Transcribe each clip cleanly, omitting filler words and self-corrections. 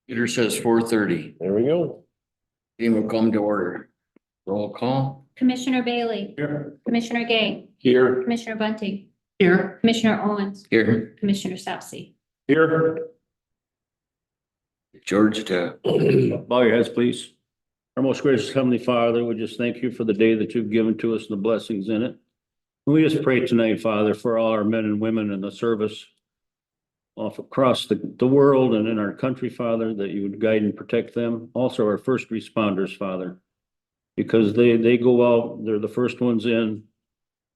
Peter says 4:30. There we go. Team will come to order. Roll call. Commissioner Bailey. Here. Commissioner Gay. Here. Commissioner Bunting. Here. Commissioner Owens. Here. Commissioner Saucy. Here. George to Bow your heads, please. Our most gracious Heavenly Father, we just thank you for the day that you've given to us and the blessings in it. And we just pray tonight, Father, for all our men and women in the service off across the world and in our country, Father, that you would guide and protect them. Also our first responders, Father, because they go out, they're the first ones in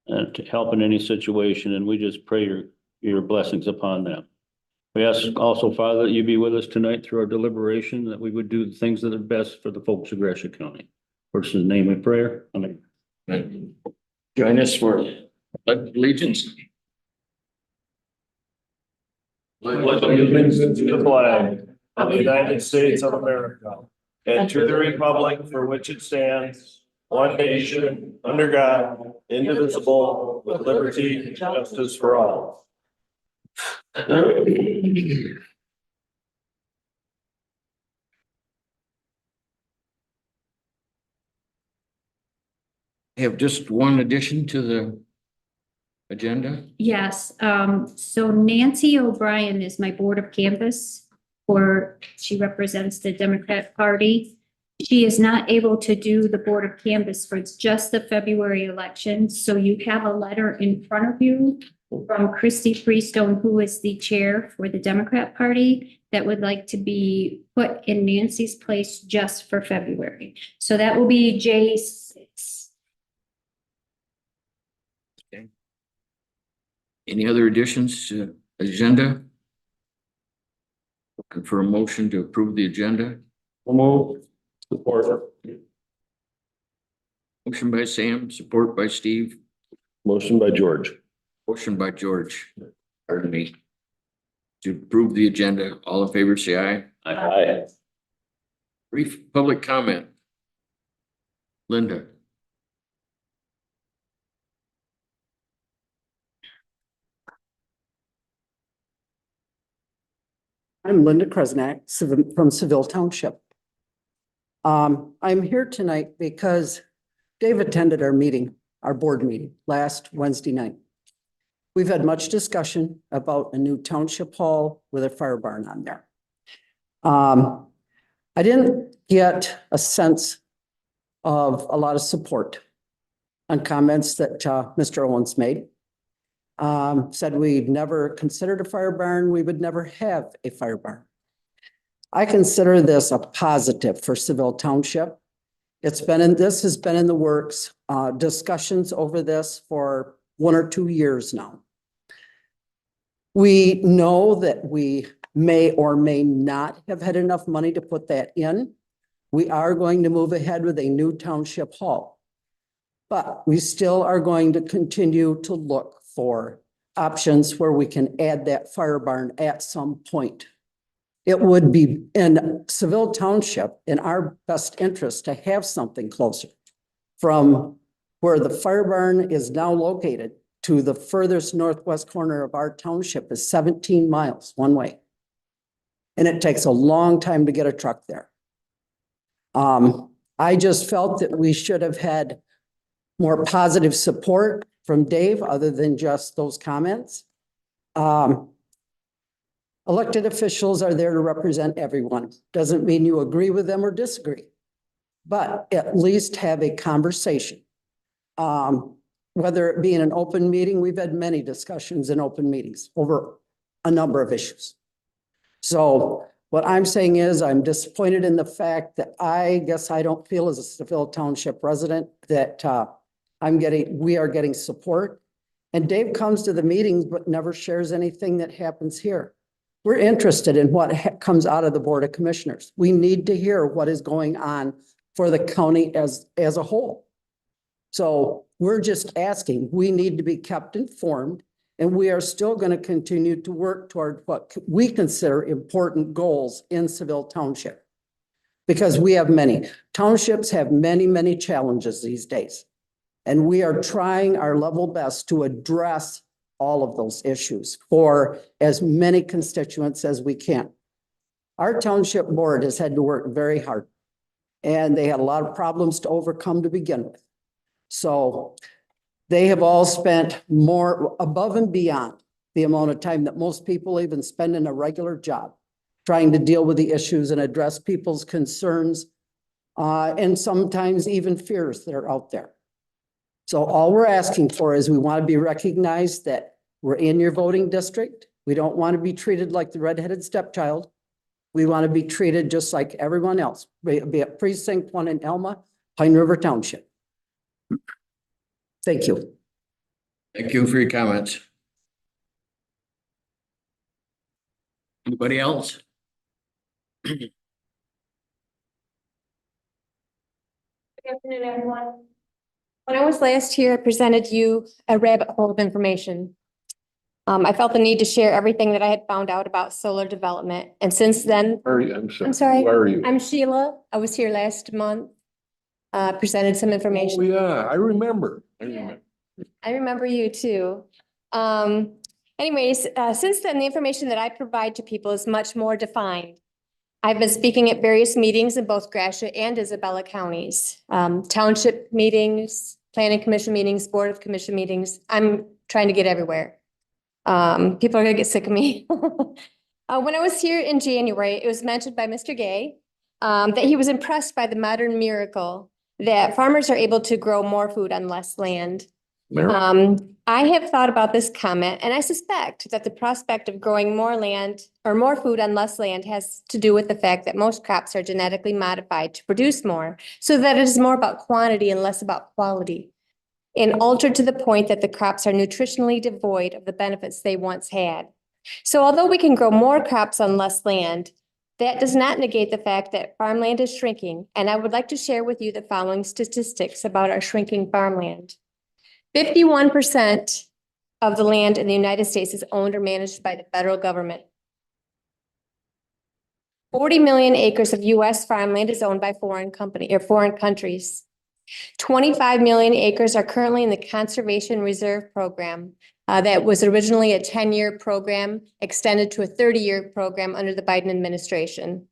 and to help in any situation. And we just pray your blessings upon them. We ask also, Father, that you be with us tonight through our deliberation, that we would do the things that are best for the folks of Gratiot County. First in the name of prayer. Amen. join us for allegiance. Pledge allegiance to the flag of the United States of America and to the republic for which it stands, one nation, under God, indivisible, with liberty and justice for all. Have just one addition to the agenda. Yes, so Nancy O'Brien is my Board of Canvas, or she represents the Democrat Party. She is not able to do the Board of Canvas for just the February election, so you have a letter in front of you from Christy Freestone, who is the chair for the Democrat Party, that would like to be put in Nancy's place just for February. So that will be J6. Any other additions to agenda? Looking for a motion to approve the agenda. Move. Support. Motion by Sam, support by Steve, Motion by George. motion by George. Pardon me. To approve the agenda. All in favor, say aye. Aye. Brief public comment. Linda. I'm Linda Kresnak from Seville Township. I'm here tonight because Dave attended our meeting, our board meeting last Wednesday night. We've had much discussion about a new township hall with a fire barn on there. I didn't get a sense of a lot of support on comments that Mr. Owens made. Said we'd never considered a fire barn, we would never have a fire barn. I consider this a positive for Seville Township. This has been in the works, discussions over this for 1 or 2 years now. We know that we may or may not have had enough money to put that in. We are going to move ahead with a new township hall. But we still are going to continue to look for options where we can add that fire barn at some point. It would be in Seville Township in our best interest to have something closer from where the fire barn is now located to the furthest northwest corner of our township is 17 miles one way. And it takes a long time to get a truck there. I just felt that we should have had more positive support from Dave other than just those comments. Elected officials are there to represent everyone. Doesn't mean you agree with them or disagree, but at least have a conversation. Whether it be in an open meeting, we've had many discussions in open meetings over a number of issues. So what I'm saying is I'm disappointed in the fact that I guess I don't feel as a Seville Township resident that we are getting support. And Dave comes to the meetings, but never shares anything that happens here. We're interested in what comes out of the Board of Commissioners. We need to hear what is going on for the county as a whole. So we're just asking, we need to be kept informed, and we are still going to continue to work toward what we consider important goals in Seville Township. Because we have many. Townships have many, many challenges these days. And we are trying our level best to address all of those issues for as many constituents as we can. Our township board has had to work very hard. And they had a lot of problems to overcome to begin with. So they have all spent more above and beyond the amount of time that most people even spend in a regular job, trying to deal with the issues and address people's concerns, and sometimes even fears that are out there. So all we're asking for is we want to be recognized that we're in your voting district. We don't want to be treated like the redheaded stepchild. We want to be treated just like everyone else, be it precinct 1 in Elma, Pine River Township. Thank you. Thank you for your comments. Anybody else? Good afternoon, everyone. When I was last here, I presented you a rabbit hole of information. I felt the need to share everything that I had found out about solar development. And since then, Where are you? I'm sorry. I'm sorry. Where are you? I'm Sheila. I was here last month, presented some Oh, information. yeah, I remember. I remember you too. Anyways, since then, the information that I provide to people is much more defined. I've been speaking at various meetings in both Gratiot and Isabella counties, township meetings, planning commission meetings, board of commission meetings. I'm trying to get everywhere. People are gonna get sick of me. When I was here in January, it was mentioned by Mr. Gay that he was impressed by the modern miracle that farmers are able to grow more food on less land. I have thought about this comment, and I suspect that the prospect of growing more land or more food on less land has to do with the fact that most crops are genetically modified to produce more, so that it is more about quantity and less about quality, and altered to the point that the crops are nutritionally devoid of the benefits they once had. So although we can grow more crops on less land, that does not negate the fact that farmland is shrinking, and I would like to share with you the following statistics about our shrinking farmland. 51% of the land in the United States is owned or managed by the federal government. 40 million acres of US farmland is owned by foreign countries. 25 million acres are currently in the Conservation Reserve Program. That was originally a 10-year program, extended to a 30-year program under the Biden administration.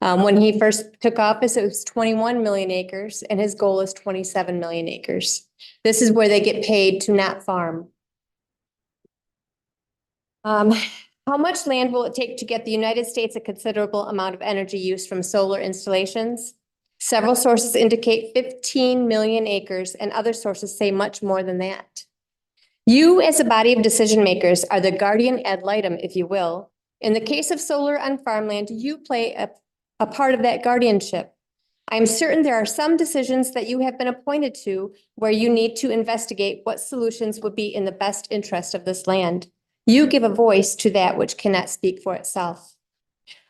When he first took office, it was 21 million acres, and his goal is 27 million acres. This is where they get paid to not farm. How much land will it take to get the United States a considerable amount of energy use from solar installations? Several sources indicate 15 million acres, and other sources say much more than that. You, as a body of decision makers, are the guardian ad litem, if you will. In the case of solar on farmland, you play a part of that guardianship. I'm certain there are some decisions that you have been appointed to where you need to investigate what solutions would be in the best interest of this land. You give a voice to that which cannot speak for itself.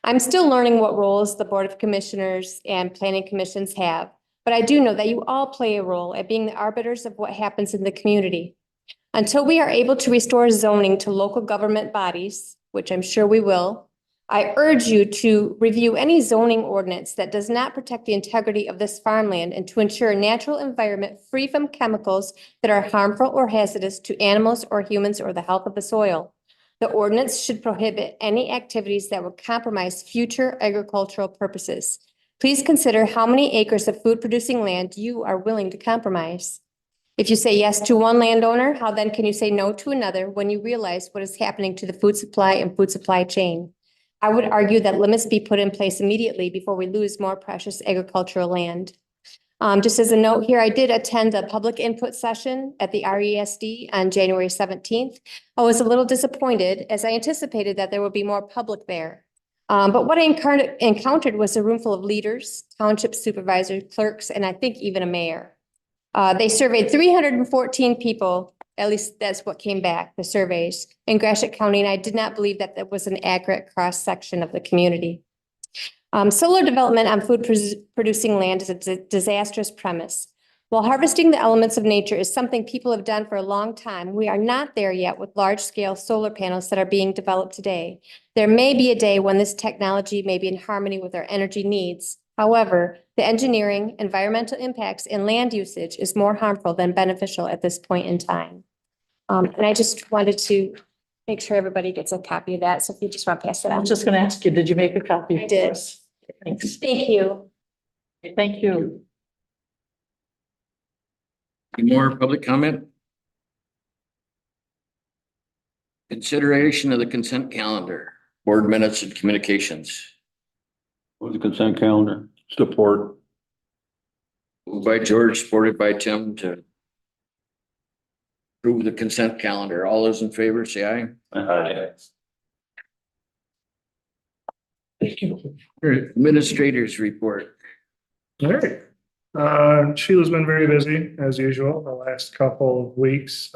I'm still learning what roles the Board of Commissioners and planning commissions have, but I do know that you all play a role at being the arbiters of what happens in the community. Until we are able to restore zoning to local government bodies, which I'm sure we will, I urge you to review any zoning ordinance that does not protect the integrity of this farmland and to ensure a natural environment free from chemicals that are harmful or hazardous to animals or humans or the health of the soil. The ordinance should prohibit any activities that would compromise future agricultural purposes. Please consider how many acres of food-producing land you are willing to compromise. If you say yes to one landowner, how then can you say no to another when you realize what is happening to the food supply and food supply chain? I would argue that limits be put in place immediately before we lose more precious agricultural land. Just as a note here, I did attend a public input session at the RESD on January 17th. I was a little disappointed as I anticipated that there would be more public there. But what I encountered was a room full of leaders, township supervisors, clerks, and I think even a mayor. They surveyed 314 people. At least that's what came back, the surveys in Gratiot County, and I did not believe that that was an accurate cross-section of the community. Solar development on food-producing land is a disastrous premise. While harvesting the elements of nature is something people have done for a long time, we are not there yet with large-scale solar panels that are being developed today. There may be a day when this technology may be in harmony with our energy needs. However, the engineering, environmental impacts, and land usage is more harmful than beneficial at this point in time. And I just wanted to make sure everybody gets a copy of that. So if you just want to pass it I on. was just gonna ask you, did you make a copy? I did. for us? Thanks. Thank you. Thank you. Any more public comment? Consideration of the consent calendar, board minutes and communications. With the consent calendar, support. Moved by George, supported by Tim to approve the consent calendar. All those in favor, say aye. Thank you. Administrators report. All right. Sheila's been very busy as usual the last couple of weeks.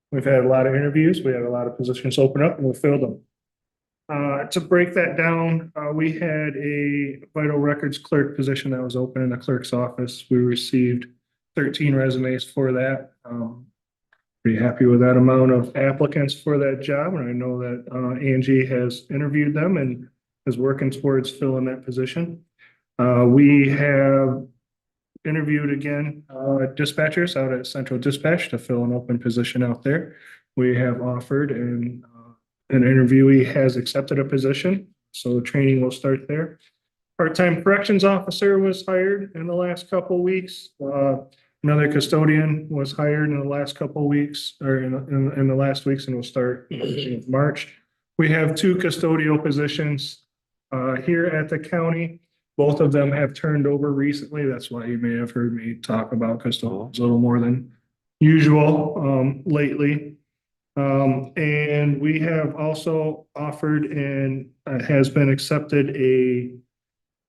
We've had a lot of interviews. We had a lot of positions open up and we filled them. To break that down, we had a vital records clerk position that was open in the clerk's office. We received 13 resumes for that. Pretty happy with that amount of applicants for that job. And I know that Angie has interviewed them and is working towards filling that position. We have interviewed again dispatchers out at Central Dispatch to fill an open position out there. We have offered and an interviewee has accepted a position, so training will start there. Part-time corrections officer was hired in the last couple of weeks. Another custodian was hired in the last couple of weeks, or in the last weeks, and will start in March. We have 2 custodial positions here at the county. Both of them have turned over recently. That's why you may have heard me talk about custodians a little more than usual lately. And we have also offered and has been accepted a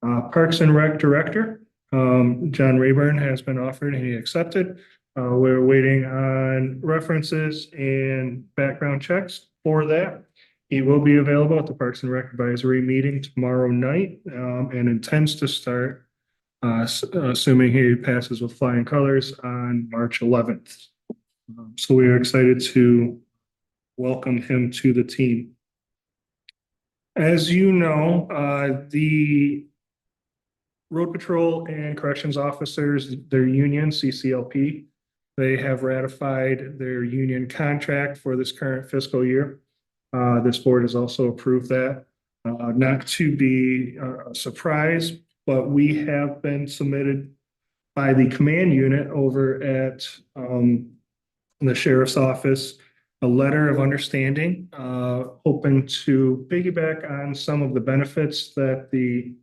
Parks and Rec director. John Rayburn has been offered and he accepted. We're waiting on references and background checks for that. He will be available at the Parks and Rec Advisory meeting tomorrow night and intends to start, assuming he passes with flying colors, on March 11th. So we are excited to welcome him to the team. As you know, the Road Patrol and Corrections Officers, their union, CCLP, they have ratified their union contract for this current fiscal year. This board has also approved that. Not to be a surprise, but we have been submitted by the command unit over at the sheriff's office a letter of understanding, hoping to piggyback on some of the benefits that the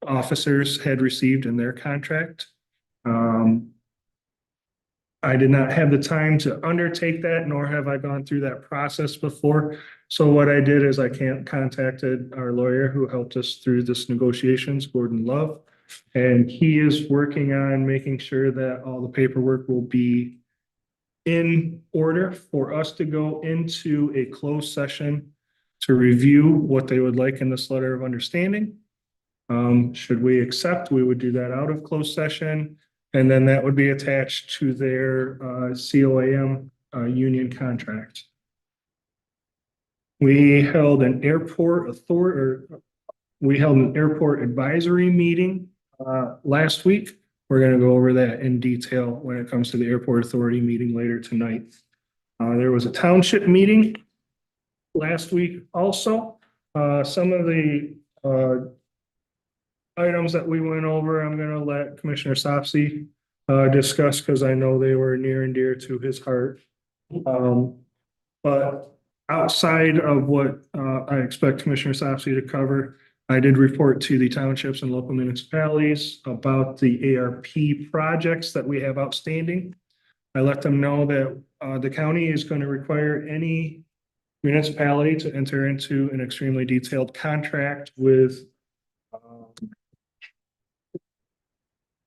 officers had received in their contract. I did not have the time to undertake that, nor have I gone through that process before. So what I did is I contacted our lawyer who helped us through this negotiations, Gordon Love, and he is working on making sure that all the paperwork will be in order for us to go into a closed session to review what they would like in this letter of understanding. Should we accept, we would do that out of closed session, and then that would be attached to their COAM union contract. We held an airport advisory meeting last week. We're going to go over that in detail when it comes to the airport authority meeting later tonight. There was a township meeting last week also. Some of the items that we went over, I'm going to let Commissioner Sopsey discuss because I know they were near and dear to his heart. But outside of what I expect Commissioner Sopsey to cover, I did report to the townships and local municipalities about the ARP projects that we have outstanding. I let them know that the county is going to require any municipality to enter into an extremely detailed contract with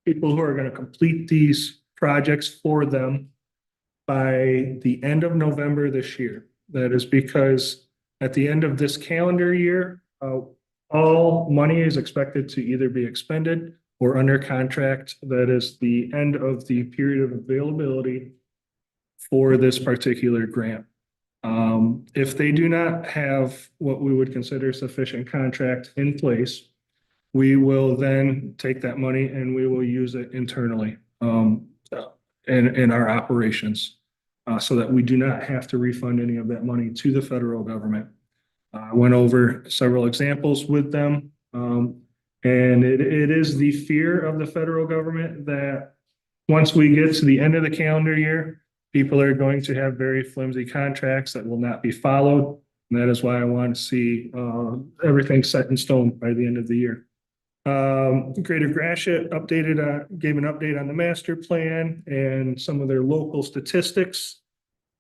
people who are going to complete these projects for them by the end of November this year. That is because at the end of this calendar year, all money is expected to either be expended or under contract. That is the end of the period of availability for this particular grant. If they do not have what we would consider sufficient contract in place, we will then take that money and we will use it internally in our operations. so that we do not have to refund any of that money to the federal government. I went over several examples with them. And it is the fear of the federal government that once we get to the end of the calendar year, people are going to have very flimsy contracts that will not be followed. And that is why I want to see everything set in stone by the end of the year. Greater Gratiot gave an update on the master plan and some of their local statistics.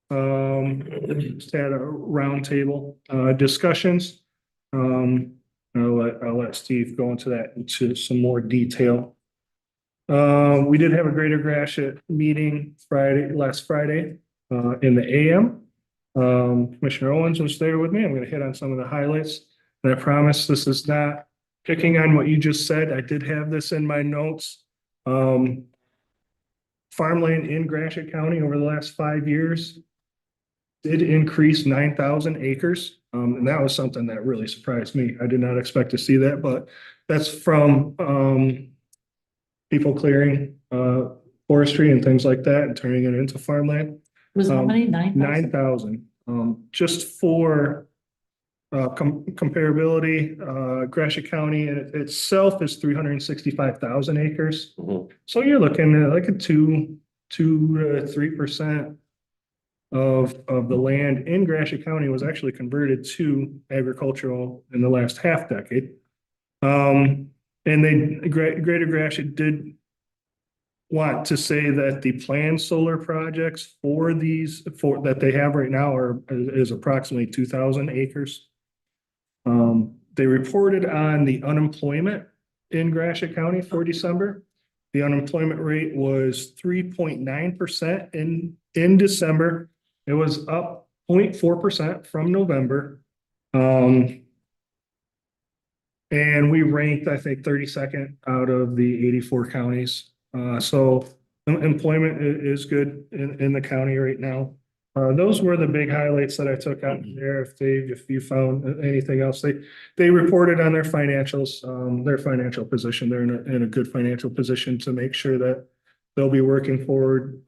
Just had a roundtable discussions. I'll let Steve go into that into some more detail. We did have a Greater Gratiot meeting last Friday, in the AM. Commissioner Owens was there with me. I'm going to hit on some of the highlights. And I promise this is not picking on what you just said. I did have this in my notes. Farmland in Gratiot County over the last 5 years did increase 9,000 acres. And that was something that really surprised me. I did not expect to see that, but that's from people clearing forestry and things like that and turning it into farmland. Was how many? 9,000? 9,000. Just for comparability, Gratiot County in itself is 365,000 acres. So you're looking at like a 2 to 3% of the land in Gratiot County was actually converted to agricultural in the last half decade. And Greater Gratiot did want to say that the planned solar projects that they have right now is approximately 2,000 acres. They reported on the unemployment in Gratiot County for December. The unemployment rate was 3.9% in December. It was up 0.4% from November. And we ranked, I think, 32nd out of the 84 counties. So employment is good in the county right now. Those were the big highlights that I took out there. If you found anything else, they reported on their financials, their financial position. They're in a good financial position to make sure that they'll be working forward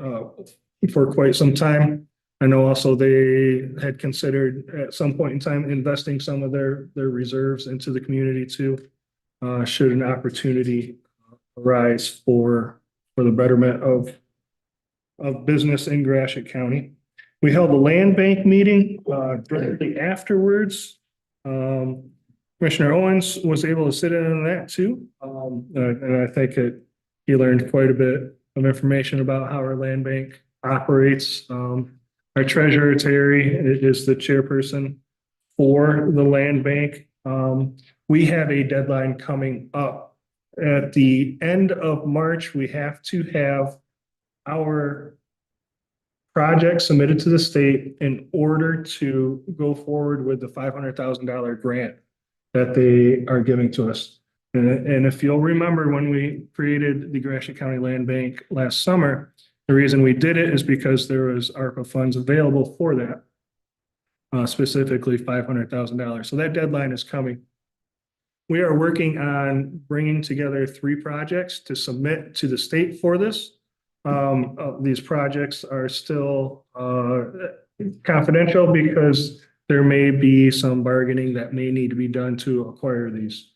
for quite some time. I know also they had considered at some point in time investing some of their reserves into the community too, should an opportunity arise for the betterment of business in Gratiot County. We held a land bank meeting directly afterwards. Commissioner Owens was able to sit in on that too. And I think he learned quite a bit of information about how our land bank operates. Our treasurer, Terry, is the chairperson for the land bank. We have a deadline coming up. At the end of March, we have to have our project submitted to the state in order to go forward with the $500,000 grant that they are giving to us. And if you'll remember, when we created the Gratiot County Land Bank last summer, the reason we did it is because there was ARPA funds available for that, specifically $500,000. So that deadline is coming. We are working on bringing together 3 projects to submit to the state for this. These projects are still confidential because there may be some bargaining that may need to be done to acquire these.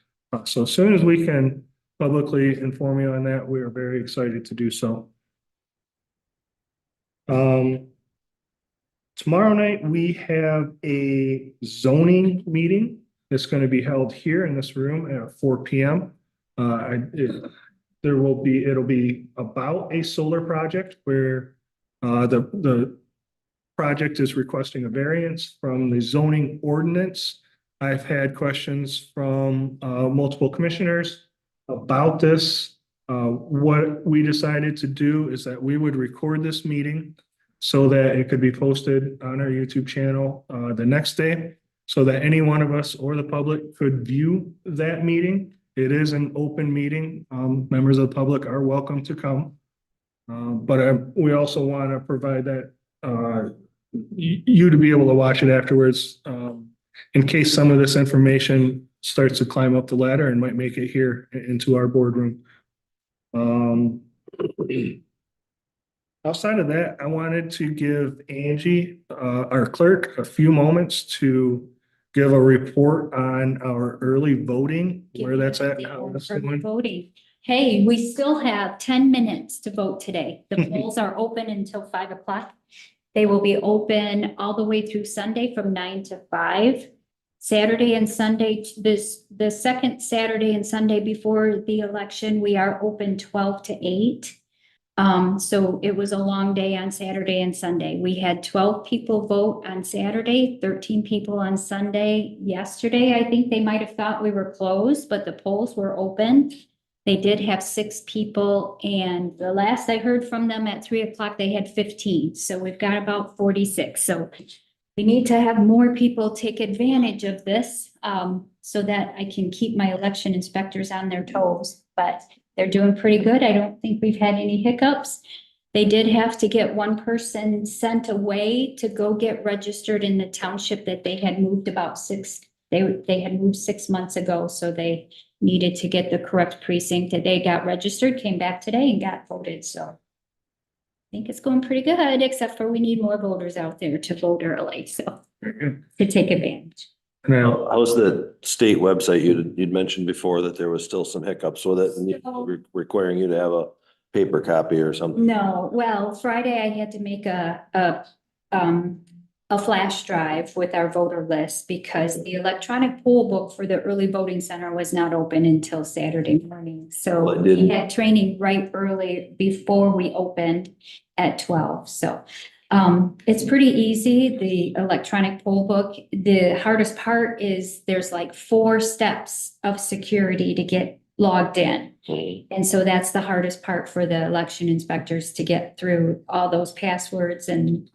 So as soon as we can publicly inform you on that, we are very excited to do so. Tomorrow night, we have a zoning meeting that's going to be held here in this room at 4 p.m. It'll be about a solar project where the project is requesting a variance from the zoning ordinance. I've had questions from multiple commissioners about this. What we decided to do is that we would record this meeting so that it could be posted on our YouTube channel the next day, so that any one of us or the public could view that meeting. It is an open meeting. Members of the public are welcome to come. But we also want to provide that you to be able to watch it afterwards in case some of this information starts to climb up the ladder and might make it here into our boardroom. Outside of that, I wanted to give Angie, our clerk, a few moments to give a report on our early voting, where that's at, how that's Early going. voting. Hey, we still have 10 minutes to vote today. The polls are open until 5 o'clock. They will be open all the way through Sunday from 9 to 5. Saturday and Sunday, the second Saturday and Sunday before the election, we are open 12 to 8. So it was a long day on Saturday and Sunday. We had 12 people vote on Saturday, 13 people on Sunday. Yesterday, I think they might have thought we were closed, but the polls were open. They did have 6 people, and the last I heard from them at 3 o'clock, they had 15. So we've got about 46. So we need to have more people take advantage of this, so that I can keep my election inspectors on their toes. But they're doing pretty good. I don't think we've had any hiccups. They did have to get one person sent away to go get registered in the township that they had moved they had moved 6 months ago, so they needed to get the correct precinct. That they got registered, came back today and got voted, so I think it's going pretty good, except for we need more voters out there to vote early, so to take advantage. Now, How's the state website? You'd mentioned before that there was still some hiccups with it and requiring you to have a paper copy or something. No, well, Friday I had to make a flash drive with our voter list because the electronic poll book for the early voting center was not open until Saturday morning. So Well, it we didn't. had training right early before we opened at 12. So it's pretty easy, the electronic poll book. The hardest part is there's like 4 steps of security to get logged in. And so that's the hardest part for the election inspectors, to get through all those passwords and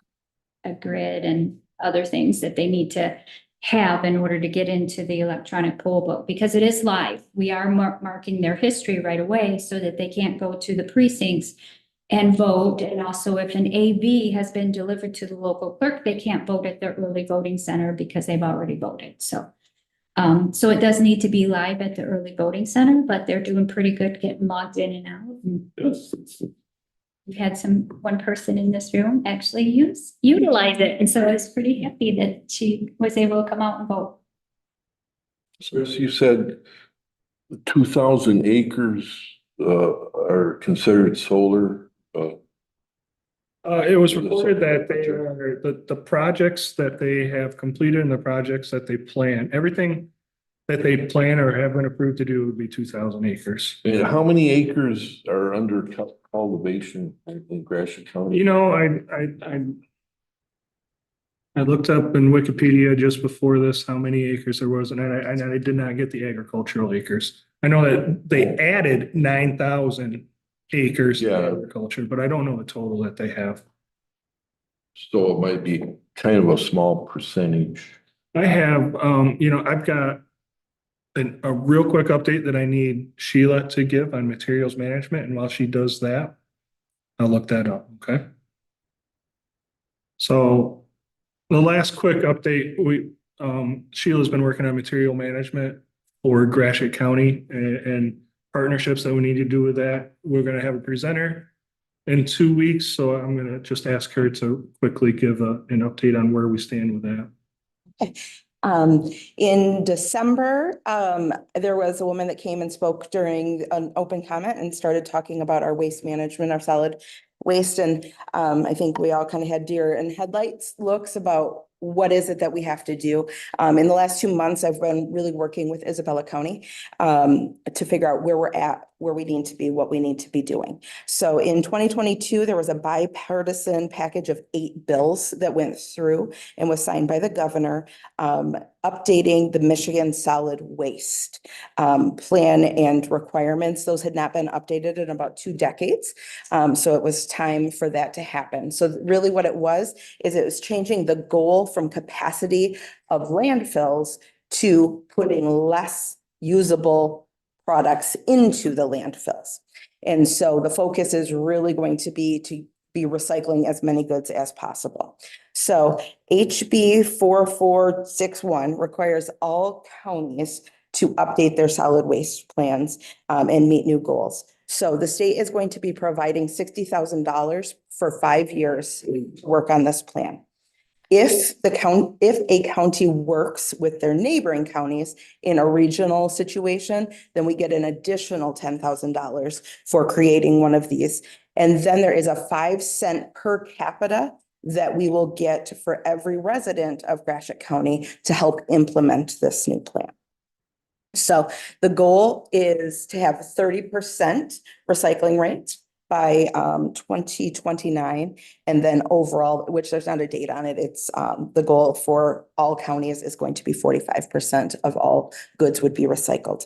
a grid and other things that they need to have in order to get into the electronic poll book, because it is live. We are marking their history right away so that they can't go to the precincts and vote. And also, if an AV has been delivered to the local clerk, they can't vote at their early voting center because they've already voted. So so it does need to be live at the early voting center, but they're doing pretty good getting logged in and out. And we've had one person in this room actually utilize it. And so I was pretty happy that she was able to come out and vote. So as you said, 2,000 acres are considered solar. it was reported that they are, the projects that they have completed and the projects that they plan, everything that they plan or have been approved to do would be 2,000 acres. And how many acres are under cultivation in Gratiot County? You know, I looked up in Wikipedia just before this how many acres there was, and I did not get the agricultural acres. I know that they added 9,000 acres to Yeah. agriculture, but I don't know the total that they have. So it might be kind of a small percentage. I have, I've got a real quick update that I need Sheila to give on materials management, and while she does that, I'll look that up, okay? So the last quick update, Sheila's been working on material management for Gratiot County and partnerships that we need to do with that. We're gonna have a presenter in 2 weeks, so I'm gonna just ask her to quickly give an update on where we stand with that. In December, there was a woman that came and spoke during an open comment and started talking about our waste management, our solid waste. And I think we all kind of had deer in headlights looks about what is it that we have to do. In the last 2 months, I've been really working with Isabella County to figure out where we're at, where we need to be, what we need to be doing. So in 2022, there was a bipartisan package of 8 bills that went through and was signed by the governor, updating the Michigan solid waste plan and requirements. Those had not been updated in about 2 decades. So it was time for that to happen. So really what it was is it was changing the goal from capacity of landfills to putting less usable products into the landfills. And so the focus is really going to be recycling as many goods as possible. So HB 4461 requires all counties to update their solid waste plans and meet new goals. So the state is going to be providing $60,000 for 5 years to work on this plan. If a county works with their neighboring counties in a regional situation, then we get an additional $10,000 for creating one of these. And then there is a 5 cent per capita that we will get for every resident of Gratiot County to help implement this new plan. So the goal is to have 30% recycling rate by 2029. And then overall, which there's not a date on it, it's the goal for all counties is going to be 45% of all goods would be recycled.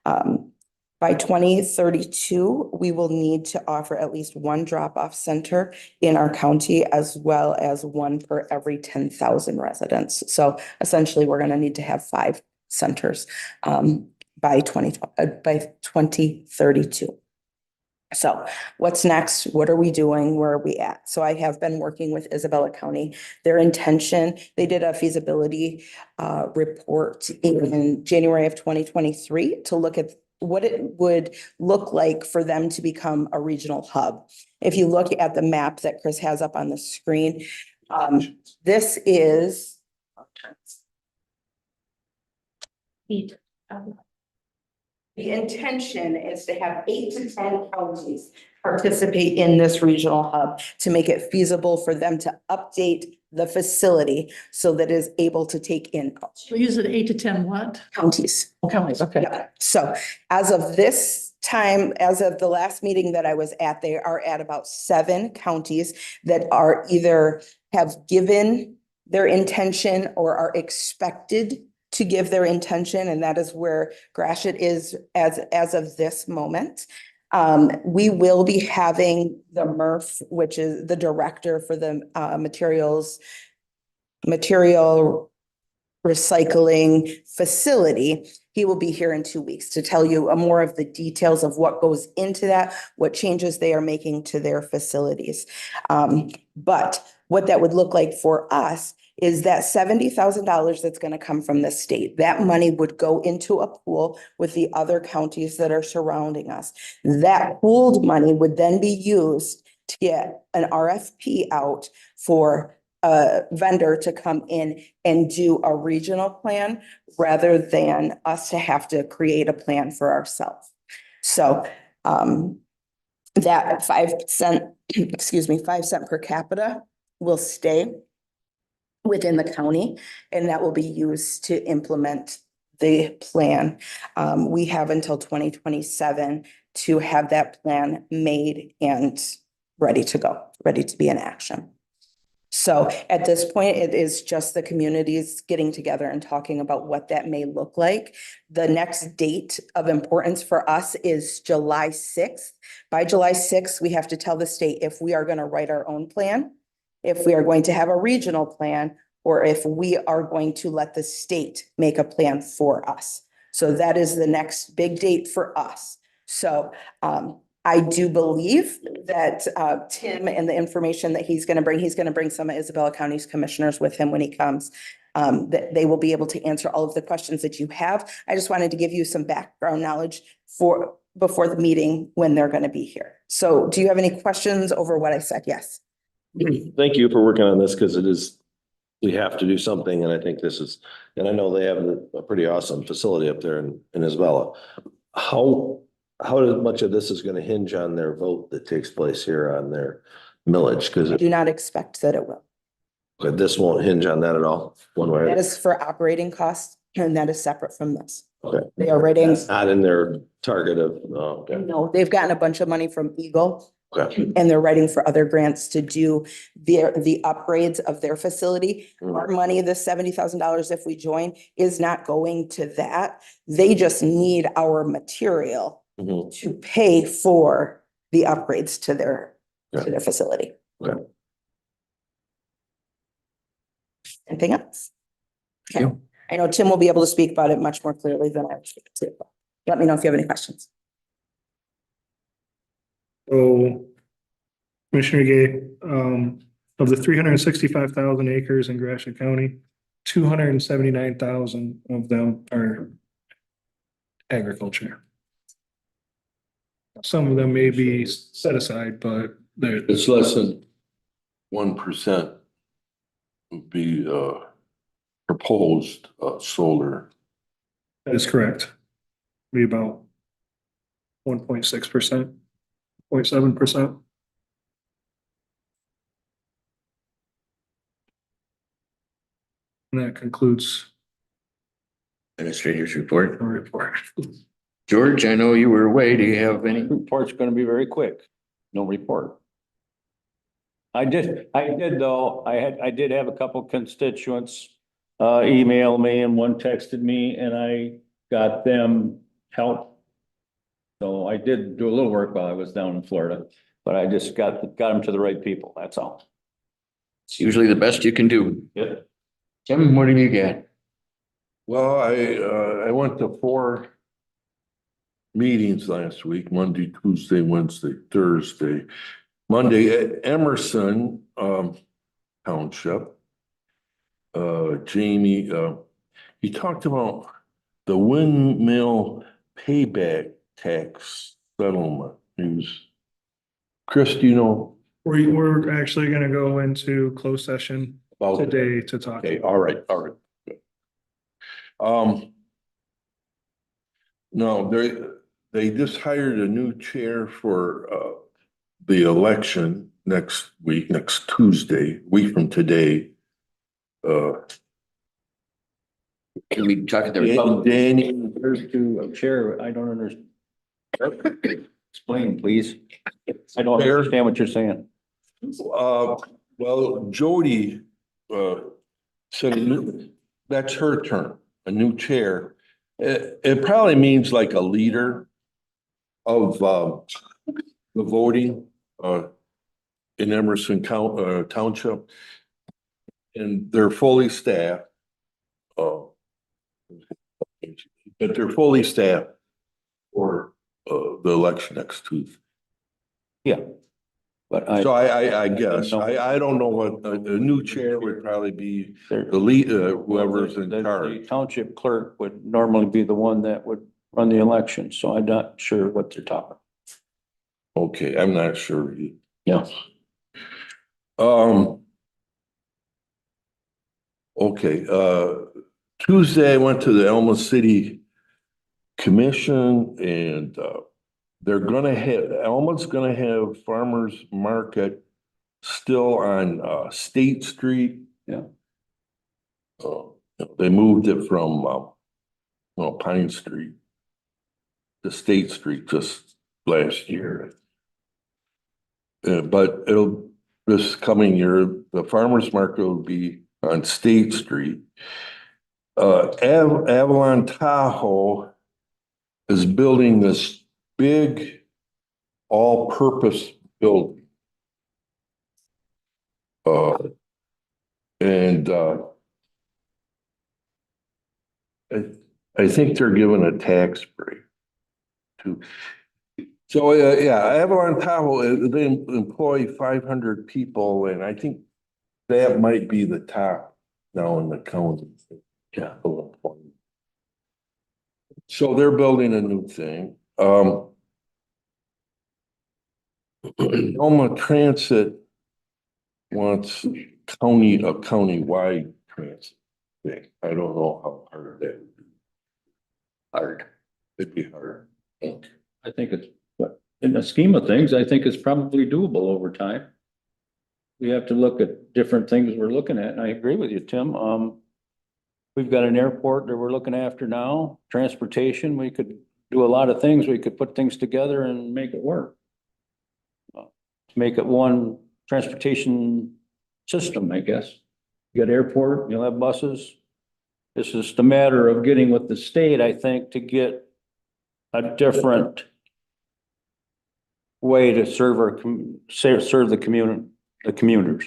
By 2032, we will need to offer at least one drop-off center in our county, as well as one per every 10,000 residents. So essentially, we're going to need to have 5 centers by 2032. So what's next? What are we doing? Where are we at? So I have been working with Isabella County. Their intention, they did a feasibility report in January of 2023 to look at what it would look like for them to become a regional hub. If you look at the map that Chris has up on the screen, this is the intention is to have 8 to 10 counties participate in this regional hub to make it feasible for them to update the facility so that it is able to take in So you said 8 to 10 what? counties. Counties, okay. Yeah. So as of this time, as of the last meeting that I was at, they are at about 7 counties that are either have given their intention or are expected to give their intention, and that is where Gratiot is as of this moment. We will be having the MRF, which is the director for the material recycling facility. He will be here in 2 weeks to tell you more of the details of what goes into that, what changes they are making to their facilities. But what that would look like for us is that $70,000 that's going to come from the state. That money would go into a pool with the other counties that are surrounding us. That pooled money would then be used to get an RFP out for a vendor to come in and do a regional plan rather than us to have to create a plan for ourselves. So that 5 cent, 5 cent per capita will stay within the county, and that will be used to implement the plan. We have until 2027 to have that plan made and ready to go, ready to be in action. So at this point, it is just the communities getting together and talking about what that may look like. The next date of importance for us is July 6th. By July 6th, we have to tell the state if we are going to write our own plan, if we are going to have a regional plan, or if we are going to let the state make a plan for us. So that is the next big date for us. So I do believe that Tim and the information that he's going to bring some of Isabella County's commissioners with him when he comes, that they will be able to answer all of the questions that you have. I just wanted to give you some background knowledge before the meeting when they're going to be here. So do you have any questions over what I said? Yes. Thank you for working on this, because we have to do something, and I think this is, and I know they have a pretty awesome facility up there in Isabella. How much of this is going to hinge on their vote that takes place here on their millage? Because I do not expect that it will. this won't hinge on that at all, one way. That is for operating costs, and that is separate from this. Okay. They are writing. That's not in their target of, oh, okay. No, they've gotten a bunch of money from Eagle. Okay. And they're writing for other grants to do the upgrades of their facility. Our money, the $70,000 if we join, is not going to that. They just need our material to pay for the upgrades to their facility. Okay. Anything else? Thank Okay. I know Tim will be able to speak about it much more clearly than I will. Let me know if you have any questions. So Commissioner Gay, of the 365,000 acres in Gratiot County, 279,000 of them are agriculture. Some of them may be set aside, but they're, It's less than 1% would be proposed solar. that is correct. Be about 1.6%, 0.7%. And that concludes Administrators report. the report. George, I know you were away. Do you have any? Report's gonna be very quick. No report. I did though, I did have a couple constituents email me and one texted me and I got them help. So I did do a little work while I was down in Florida, but I just got them to the right people, that's all. It's usually the best you can do. Yeah. Tim, what do you got? Well, I went to 4 meetings last week, Monday, Tuesday, Wednesday, Thursday. Monday at Emerson Township. Jamie, he talked about the windmill payback tax settlement. Chris, do you know We're actually gonna go into closed session about that? today to talk. Okay, all right, good. No, they just hired a new chair for the election next week, next Tuesday, week from today. Can we talk to the Republican? Danny, There's to chair, I don't understand. Explain, please. I don't understand what you're saying. well, Jody said that's her term, a new chair. It probably means like a leader of the voting in Emerson Township. And they're fully staffed. But they're fully staffed for the election next Tuesday. Yeah. But So I guess, I don't know what, a new chair would probably be the lead, whoever's in The charge. township clerk would normally be the one that would run the election, so I'm not sure what they're talking. Okay, I'm not sure. Yeah. Okay, Tuesday I went to the Elma City Commission and they're gonna have, Elma's gonna have farmers market still on State Street. Yeah. They moved it from Pine Street to State Street just last year. But this coming year, the farmers market will be on State Street. Avalon Tahoe is building this big all-purpose building. And I think they're giving a tax break too. So, yeah, Avalon Tahoe, they employ 500 people and I think that might be the top now in the county. Yeah. So they're building a new thing. Elma Transit wants a countywide transit thing. I don't know how hard that would be. Hard. It'd be hard. I think it's, but in the scheme of things, I think it's probably doable over time. We have to look at different things we're looking at, and I agree with you, Tim. We've got an airport that we're looking after now, transportation, we could do a lot of things, we could put things together and make it work. Make it one transportation system, I guess. You got airport, you'll have buses. It's just a matter of getting with the state, I think, to get a different way to serve the commuters.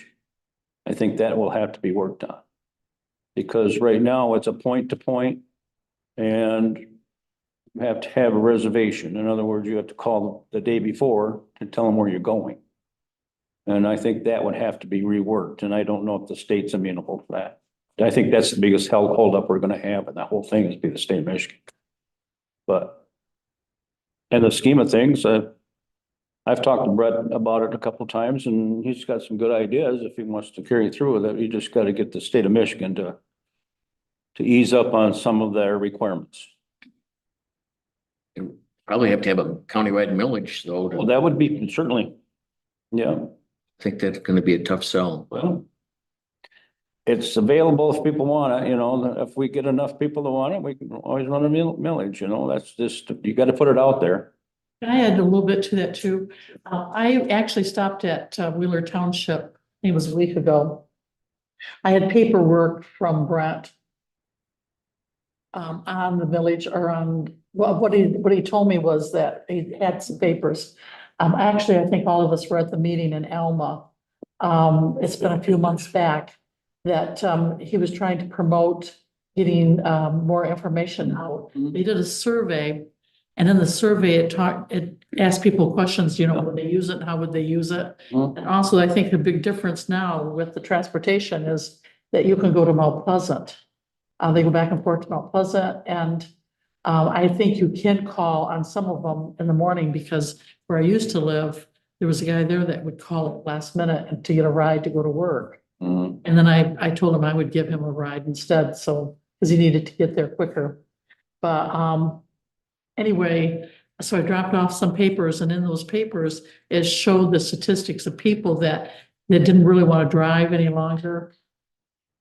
I think that will have to be worked on. Because right now it's a point to point and you have to have a reservation. In other words, you have to call the day before to tell them where you're going. And I think that would have to be reworked, and I don't know if the state's amenable to that. I think that's the biggest holdup we're gonna have in that whole thing is be the state of Michigan. But in the scheme of things, I've talked to Brett about it a couple times and he's got some good ideas if he wants to carry through with it. You just gotta get the state of Michigan to ease up on some of their requirements. Probably have to have a countywide millage though. Well, that would be certainly, yeah, I think that's gonna be a tough sell. well. It's available if people want it, you know, if we get enough people that want it, we can always run a millage, you know, that's just, you gotta put it out there. I add a little bit to that too. I actually stopped at Wheeler Township, it was a week ago. I had paperwork from Brent on the village or on, well, what he told me was that he had some papers. Actually, I think all of us were at the meeting in Alma. It's been a few months back that he was trying to promote getting more information out. They did a survey, and in the survey, it asked people questions, you know, would they use it, and how would they use it? And also, I think the big difference now with the transportation is that you can go to Mount Pleasant. They go back and forth to Mount Pleasant, and I think you can call on some of them in the morning, because where I used to live, there was a guy there that would call at last minute and to get a ride to go to work. And then I told him I would give him a ride instead, so, because he needed to get there quicker. But anyway, so I dropped off some papers, and in those papers, it showed the statistics of people that didn't really want to drive any longer.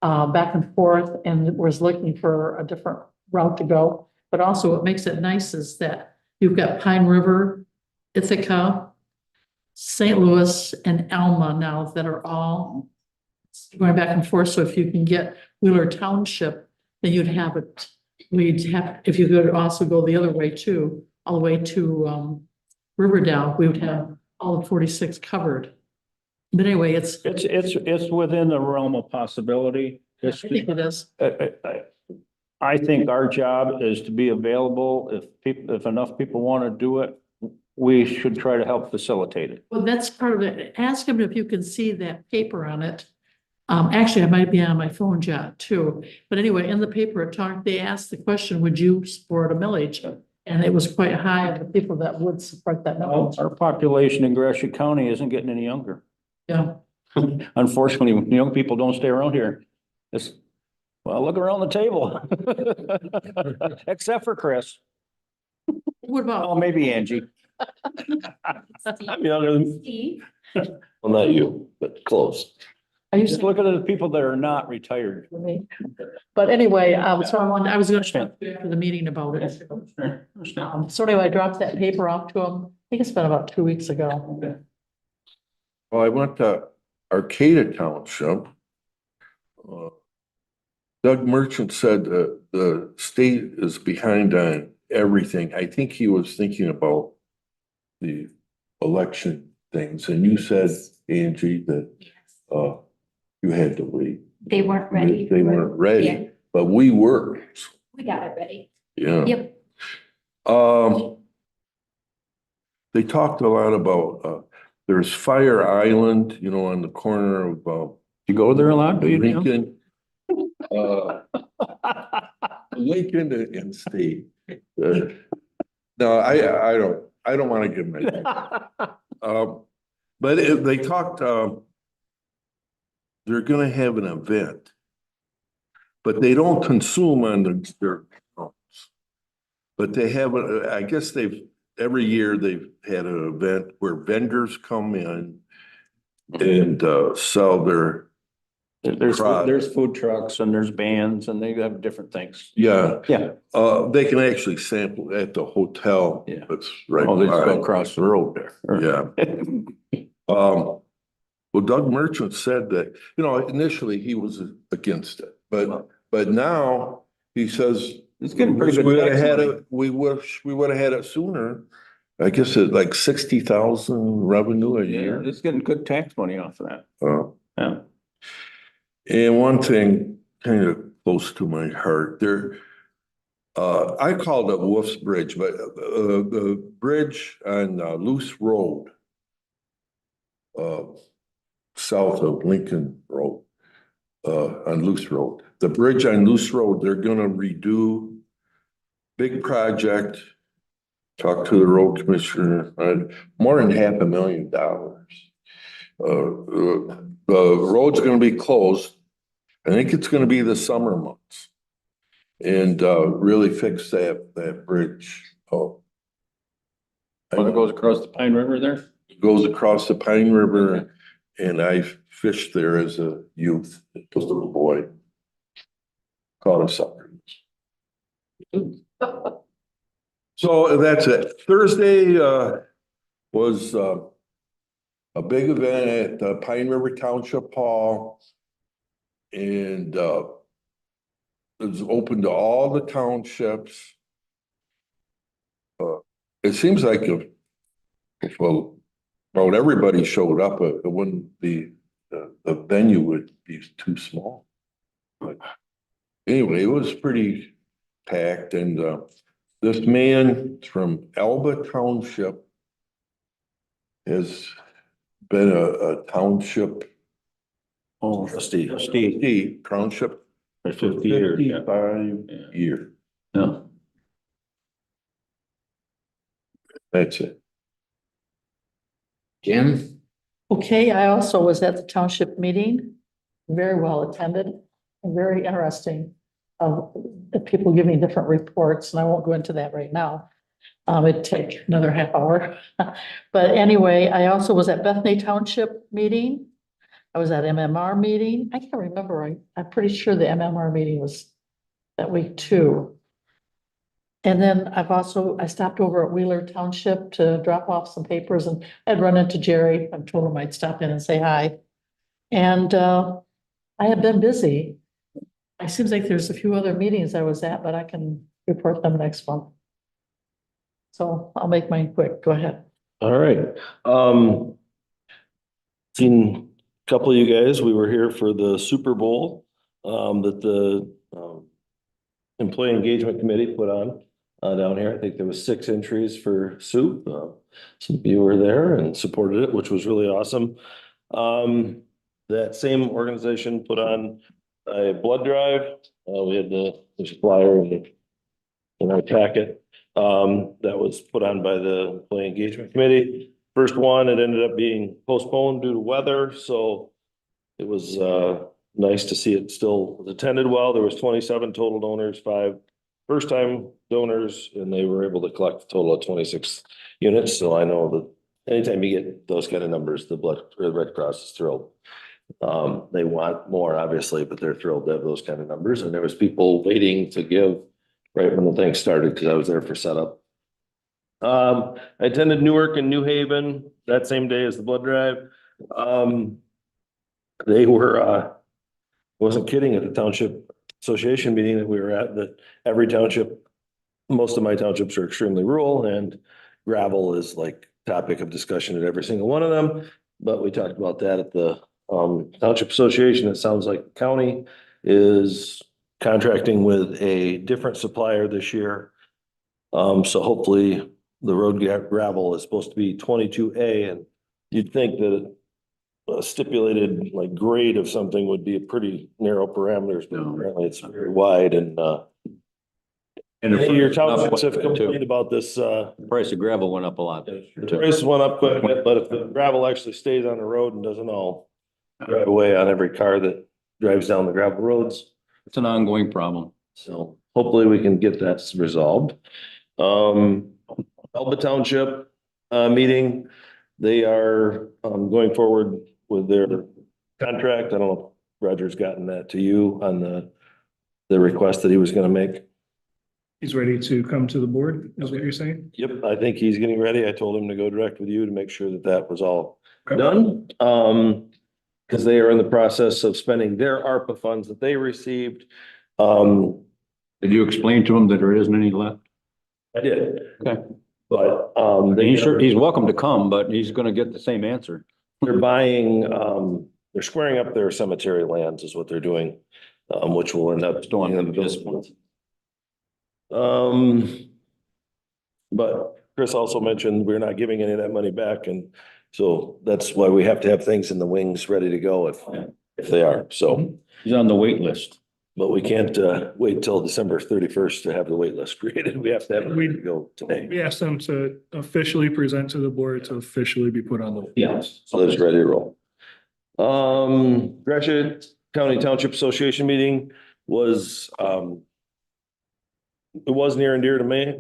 Back and forth, and was looking for a different route to go. But also what makes it nice is that you've got Pine River, Ithaca, St. Louis, and Alma now that are all going back and forth. So if you can get Wheeler Township, then you'd have it. We'd have, if you could also go the other way too, all the way to Riverdale, we would have all of 46 covered. But anyway, it's within the realm of possibility. I think it is. I think our job is to be available. If enough people want to do it, we should try to help facilitate it. Well, that's part of it. Ask him if you can see that paper on it. Actually, I might be on my phone, Jot, too. But anyway, in the paper, they asked the question, would you support a millage? And it was quite high of the people that would support that millage. Our population in Gratiot County isn't getting any younger. Yeah. Unfortunately, young people don't stay around here. Well, look around the table. Except for Chris. What about? Oh, maybe Angie. I'm younger than. Steve? Well, not you, but close. Are you Just look at the people that are not retired. me? But anyway, so I was gonna talk to you after the meeting about it. So anyway, I dropped that paper off to him. I think it's been about 2 weeks ago. Well, I went to Arcata Township. Doug Merchant said the state is behind on everything. I think he was thinking about the election things, and you said, Angie, that you had to wait. They weren't ready. They weren't ready, Yeah. but we were. We got it ready. Yeah. Yep. They talked a lot about, there's Fire Island, you know, on the corner of, You go there a lot, do you? Neil? Lincoln. Lincoln and State. No, I don't want to give my. But they talked, they're gonna have an event. But they don't consume on their phones. But they have, I guess every year they've had an event where vendors come in and sell their. There's food trucks and there's bands and they have different things. Yeah. Yeah. They can actually sample at the hotel. Yeah. That's right. Oh, they just go by. across the road there. Yeah. Well, Doug Merchant said that, you know, initially he was against it, but now he says. It's getting pretty good. We wish we would have had it sooner. I guess it's like 60,000 revenue a Yeah, year. it's getting good tax money off of that. Yeah. And one thing kind of close to my heart there, I called it Wolf's Bridge, but the bridge on Loose Road, south of Lincoln Road, on Loose Road. The bridge on Loose Road, they're gonna redo, big project, talked to the road commissioner, more than $500,000. The road's gonna be closed. I think it's gonna be the summer months. And, really fix that bridge. Oh. When it goes across the Pine River there? It goes across the Pine River, and I fished there as a youth, as a little boy. Caught a sucker. So that's it. Thursday, was, a big event at the Pine River Township Hall. And, it was open to all the townships. It seems like well, everybody showed up, it wouldn't be, the venue would be too small. But anyway, it was pretty packed, and this man from Alba Township has been a township Oh, Steve, township for for 50 years. Yeah. 55 Yeah. years. Yeah. That's it. Jim? Okay, I also was at the township meeting, very well attended, and very interesting. The people giving different reports, and I won't go into that right now. It'd take another half hour. But anyway, I also was at Bethany Township meeting. I was at MMR meeting. I can't remember. I'm pretty sure the MMR meeting was that week too. And then I stopped over at Wheeler Township to drop off some papers, and I'd run into Jerry. I told him I'd stop in and say hi. And I have been busy. It seems like there's a few other meetings I was at, but I can report them next month. So I'll make mine quick. Go ahead. All right. Seen a couple of you guys, we were here for the Super Bowl, that the, Employee Engagement Committee put on, down here. I think there was 6 entries for soup. Some of you were there and supported it, which was really awesome. That same organization put on a blood drive. We had the flyer in our packet. That was put on by the Employee Engagement Committee. First one, it ended up being postponed due to weather, so it was nice to see it still was attended well. There was 27 total donors, 5 first-time donors, and they were able to collect a total of 26 units. So I know that anytime you get those kind of numbers, the Red Cross is thrilled. They want more, obviously, but they're thrilled to have those kind of numbers. And there was people waiting to give right when the thing started, because I was there for setup. I attended Newark and New Haven that same day as the blood drive. They were, wasn't kidding, at the township association meeting that we were at, that every township, most of my townships are extremely rural, and gravel is like topic of discussion at every single one of them. But we talked about that at the township association. It sounds like the county is contracting with a different supplier this year. So hopefully the road gravel is supposed to be 22A, and you'd think that a stipulated like grade of something would be a pretty narrow parameters, but apparently it's very wide. And your townships have complained about this. The price of gravel went up a lot. The price went up quite a bit, but if the gravel actually stays on the road and doesn't all drive away on every car that drives down the gravel roads. It's an ongoing problem. So hopefully we can get that resolved. Alba Township meeting, they are going forward with their contract. I don't know if Roger's gotten that to you on the request that he was gonna make. He's ready to come to the board, is what you're saying? Yep, I think he's getting ready. I told him to go direct with you to make sure that that was all Okay. done. Because they are in the process of spending their ARPA funds that they received. Did you explain to him that there isn't any left? I did. Okay. But, He's welcome to come, but he's gonna get the same answer. they're buying, they're squaring up their cemetery lands is what they're doing, which will end up Still on doing the this list. month. But Chris also mentioned we're not giving any of that money back, and so that's why we have to have things in the wings ready to go if they are, so. He's on the wait list. But we can't wait till December 31st to have the wait list created. We have to have it ready to go today. We asked them to officially present to the board to officially be put on the. Yes. So it's ready to roll. Gratiot County Township Association meeting was it was near and dear to me.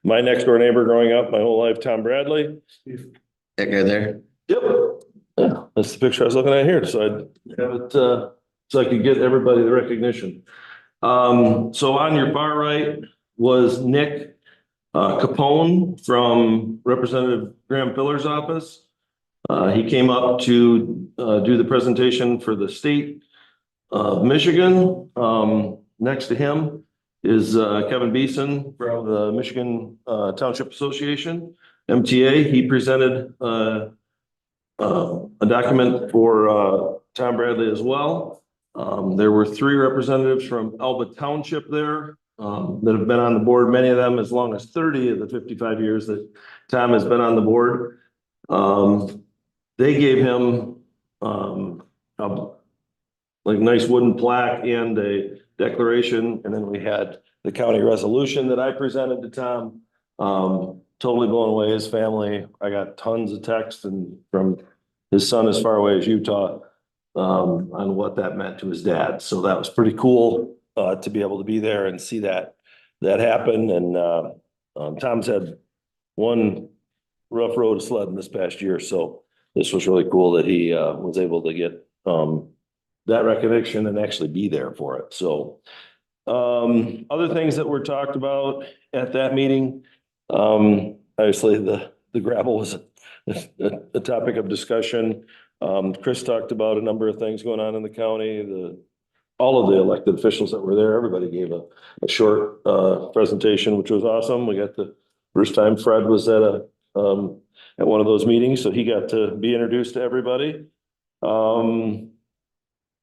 My next door neighbor growing up my whole life, Tom Bradley. That guy there? Yep. Yeah, that's the picture I was looking at here. So I'd have it, so I could get everybody the recognition. So on your far right was Nick Capone from Representative Graham Pillar's office. He came up to do the presentation for the state of Michigan. Next to him is Kevin Beeson from the Michigan Township Association, MTA. He presented a document for Tom Bradley as well. There were 3 representatives from Alba Township there that have been on the board, many of them as long as 30 of the 55 years that Tom has been on the board. They gave him like nice wooden plaque and a declaration, and then we had the county resolution that I presented to Tom. Totally blown away, his family. I got tons of texts and from his son as far away as Utah on what that meant to his dad. So that was pretty cool to be able to be there and see that happen. And Tom's had one rough road of sledding this past year, so this was really cool that he was able to get that recognition and actually be there for it. So other things that were talked about at that meeting, obviously the gravel was a topic of discussion. Chris talked about a number of things going on in the county. All of the elected officials that were there, everybody gave a short presentation, which was awesome. We got the first time Fred was at one of those meetings, so he got to be introduced to everybody.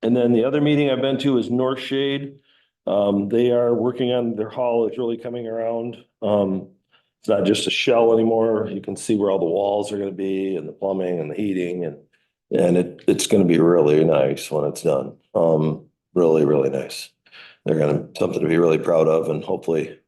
And then the other meeting I've been to is North Shade. They are working on their hall. It's really coming around. It's not just a shell anymore. You can see where all the walls are going to be and the plumbing and the heating, and it's going to be really nice when it's done. Really, really nice. They're going to something to be really proud of, and hopefully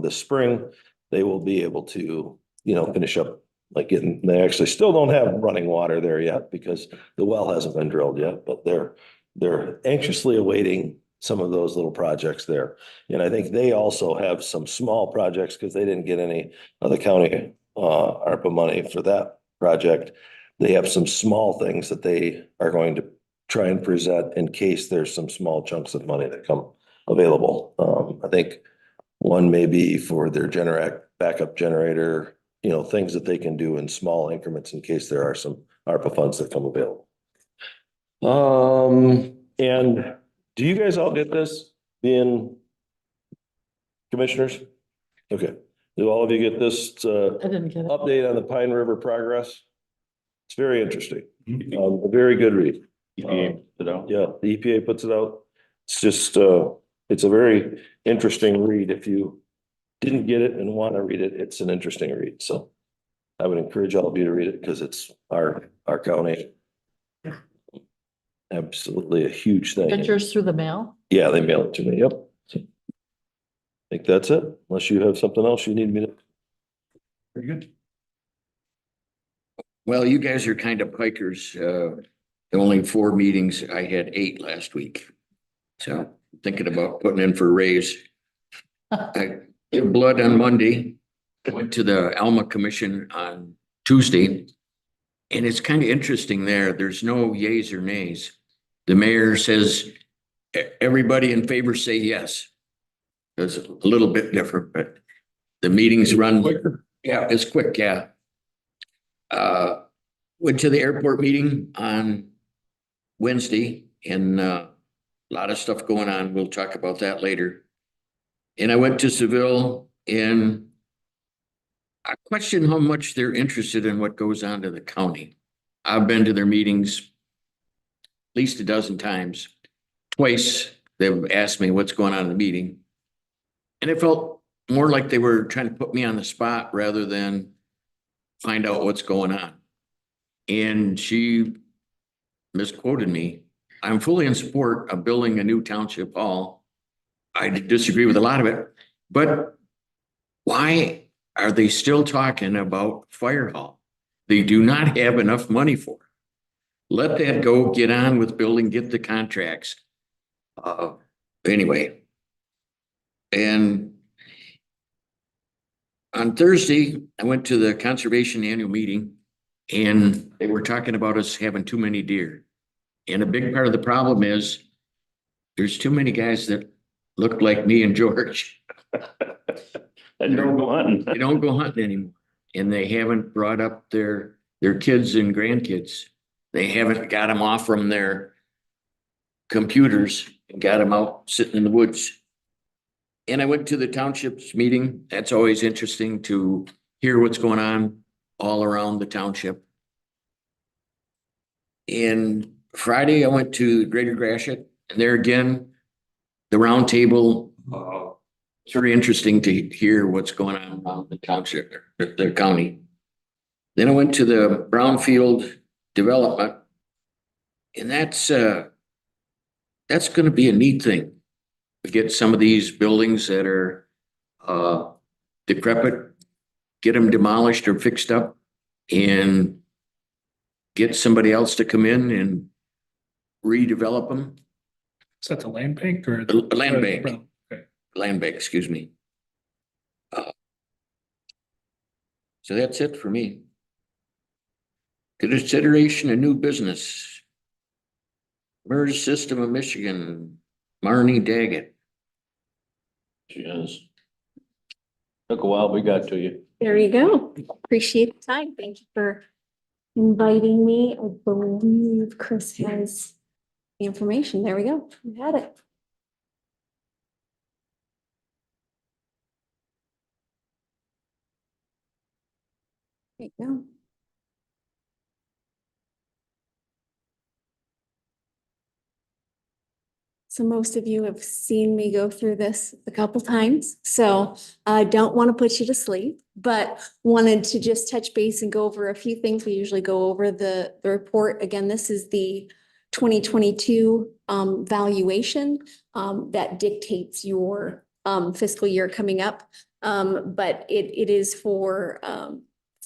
this spring they will be able to, finish up they actually still don't have running water there yet because the well hasn't been drilled yet, but they're anxiously awaiting some of those little projects there. And I think they also have some small projects because they didn't get any of the county ARPA money for that project. They have some small things that they are going to try and present in case there's some small chunks of money that come available. I think one may be for their backup generator, things that they can do in small increments in case there are some ARPA funds that come available. And do you guys all get this, being commissioners? Okay. Do all of you get this I didn't get it. update on the Pine River progress? It's very interesting. A very good read. EPA put it out. Yeah, the EPA puts it out. It's just, it's a very interesting read. If you didn't get it and want to read it, it's an interesting read. So I would encourage all of you to read it because it's our county. Absolutely a huge thing. Get yours through the mail? Yeah, they mail it to me. Yep. I think that's it, unless you have something else you need me to. Very good. Well, you guys are kind of pikers. Only 4 meetings. I had 8 last week. So thinking about putting in for a raise. I gave blood on Monday. Went to the Alma Commission on Tuesday. And it's kind of interesting there. There's no yays or nays. The mayor says, everybody in favor say yes. It's a little bit different, but the meetings run quicker. Yeah, it's quick. Yeah. Went to the airport meeting on Wednesday, and a lot of stuff going on. We'll talk about that later. And I went to Seville, and I question how much they're interested in what goes on to the county. I've been to their meetings at least a dozen times. Twice they've asked me what's going on in the meeting. And it felt more like they were trying to put me on the spot rather than find out what's going on. And she misquoted me. I'm fully in support of building a new township hall. I disagree with a lot of it, but why are they still talking about fire hall? They do not have enough money for it. Let that go, get on with building, get the contracts. Anyway. And on Thursday, I went to the conservation annual meeting and they were talking about us having too many deer. And a big part of the problem is there's too many guys that look like me and George. And don't go hunting. They don't go hunting anymore. And they haven't brought up their kids and grandkids. They haven't got them off from their computers and got them out sitting in the woods. And I went to the township's meeting. That's always interesting to hear what's going on all around the township. And Friday, I went to Greater Gratiot, and there again, the round table. It's very interesting to hear what's going on around the township, the county. Then I went to the brownfield development, and that's going to be a neat thing. To get some of these buildings that are decrepit, get them demolished or fixed up, and get somebody else to come in and redevelop them. Is that the land bank or? A land bank. Okay. Land bank, excuse me. So that's it for me. Consideration of new business. MERS System of Michigan, Marnie Daggett. Yes. Took a while, we got to you. There you go. Appreciate the time. Thank you for inviting me. I believe Chris has the information. There we go. We had it. There you go. So most of you have seen me go through this a couple times, so I don't want to put you to sleep, but wanted to just touch base and go over a few things. We usually go over the report. Again, this is the 2022 valuation that dictates your fiscal year coming up. But it is for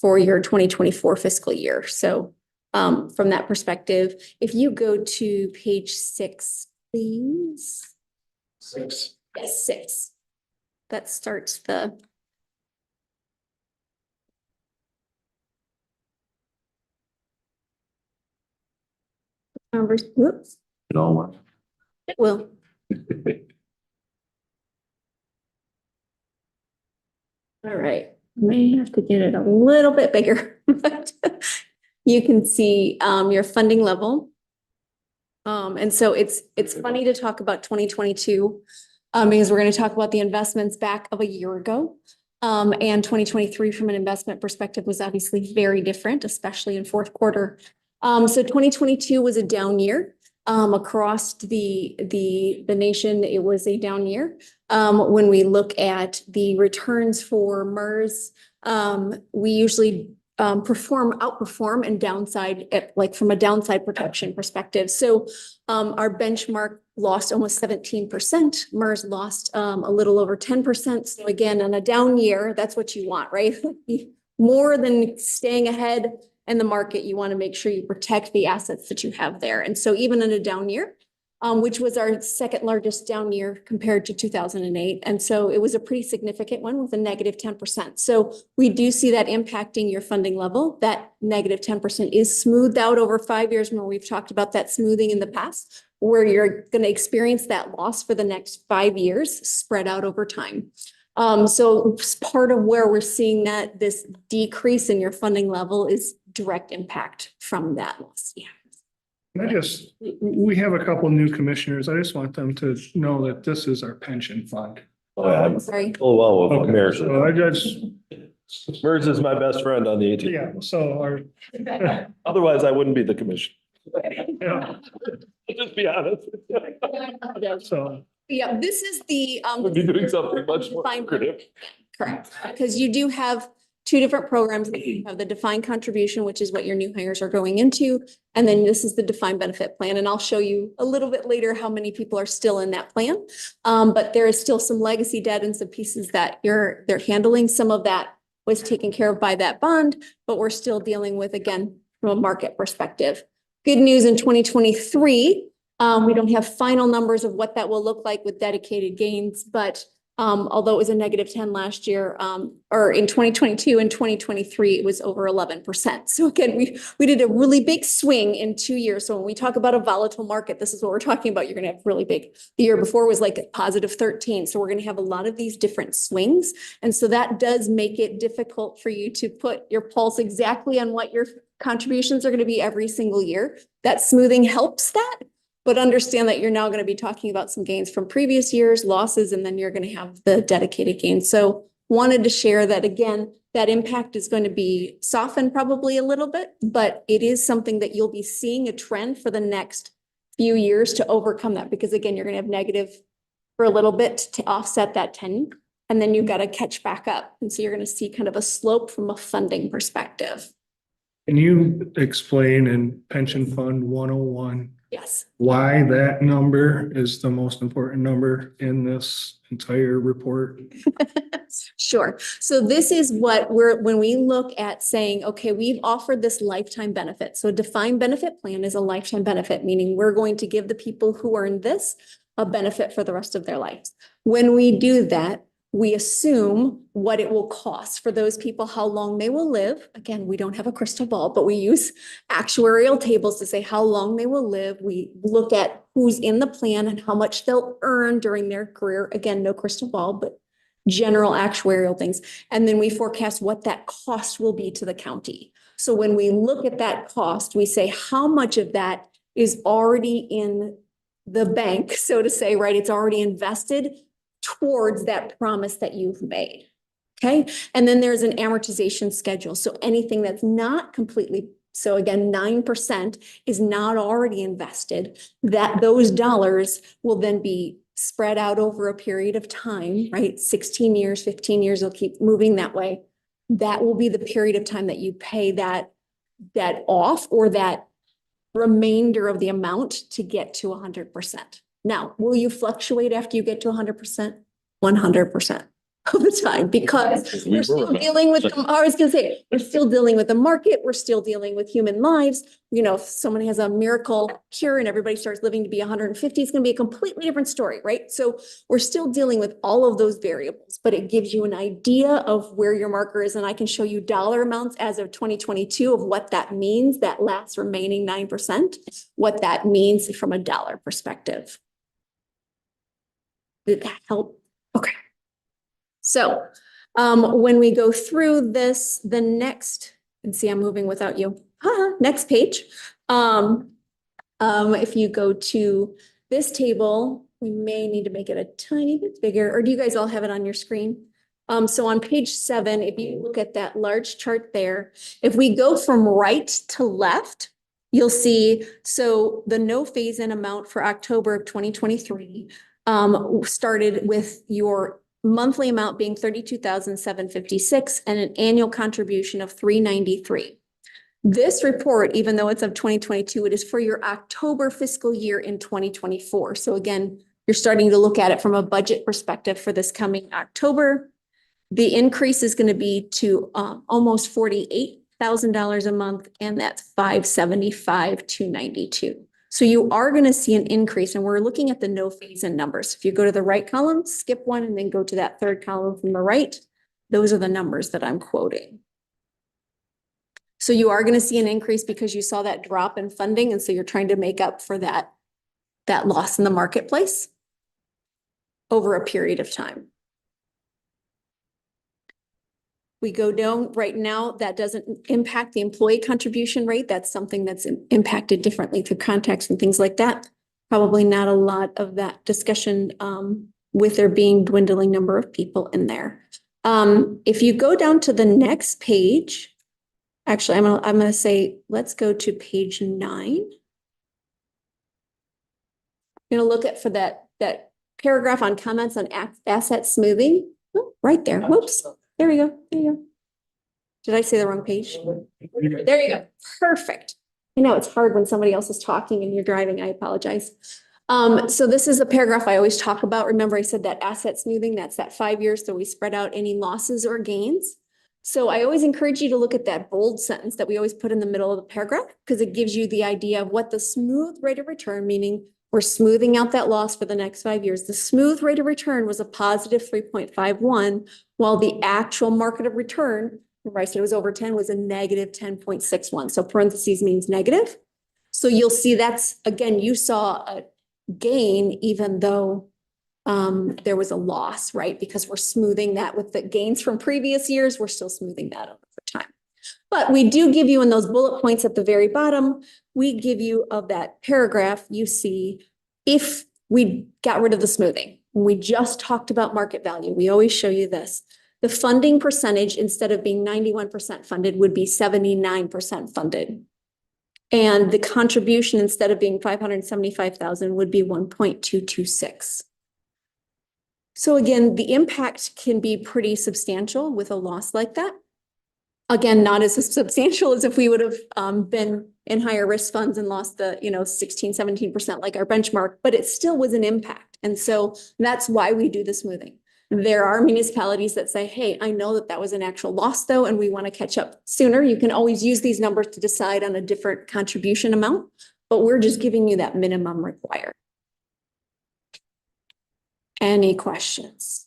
your 2024 fiscal year. So from that perspective, if you go to page 6, please. 6. Yes, 6. That starts the. Numbers, whoops, It all works. it will. All right, may have to get it a little bit bigger, but you can see your funding level. And so it's funny to talk about 2022 because we're going to talk about the investments back of a year ago. And 2023 from an investment perspective was obviously very different, especially in fourth quarter. So 2022 was a down year. Across the nation, it was a down year. When we look at the returns for MERS, we usually outperform and downside from a downside protection perspective. So our benchmark lost almost 17%. MERS lost a little over 10%. So again, on a down year, that's what you want, right? More than staying ahead in the market, you want to make sure you protect the assets that you have there. And so even in a down year, which was our second largest down year compared to 2008. And so it was a pretty significant one with a negative 10%. So we do see that impacting your funding level. That negative 10% is smoothed out over 5 years, where we've talked about that smoothing in the past, where you're going to experience that loss for the next 5 years spread out over time. So part of where we're seeing that this decrease in your funding level is direct impact from that loss. Yeah. We have a couple new commissioners. I just want them to know that this is our pension fund. Oh, yeah, I'm Sorry. full well with Okay, MERS. so I just, MERS is my best friend on the 18th. yeah, so our, Otherwise, I wouldn't be the commission. yeah, Just be honest. so. Yeah, this is the Would be doing something much more Fine. lucrative. Correct, because you do have two different programs. You have the defined contribution, which is what your new hires are going into. And then this is the defined benefit plan. And I'll show you a little bit later how many people are still in that plan. But there is still some legacy debt and some pieces that they're handling. Some of that was taken care of by that bond, but we're still dealing with, again, from a market perspective. Good news in 2023, we don't have final numbers of what that will look like with dedicated gains, but although it was a -10 last year, or in 2022 and 2023, it was over 11%. So again, we did a really big swing in 2 years. So when we talk about a volatile market, this is what we're talking about. You're going to have really big. The year before was like a +13. So we're going to have a lot of these different swings. And so that does make it difficult for you to put your pulse exactly on what your contributions are going to be every single year. That smoothing helps that. But understand that you're now going to be talking about some gains from previous years, losses, and then you're going to have the dedicated gains. So wanted to share that again, that impact is going to be softened probably a little bit, but it is something that you'll be seeing a trend for the next few years to overcome that. Because again, you're going to have negative for a little bit to offset that 10, and then you've got to catch back up. And so you're going to see kind of a slope from a funding perspective. Can you explain in Pension Fund 101 Yes. why that number is the most important number in this entire report? Sure. So this is what when we look at saying, okay, we've offered this lifetime benefit. So a defined benefit plan is a lifetime benefit, meaning we're going to give the people who earn this a benefit for the rest of their lives. When we do that, we assume what it will cost for those people, how long they will live. Again, we don't have a crystal ball, but we use actuarial tables to say how long they will live. We look at who's in the plan and how much they'll earn during their career. Again, no crystal ball, but general actuarial things. And then we forecast what that cost will be to the county. So when we look at that cost, we say how much of that is already in the bank, so to say, right? It's already invested towards that promise that you've made. Okay. And then there's an amortization schedule. So anything that's not completely, so again, 9% is not already invested, that those dollars will then be spread out over a period of time, right? 16 years, 15 years, they'll keep moving that way. That will be the period of time that you pay that off, or that remainder of the amount to get to 100%. Now, will you fluctuate after you get to 100%? 100% of the time, because we're still dealing with, I was gonna say, we're still dealing with the market, we're still dealing with human lives. You know, if someone has a miracle cure and everybody starts living to be 150, it's gonna be a completely different story, right? So we're still dealing with all of those variables, but it gives you an idea of where your marker is. And I can show you dollar amounts as of 2022 of what that means, that last remaining 9%, what that means from a dollar perspective. Did that help? Okay. So when we go through this, the next, and see, I'm moving without you. Next page. If you go to this table, we may need to make it a tiny bit bigger, or do you guys all have it on your screen? So on page 7, if you look at that large chart there, if we go from right to left, you'll see, so the no phase-in amount for October of 2023 started with your monthly amount being $32,756 and an annual contribution of $393. This report, even though it's of 2022, it is for your October fiscal year in 2024. So again, you're starting to look at it from a budget perspective for this coming October. The increase is going to be to almost $48,000 a month, and that's $575,292. So you are going to see an increase, and we're looking at the no phase-in numbers. If you go to the right column, skip one, and then go to that third column from the right, those are the numbers that I'm quoting. So you are going to see an increase because you saw that drop in funding, and so you're trying to make up for that loss in the marketplace over a period of time. We go down right now, that doesn't impact the employee contribution rate. That's something that's impacted differently through contacts and things like that. Probably not a lot of that discussion with there being dwindling number of people in there. If you go down to the next page, actually, I'm gonna say, let's go to page 9. I'm gonna look at for that paragraph on comments on asset smoothing. Oh, right there. Whoops. There we go. There you go. Did I say the wrong page? There you go. Perfect. I know it's hard when somebody else is talking and you're driving. I apologize. So this is a paragraph I always talk about. Remember, I said that asset smoothing, that's that 5 years, so we spread out any losses or gains. So I always encourage you to look at that bold sentence that we always put in the middle of the paragraph, because it gives you the idea of what the smooth rate of return, meaning we're smoothing out that loss for the next 5 years. The smooth rate of return was a positive 3.51, while the actual market of return, remember I said it was over 10, was a negative 10.61. So parentheses means negative. So you'll see that's, again, you saw a gain even though there was a loss, right? Because we're smoothing that with the gains from previous years, we're still smoothing that over time. But we do give you in those bullet points at the very bottom, we give you of that paragraph, you see if we got rid of the smoothing, we just talked about market value, we always show you this. The funding percentage, instead of being 91% funded, would be 79% funded. And the contribution, instead of being 575,000, would be 1.226. So again, the impact can be pretty substantial with a loss like that. Again, not as substantial as if we would have been in higher risk funds and lost the, 16, 17% like our benchmark, but it still was an impact. And so that's why we do the smoothing. There are municipalities that say, hey, I know that was an actual loss though, and we want to catch up sooner. You can always use these numbers to decide on a different contribution amount, but we're just giving you that minimum required. Any questions?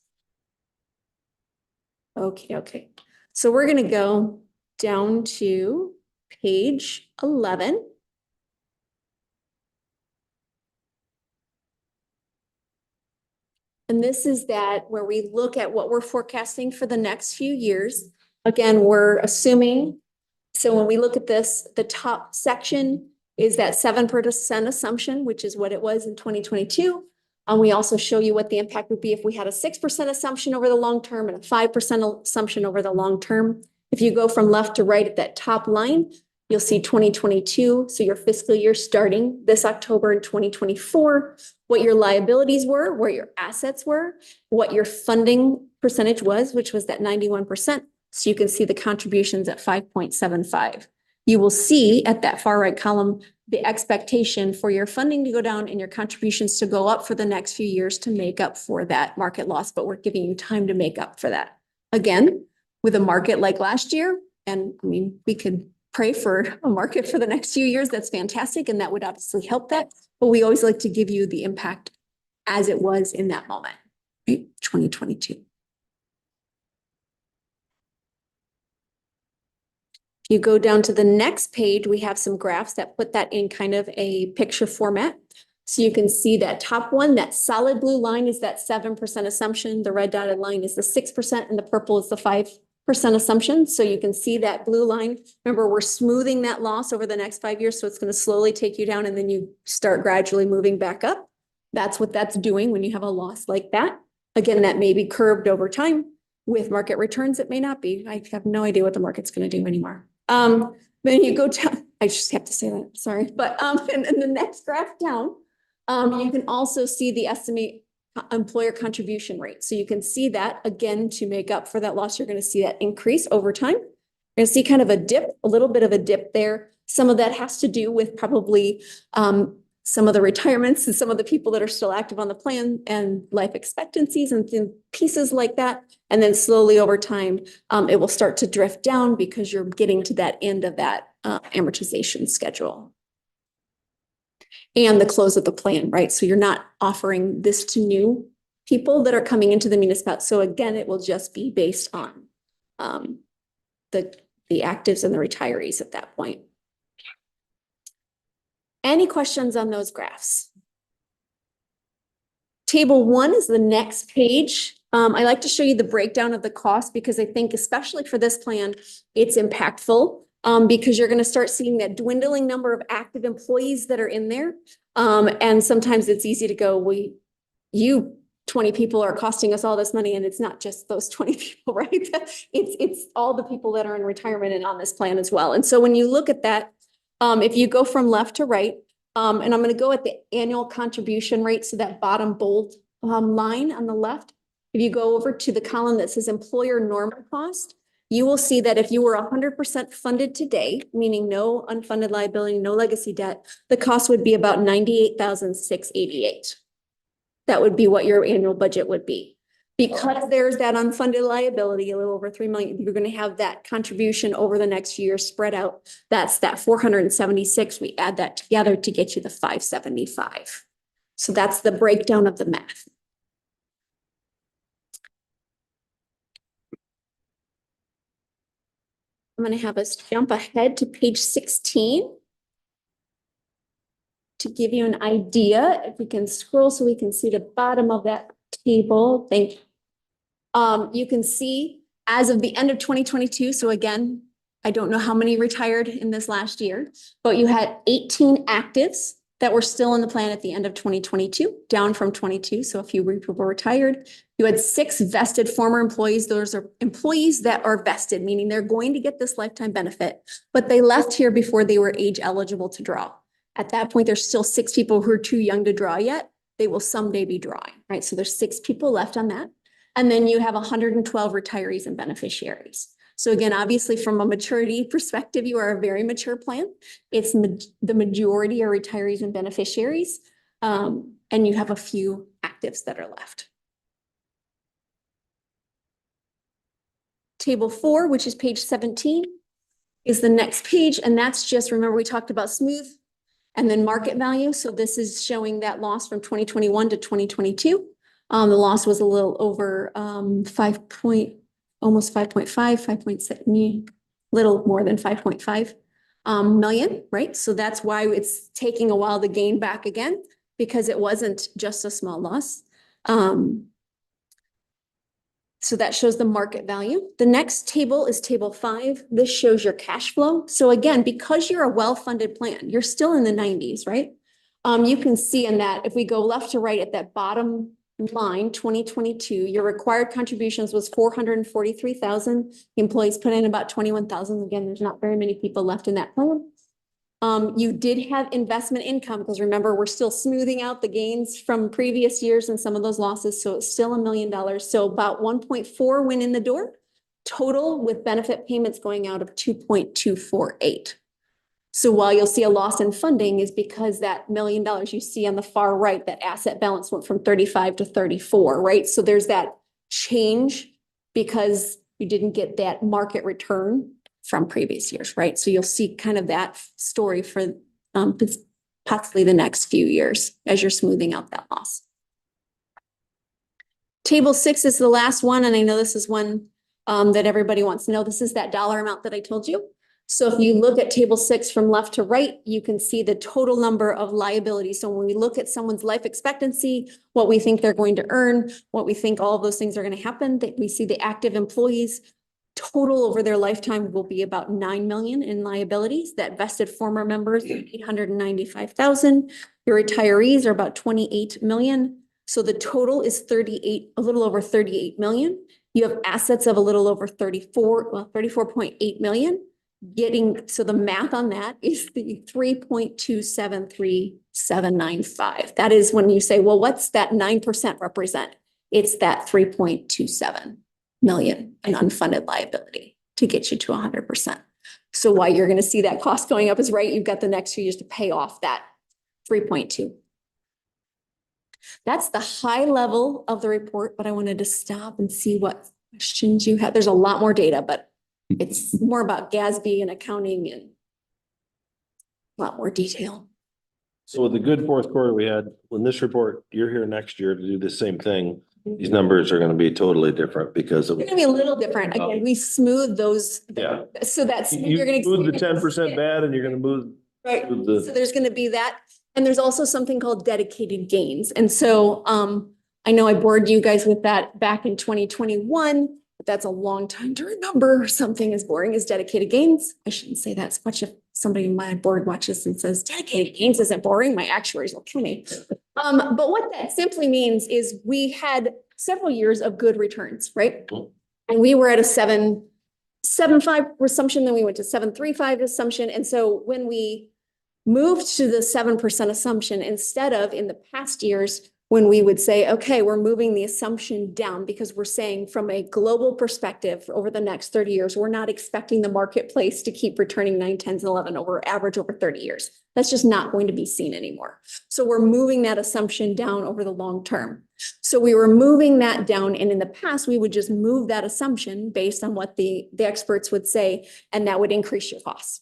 Okay. So we're going to go down to page 11. And this is that where we look at what we're forecasting for the next few years. Again, we're assuming, so when we look at this, the top section is that 7% assumption, which is what it was in 2022. And we also show you what the impact would be if we had a 6% assumption over the long term and a 5% assumption over the long term. If you go from left to right at that top line, you'll see 2022. So your fiscal year starting this October in 2024, what your liabilities were, where your assets were, what your funding percentage was, which was that 91%. So you can see the contributions at 5.75. You will see at that far right column, the expectation for your funding to go down and your contributions to go up for the next few years to make up for that market loss, but we're giving you time to make up for that. Again, with a market like last year, and I mean, we could pray for a market for the next few years, that's fantastic, and that would obviously help that, but we always like to give you the impact as it was in that moment, right? 2022. You go down to the next page, we have some graphs that put that in kind of a picture format. So you can see that top one, that solid blue line is that 7% assumption. The red dotted line is the 6% and the purple is the 5% assumption. So you can see that blue line. Remember, we're smoothing that loss over the next 5 years. So it's going to slowly take you down and then you start gradually moving back up. That's what that's doing when you have a loss like that. Again, that may be curved over time. With market returns, it may not be. I have no idea what the market's going to do anymore. Then you go down, I just have to say that, sorry. But and the next graph down, you can also see the estimate employer contribution rate. So you can see that again, to make up for that loss, you're going to see that increase over time. You're going to see kind of a dip, a little bit of a dip there. Some of that has to do with probably some of the retirements and some of the people that are still active on the plan and life expectancies and pieces like that. And then slowly over time, it will start to drift down because you're getting to that end of that amortization schedule. And the close of the plan, right? So you're not offering this to new people that are coming into the municipality. So again, it will just be based on the actives and the retirees at that point. Any questions on those graphs? Table 1 is the next page. I like to show you the breakdown of the cost because I think especially for this plan, it's impactful because you're going to start seeing that dwindling number of active employees that are in there. And sometimes it's easy to go, you 20 people are costing us all this money, and it's not just those 20 people, right? It's all the people that are in retirement and on this plan as well. And so when you look at that, if you go from left to right, and I'm going to go at the annual contribution rate, so that bottom bold line on the left, if you go over to the column that says employer normal cost, you will see that if you were 100% funded today, meaning no unfunded liability, no legacy debt, the cost would be about 98,688. That would be what your annual budget would be. Because there's that unfunded liability, a little over 3 million, you're gonna have that contribution over the next few years spread out. That's that 476. We add that together to get you the 575. So that's the breakdown of the math. I'm gonna have us jump ahead to page 16 to give you an idea. If we can scroll so we can see the bottom of that table. Thank you. You can see as of the end of 2022. So again, I don't know how many retired in this last year, but you had 18 actives that were still in the plan at the end of 2022, down from 22. So a few people were retired. You had 6 vested former employees. Those are employees that are vested, meaning they're going to get this lifetime benefit, but they left here before they were age eligible to draw. At that point, there's still 6 people who are too young to draw yet. They will someday be drawing, right? So there's 6 people left on that. And then you have 112 retirees and beneficiaries. So again, obviously from a maturity perspective, you are a very mature plan. It's the majority are retirees and beneficiaries. And you have a few actives that are left. Table 4, which is page 17, is the next page. And that's just, remember we talked about smooth and then market value. So this is showing that loss from 2021 to 2022. The loss was a little over almost 5.6, little more than 5.5 million, right? So that's why it's taking a while to gain back again, because it wasn't just a small loss. So that shows the market value. The next table is table 5. This shows your cash flow. So again, because you're a well-funded plan, you're still in the 90s, right? You can see in that if we go left to right at that bottom line, 2022, your required contributions was 443,000. Employees put in about 21,000. Again, there's not very many people left in that plan. You did have investment income, because remember, we're still smoothing out the gains from previous years and some of those losses. So it's still $1 million. So about 1.4 went in the door total, with benefit payments going out of 2.248. So while you'll see a loss in funding is because that $1 million you see on the far right, that asset balance went from 35 to 34, right? So there's that change because you didn't get that market return from previous years, right? So you'll see kind of that story for possibly the next few years as you're smoothing out that loss. Table 6 is the last one, and I know this is one that everybody wants to know. This is that dollar amount that I told you. So if you look at table 6 from left to right, you can see the total number of liabilities. So when we look at someone's life expectancy, what we think they're going to earn, what we think all of those things are going to happen, that we see the active employees total over their lifetime will be about 9 million in liabilities. That vested former members, 895,000. Your retirees are about 28 million. So the total is a little over 38 million. You have assets of a little over 34.8 million. So the math on that is the 3.273795. That is when you say, well, what's that 9% represent? It's that 3.27 million in unfunded liability to get you to 100%. So why you're going to see that cost going up is right. You've got the next few years to pay off that 3.2. That's the high level of the report, but I wanted to stop and see what questions you have. There's a lot more data, but it's more about GASB and accounting and a lot more detail. So with the good fourth quarter we had, when this report, you're here next year to do the same thing, these numbers are gonna be totally different because of. It's gonna be a little different. Again, we smooth those. Yeah. So that's, You you're gonna. move the 10% bad and you're gonna move. Right, move the- so there's gonna be that, and there's also something called dedicated gains. And so, I know I bored you guys with that back in 2021, but that's a long time to remember. Something as boring as dedicated gains. I shouldn't say that as much if somebody in my board watches and says dedicated gains isn't boring, my actuaries will kill me. But what that simply means is we had several years of good returns, right? And we were at a 7.75 assumption, then we went to 7.35 assumption. And so when we moved to the 7% assumption, instead of in the past years, when we would say, okay, we're moving the assumption down because we're saying from a global perspective over the next 30 years, we're not expecting the marketplace to keep returning 9, 10s, and 11 over average over 30 years. That's just not going to be seen anymore. So we're moving that assumption down over the long term. So we were moving that down, and in the past, we would just move that assumption based on what the experts would say, and that would increase your costs.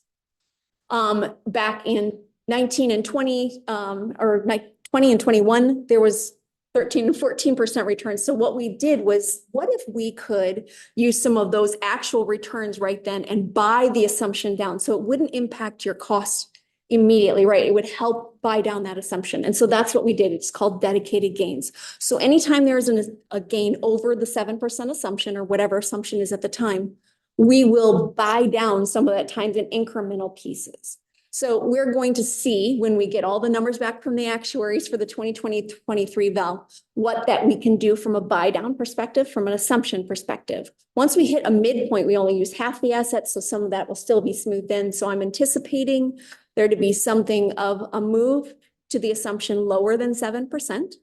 Back in 19 and 20, or 20 and 21, there was 13 and 14% returns. So what we did was, what if we could use some of those actual returns right then and buy the assumption down so it wouldn't impact your costs immediately, right? It would help buy down that assumption. And so that's what we did. It's called dedicated gains. So anytime there's a gain over the 7% assumption or whatever assumption is at the time, we will buy down some of that times in incremental pieces. So we're going to see when we get all the numbers back from the actuaries for the 2020-23 val, what that we can do from a buy down perspective, from an assumption perspective. Once we hit a midpoint, we only use half the assets, so some of that will still be smoothed in. So I'm anticipating there to be something of a move to the assumption lower than 7%,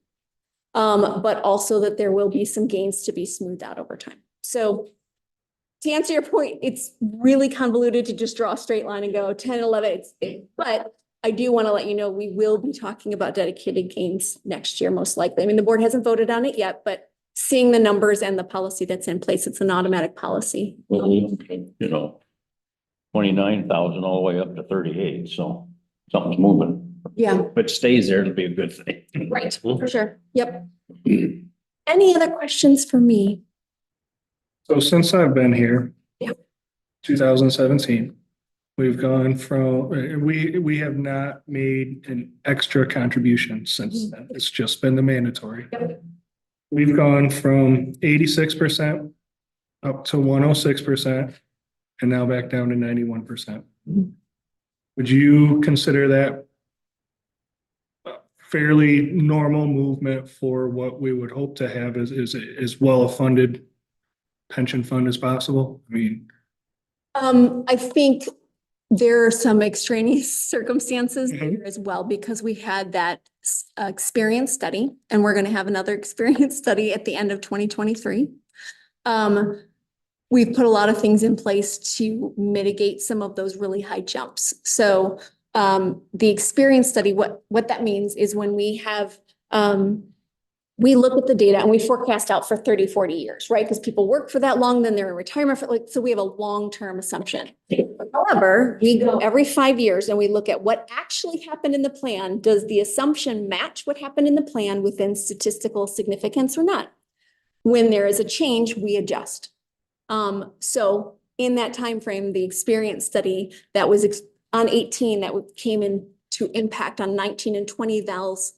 but also that there will be some gains to be smoothed out over time. So to answer your point, it's really convoluted to just draw a straight line and go 10, 11, but I do want to let you know, we will be talking about dedicated gains next year, most likely. I mean, the board hasn't voted on it yet, but seeing the numbers and the policy that's in place, it's an automatic policy. You know, 29,000 all the way up to 38, so something's moving. Yeah, If it stays there, it'll be a good thing. right, for sure. Yep. Any other questions for me? So since I've been here. Yeah. 2017, we've gone from, we have not made an extra contribution since then. It's just been the mandatory. Yep. We've gone from 86% up to 106% and now back down to 91%. Would you consider that a fairly normal movement for what we would hope to have as well a funded pension fund as possible? I mean, I think there are some extraneous circumstances Mhm. here as well, because we had that experience study, and we're going to have another experience study at the end of 2023. We've put a lot of things in place to mitigate some of those really high jumps. So the experience study, what that means is when we have we look at the data and we forecast out for 30, 40 years, right? Because people work for that long, then they're in retirement for so we have a long-term assumption. However, we go every 5 years and we look at what actually happened in the plan. Does the assumption match what happened in the plan within statistical significance or not? When there is a change, we adjust. So in that time frame, the experience study that was on 18 that came into impact on 19 and 20 vals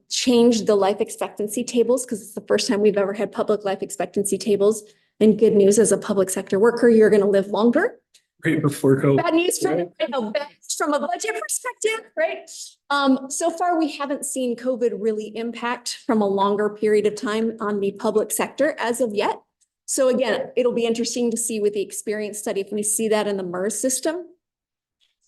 changed the life expectancy tables, because it's the first time we've ever had public life expectancy tables. And good news, as a public sector worker, you're going to live longer. right before COVID. Bad news from, bad news from a budget perspective, right? So far, we haven't seen COVID really impact from a longer period of time on the public sector as of yet. So again, it'll be interesting to see with the experience study if we see that in the MERS system.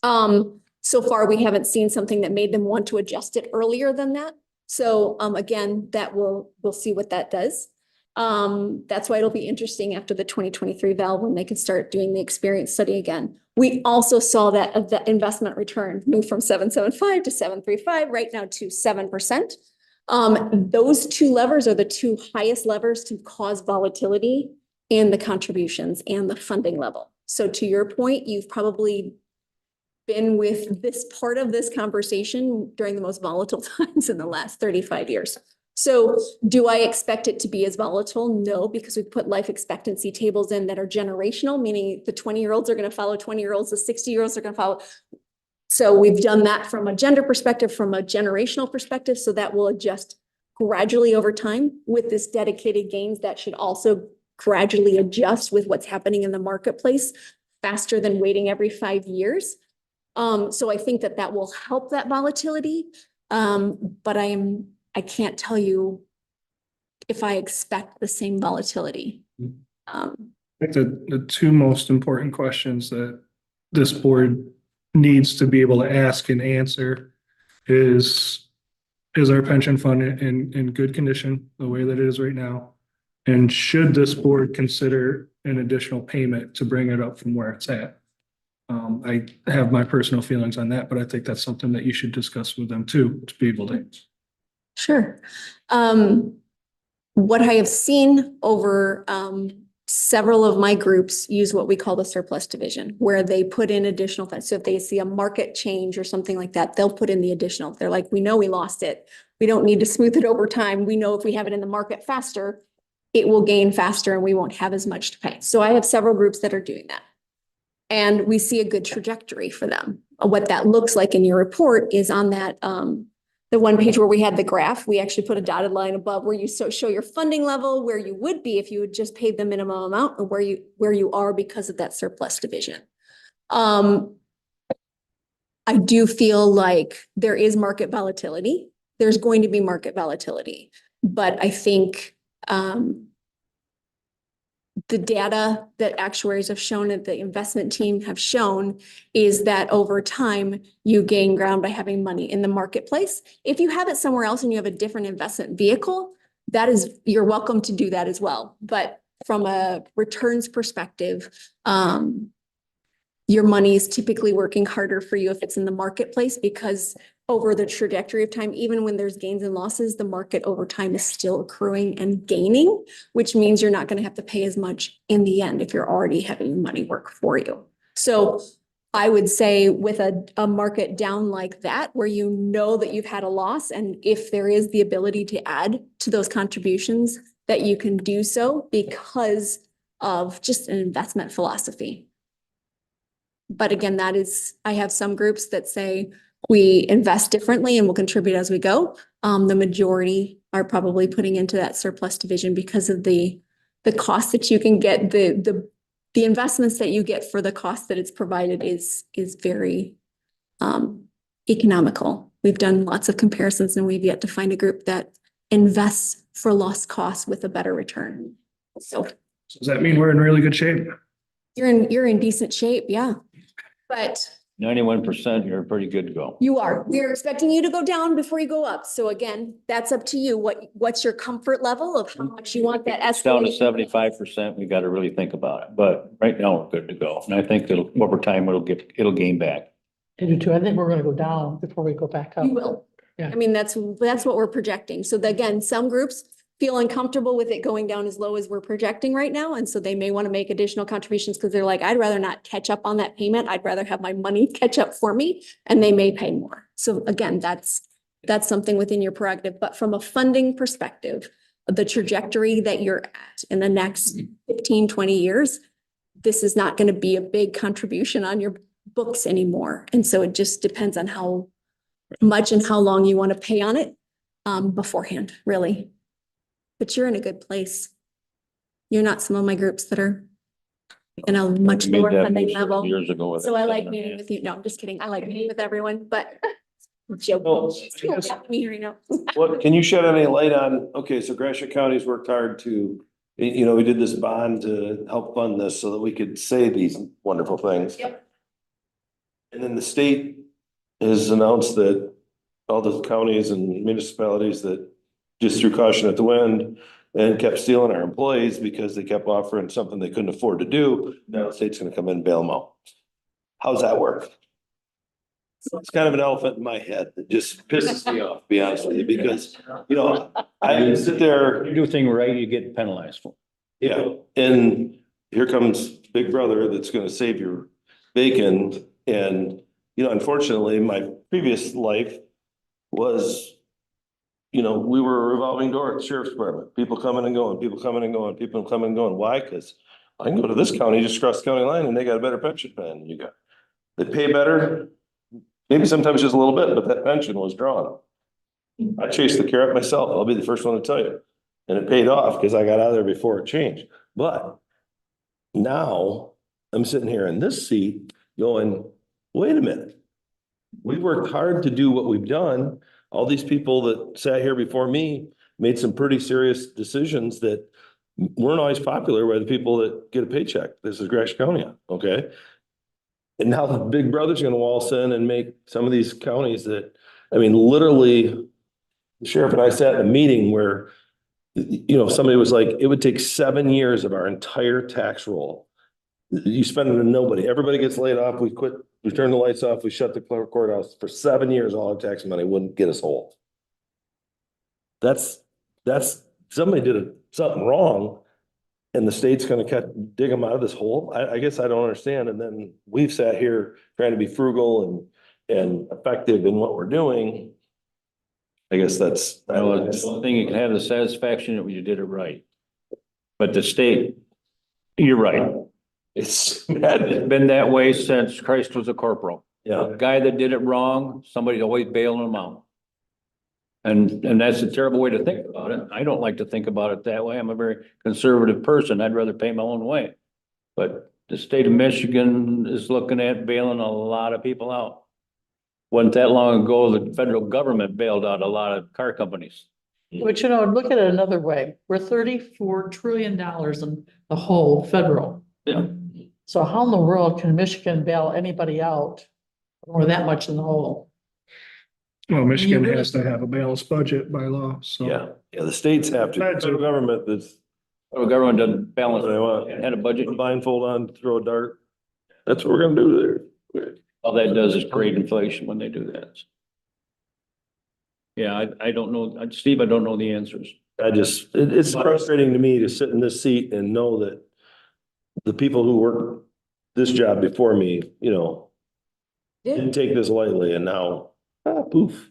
So far, we haven't seen something that made them want to adjust it earlier than that. So again, that we'll see what that does. That's why it'll be interesting after the 2023 val when they can start doing the experience study again. We also saw that the investment return move from 7.75 to 7.35 right now to 7%. Those two levers are the two highest levers to cause volatility in the contributions and the funding level. So to your point, you've probably been with this part of this conversation during the most volatile times in the last 35 years. So do I expect it to be as volatile? No, because we put life expectancy tables in that are generational, meaning the 20-year-olds are going to follow 20-year-olds, the 60-year-olds are going to follow. So we've done that from a gender perspective, from a generational perspective, so that will adjust gradually over time. With this dedicated gains, that should also gradually adjust with what's happening in the marketplace faster than waiting every 5 years. So I think that will help that volatility. But I can't tell you if I expect the same volatility. I think the two most important questions that this board needs to be able to ask and answer is is our pension fund in good condition, the way that it is right now? And should this board consider an additional payment to bring it up from where it's at? I have my personal feelings on that, but I think that's something that you should discuss with them too, to be able to. Sure. What I have seen over, several of my groups use what we call the surplus division, where they put in additional funds. So if they see a market change or something like that, they'll put in the additional. They're like, we know we lost it. We don't need to smooth it over time. We know if we have it in the market faster, it will gain faster and we won't have as much to pay. So I have several groups that are doing that. And we see a good trajectory for them. What that looks like in your report is on that, the one page where we had the graph, we actually put a dotted line above where you show your funding level, where you would be if you had just paid the minimum amount, and where you are because of that surplus division. I do feel like there is market volatility. There's going to be market volatility, but I think the data that actuaries have shown and the investment team have shown is that over time, you gain ground by having money in the marketplace. If you have it somewhere else and you have a different investment vehicle, you're welcome to do that as well. But from a returns perspective, your money is typically working harder for you if it's in the marketplace, because over the trajectory of time, even when there's gains and losses, the market over time is still accruing and gaining, which means you're not going to have to pay as much in the end if you're already having money work for you. So I would say with a market down like that, where you know that you've had a loss, and if there is the ability to add to those contributions, that you can do so because of just an investment philosophy. But again, I have some groups that say we invest differently and we'll contribute as we go. The majority are probably putting into that surplus division because of the cost that you can get, the investments that you get for the cost that it's provided is very economical. We've done lots of comparisons and we've yet to find a group that invests for lost costs with a better return. So Does that mean we're in really good shape? you're in decent shape, yeah. But 91%, you're pretty good to go. you are. We're expecting you to go down before you go up. So again, that's up to you. What's your comfort level of how much you want that It's down to escalation? 75%. We got to really think about it, but right now we're good to go. And I think over time, it'll gain back. I do too. I think we're gonna go down before we go back up. You will. Yeah. I mean, that's what we're projecting. So again, some groups feel uncomfortable with it going down as low as we're projecting right now. And so they may want to make additional contributions because they're like, I'd rather not catch up on that payment. I'd rather have my money catch up for me, and they may pay more. So again, that's something within your prerogative. But from a funding perspective, the trajectory that you're at in the next 15, 20 years, this is not going to be a big contribution on your books anymore. And so it just depends on how much and how long you want to pay on it beforehand, really. But you're in a good place. You're not some of my groups that are in a much We made lower that funding move level. Years ago. with So I it. like meeting with you. No, I'm just kidding. I like meeting with everyone, but joke. Well, I guess- Me right now. What, can you shed any light on, okay, so Gratiot County's worked hard to, we did this bond to help fund this so that we could say these wonderful things. Yep. And then the state has announced that all the counties and municipalities that just threw caution at the wind and kept stealing our employees because they kept offering something they couldn't afford to do, now the state's gonna come in and bail them out. How's that work? It's kind of an elephant in my head that just pisses me off, to be honest with you, because, I sit there. You do a thing right, you get penalized for it. Yeah, and here comes Big Brother that's gonna save your bacon. And, unfortunately, my previous life was, we were a revolving door at the sheriff's department. People coming and going, people coming and going, people coming and going. Why? Because I can go to this county, just cross the county line, and they got a better pension plan than you got. They pay better, maybe sometimes just a little bit, but that pension was drawn. I chased the carrot myself. I'll be the first one to tell you. And it paid off because I got out of there before it changed. But now I'm sitting here in this seat going, wait a minute. We worked hard to do what we've done. All these people that sat here before me made some pretty serious decisions that weren't always popular by the people that get a paycheck. This is Gratiot County, okay? And now the Big Brother's gonna waltz in and make some of these counties that, literally the sheriff and I sat in a meeting where, you know, somebody was like, it would take 7 years of our entire tax roll. You spend it on nobody. Everybody gets laid off. We quit, we turn the lights off, we shut the courthouse. For 7 years, all our tax money wouldn't get us whole. That's, somebody did something wrong. And the state's gonna dig them out of this hole? I guess I don't understand. And then we've sat here trying to be frugal and effective in what we're doing. I guess that's. Well, the only thing you can have the satisfaction that you did it right. But the state, you're right. It's It's been that way since Christ was a corporal. yeah. The guy that did it wrong, somebody's always bailing him out. And that's a terrible way to think about it. I don't like to think about it that way. I'm a very conservative person. I'd rather pay my own way. But the state of Michigan is looking at bailing a lot of people out. Wasn't that long ago, the federal government bailed out a lot of car companies. But you know, look at it another way. We're $34 trillion in the whole federal. Yeah. So how in the world can Michigan bail anybody out? Or that much in the hole? Well, Michigan really- has to have a balanced budget by law, so. Yeah, the states have to. The federal government that's Federal government doesn't balance what they want. it. Had a budget. Blindfold on, throw a dart. That's what we're gonna do there. All that does is create inflation when they do that. Yeah, I don't know, Steve, I don't know the answers. It's frustrating to me to sit in this seat and know that the people who worked this job before me, you know, didn't take this lightly and now, poof.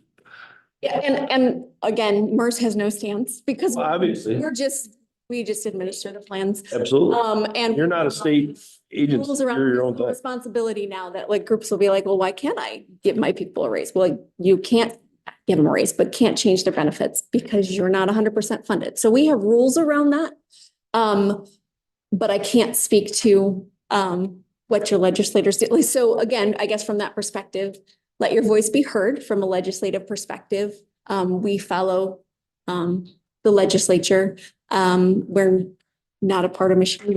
Yeah, and again, MERS has no stance because Obviously, we just administer the plans. absolutely. And. You're not a state agency, Rules around you're your own fiscal thing. responsibility now that like groups will be like, well, why can't I give my people a raise? Well, like, you can't give them a raise, but can't change their benefits because you're not 100% funded. So we have rules around that. But I can't speak to what your legislators do. So again, I guess from that perspective, let your voice be heard from a legislative perspective. We follow the legislature. We're not a part of Michigan.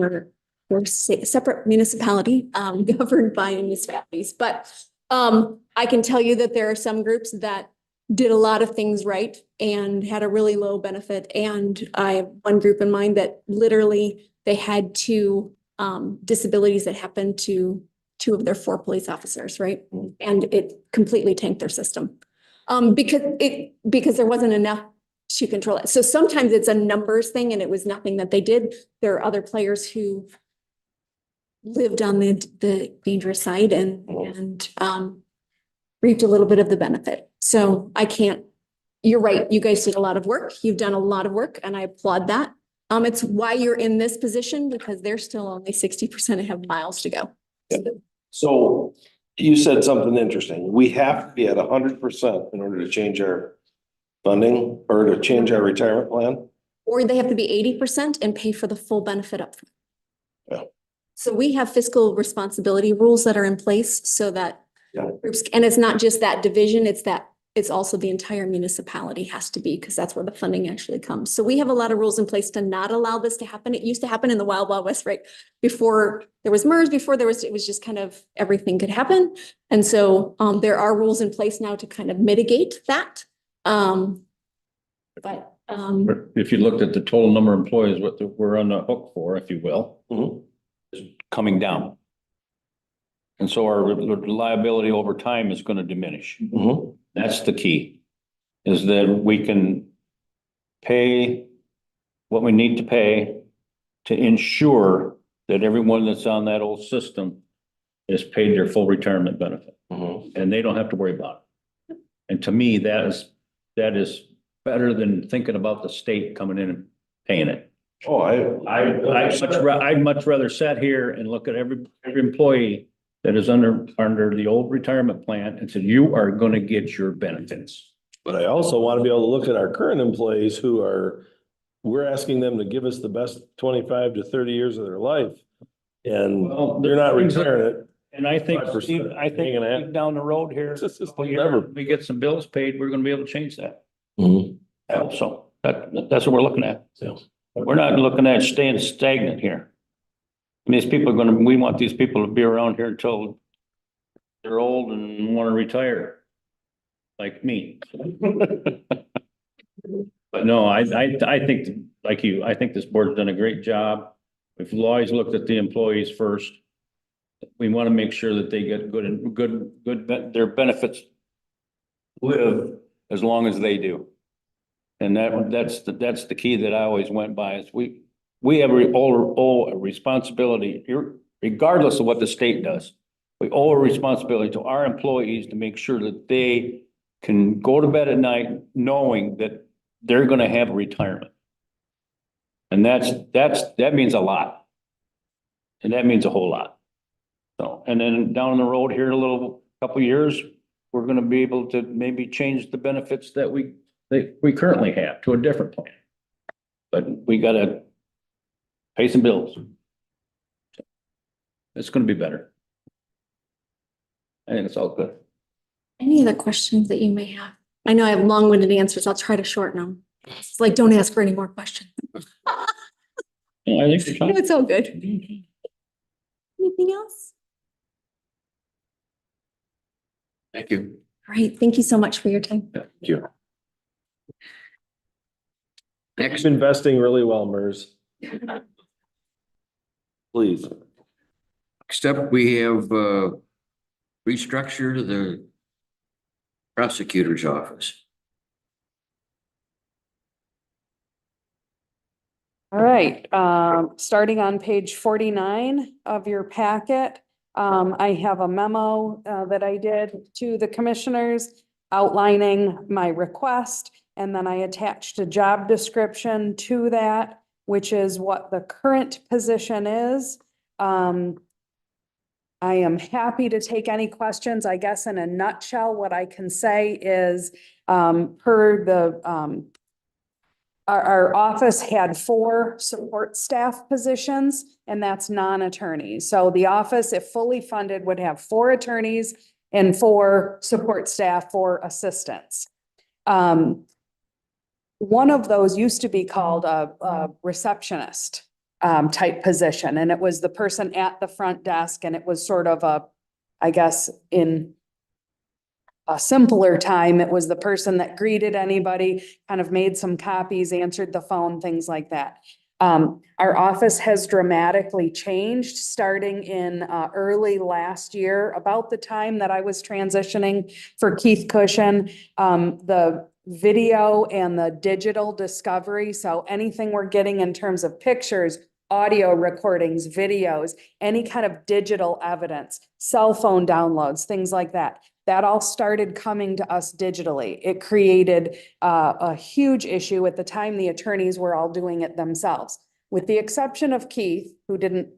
We're a separate municipality governed by municipalities. But I can tell you that there are some groups that did a lot of things right and had a really low benefit. And I have one group in mind that literally they had two disabilities that happened to two of their 4 police officers, right? And it completely tanked their system because there wasn't enough to control it. So sometimes it's a numbers thing and it was nothing that they did. There are other players who lived on the dangerous side and reaped a little bit of the benefit. So I can't, you're right. You guys did a lot of work. You've done a lot of work and I applaud that. It's why you're in this position because they're still only 60% and have miles to go. So you said something interesting. We have to be at 100% in order to change our funding or to change our retirement plan. Or they have to be 80% and pay for the full benefit up front. Yeah. So we have fiscal responsibility rules that are in place so that Yeah. groups, and it's not just that division, it's also the entire municipality has to be, because that's where the funding actually comes. So we have a lot of rules in place to not allow this to happen. It used to happen in the Wild Wild West, right? Before there was MERS, it was just kind of everything could happen. And so there are rules in place now to kind of mitigate that. But If you looked at the total number of employees, what we're on the hook for, if you will, is coming down. And so our reliability over time is going to diminish. That's the key, is that we can pay what we need to pay to ensure that everyone that's on that old system is paid their full retirement benefit. And they don't have to worry about it. And to me, that is better than thinking about the state coming in and paying it. Oh, I'd much rather sit here and look at every employee that is under the old retirement plan and said, you are gonna get your benefits. but I also want to be able to look at our current employees we're asking them to give us the best 25 to 30 years of their life. And Well, they're not retiring it. And I think, 5% Steve, hanging out. Steve, down the road here, It's just well, never. we get some bills paid, we're gonna be able to change that. Mhm. So that's what we're looking at. Yeah. We're not looking at staying stagnant here. I mean, these people are we want these people to be around here until they're old and want to retire. Like me. But no, I think, like you, I think this board's done a great job. We've always looked at the employees first. We want to make sure that they get their benefits live as long as they do. And that's the key that I always went by is we have owe a responsibility regardless of what the state does. We owe a responsibility to our employees to make sure that they can go to bed at night knowing that they're gonna have a retirement. And that means a lot. And that means a whole lot. So, and then down the road here, a couple of years, we're gonna be able to maybe change the benefits that we currently have to a different plan. But we gotta pay some bills. So, it's gonna be better. I think it's all good. Any other questions that you may have? I know I have long-winded answers. I'll try to shorten them. It's like, don't ask for any more questions. Yeah, I think No, it's all good. Anything else? Thank you. Great. Thank you so much for your time. Thank you. Next, Investing really well, MERS. Please. next up, we have restructure the prosecutor's office. All right, starting on page 49 of your packet, I have a memo that I did to the commissioners outlining my request, and then I attached a job description to that, which is what the current position is. I am happy to take any questions. I guess in a nutshell, what I can say is, our office had 4 support staff positions, and that's non-attorneys. So the office, if fully funded, would have 4 attorneys and 4 support staff, 4 assistants. One of those used to be called a receptionist type position, and it was the person at the front desk, and it was sort of I guess in a simpler time, it was the person that greeted anybody, kind of made some copies, answered the phone, things like that. Our office has dramatically changed starting in early last year, about the time that I was transitioning for Keith Cushion. The video and the digital discovery, so anything we're getting in terms of pictures, audio recordings, videos, any kind of digital evidence, cell phone downloads, things like that. That all started coming to us digitally. It created a huge issue. At the time, the attorneys were all doing it themselves, with the exception of Keith, who didn't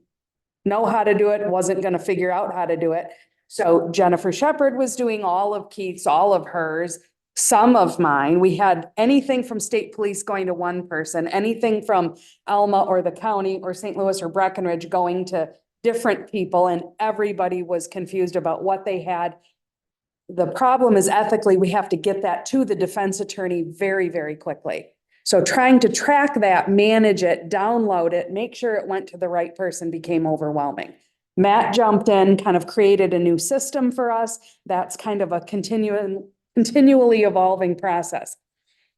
know how to do it, wasn't going to figure out how to do it. So Jennifer Shepherd was doing all of Keith's, all of hers, some of mine. We had anything from state police going to one person, anything from Alma or the county or St. Louis or Breckenridge going to different people, and everybody was confused about what they had. The problem is ethically, we have to get that to the defense attorney very, very quickly. So trying to track that, manage it, download it, make sure it went to the right person became overwhelming. Matt jumped in, kind of created a new system for us. That's kind of a continually evolving process.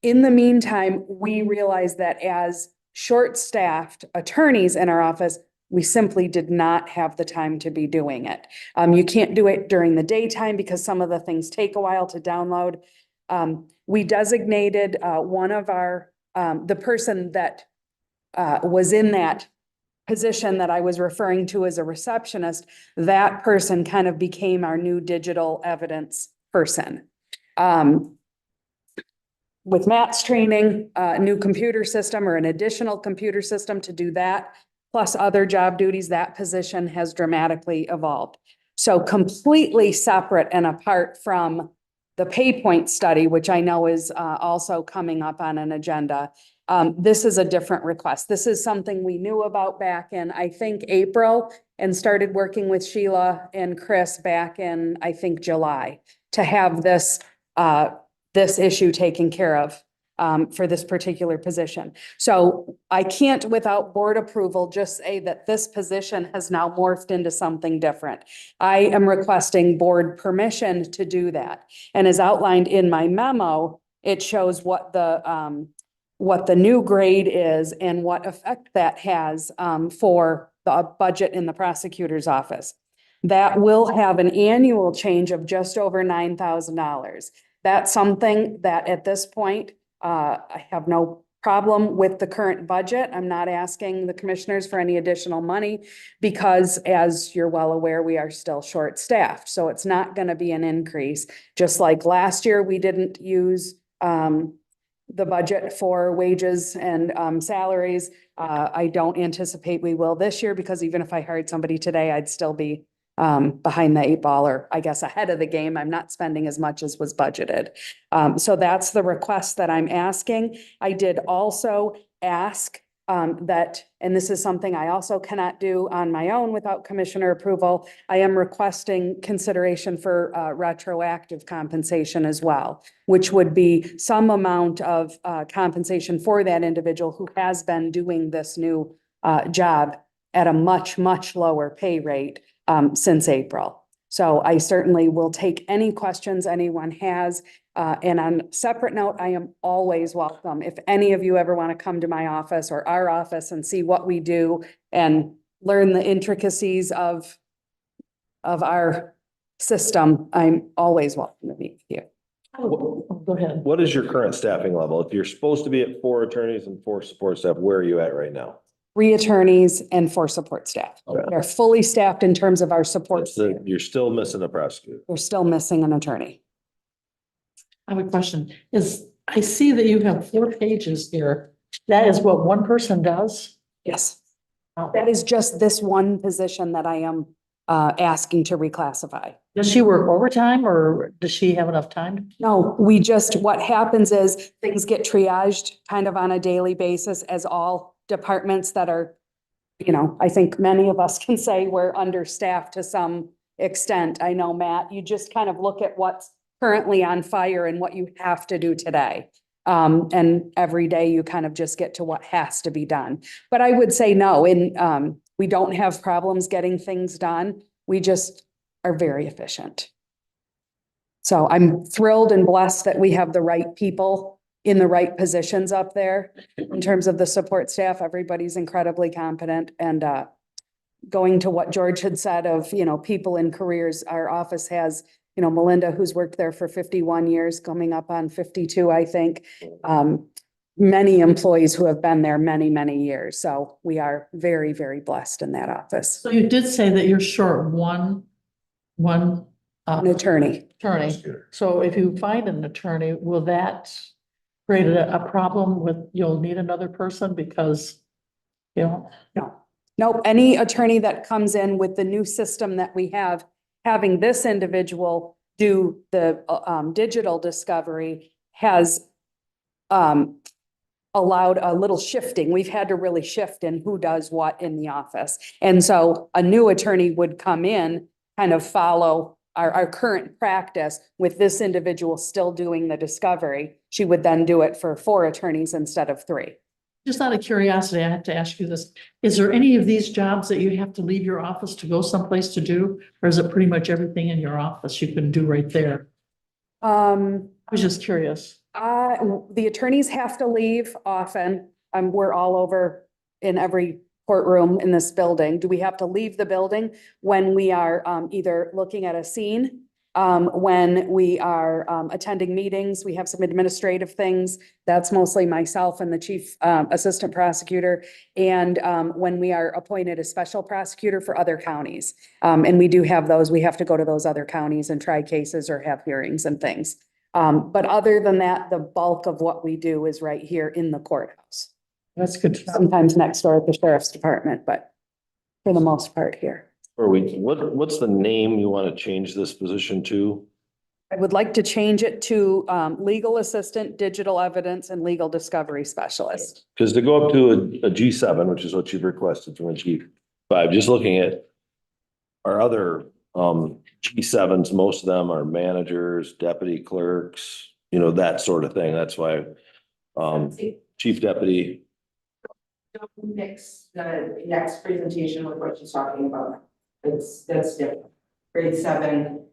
In the meantime, we realized that as short-staffed attorneys in our office, we simply did not have the time to be doing it. You can't do it during the daytime because some of the things take a while to download. We designated one of our, the person that was in that position that I was referring to as a receptionist, that person kind of became our new digital evidence person. With Matt's training, a new computer system or an additional computer system to do that, plus other job duties, that position has dramatically evolved. So completely separate and apart from the pay point study, which I know is also coming up on an agenda. This is a different request. This is something we knew about back in, I think, April, and started working with Sheila and Chris back in, I think, July, to have this issue taken care of for this particular position. So I can't, without board approval, just say that this position has now morphed into something different. I am requesting board permission to do that. And as outlined in my memo, It shows what the new grade is and what effect that has, for the budget in the prosecutor's office. That will have an annual change of just over $9,000. That's something that at this point, I have no problem with the current budget. I'm not asking the commissioners for any additional money because as you're well aware, we are still short-staffed. So it's not going to be an increase. Just like last year, we didn't use the budget for wages and salaries. I don't anticipate we will this year because even if I hired somebody today, I'd still be behind the 8 ball, or I guess ahead of the game. I'm not spending as much as was budgeted. So that's the request that I'm asking. I did also ask that, and this is something I also cannot do on my own without commissioner approval. I am requesting consideration for retroactive compensation as well, which would be some amount of compensation for that individual who has been doing this new job at a much, much lower pay rate since April. So I certainly will take any questions anyone has. And on a separate note, I am always welcome. If any of you ever want to come to my office or our office and see what we do and learn the intricacies of our system, I'm always welcome to meet with you. Go ahead. What is your current staffing level? If you're supposed to be at 4 attorneys and 4 support staff, where are you at right now? 3 attorneys and 4 support staff. Okay. They're fully staffed in terms of our support. So you're still missing a prosecutor. We're still missing an attorney. I have a question. I see that you have 4 pages here. That is what one person does? Yes. That is just this one position that I am asking to reclassify. Does she work overtime or does she have enough time? No, what happens is things get triaged kind of on a daily basis as all departments that are, I think many of us can say we're understaffed to some extent. I know, Matt, you just kind of look at what's currently on fire and what you have to do today. And every day you kind of just get to what has to be done. But I would say no, we don't have problems getting things done. We just are very efficient. So I'm thrilled and blessed that we have the right people in the right positions up there. In terms of the support staff, everybody's incredibly competent and going to what George had said of, people in careers, our office has, Melinda, who's worked there for 51 years, coming up on 52, I think. Many employees who have been there many, many years. So we are very, very blessed in that office. So you did say that you're short one An attorney. attorney. So if you find an attorney, will that create a problem with, you'll need another person because, No, nope. Any attorney that comes in with the new system that we have, having this individual do the digital discovery has allowed a little shifting. We've had to really shift in who does what in the office. And so a new attorney would come in, kind of follow our current practice with this individual still doing the discovery. She would then do it for 4 attorneys instead of 3. just out of curiosity, I have to ask you this. Is there any of these jobs that you have to leave your office to go someplace to do? Or is it pretty much everything in your office you can do right there? I was just curious. The attorneys have to leave often. We're all over in every courtroom in this building. Do we have to leave the building when we are either looking at a scene? When we are attending meetings, we have some administrative things. That's mostly myself and the chief assistant prosecutor. And when we are appointed a special prosecutor for other counties. And we do have those, we have to go to those other counties and try cases or have hearings and things. But other than that, the bulk of what we do is right here in the courthouse. That's good. to know. Sometimes next door at the sheriff's department, but for the most part here. What's the name you want to change this position to? I would like to change it to legal assistant, digital evidence, and legal discovery specialist. Because to go up to a G7, which is what you've requested from a G5, just looking at our other G7s, most of them are managers, deputy clerks, that sort of thing. That's why chief deputy. Don't mix the next presentation with what she's talking about. That's different. Grade 7.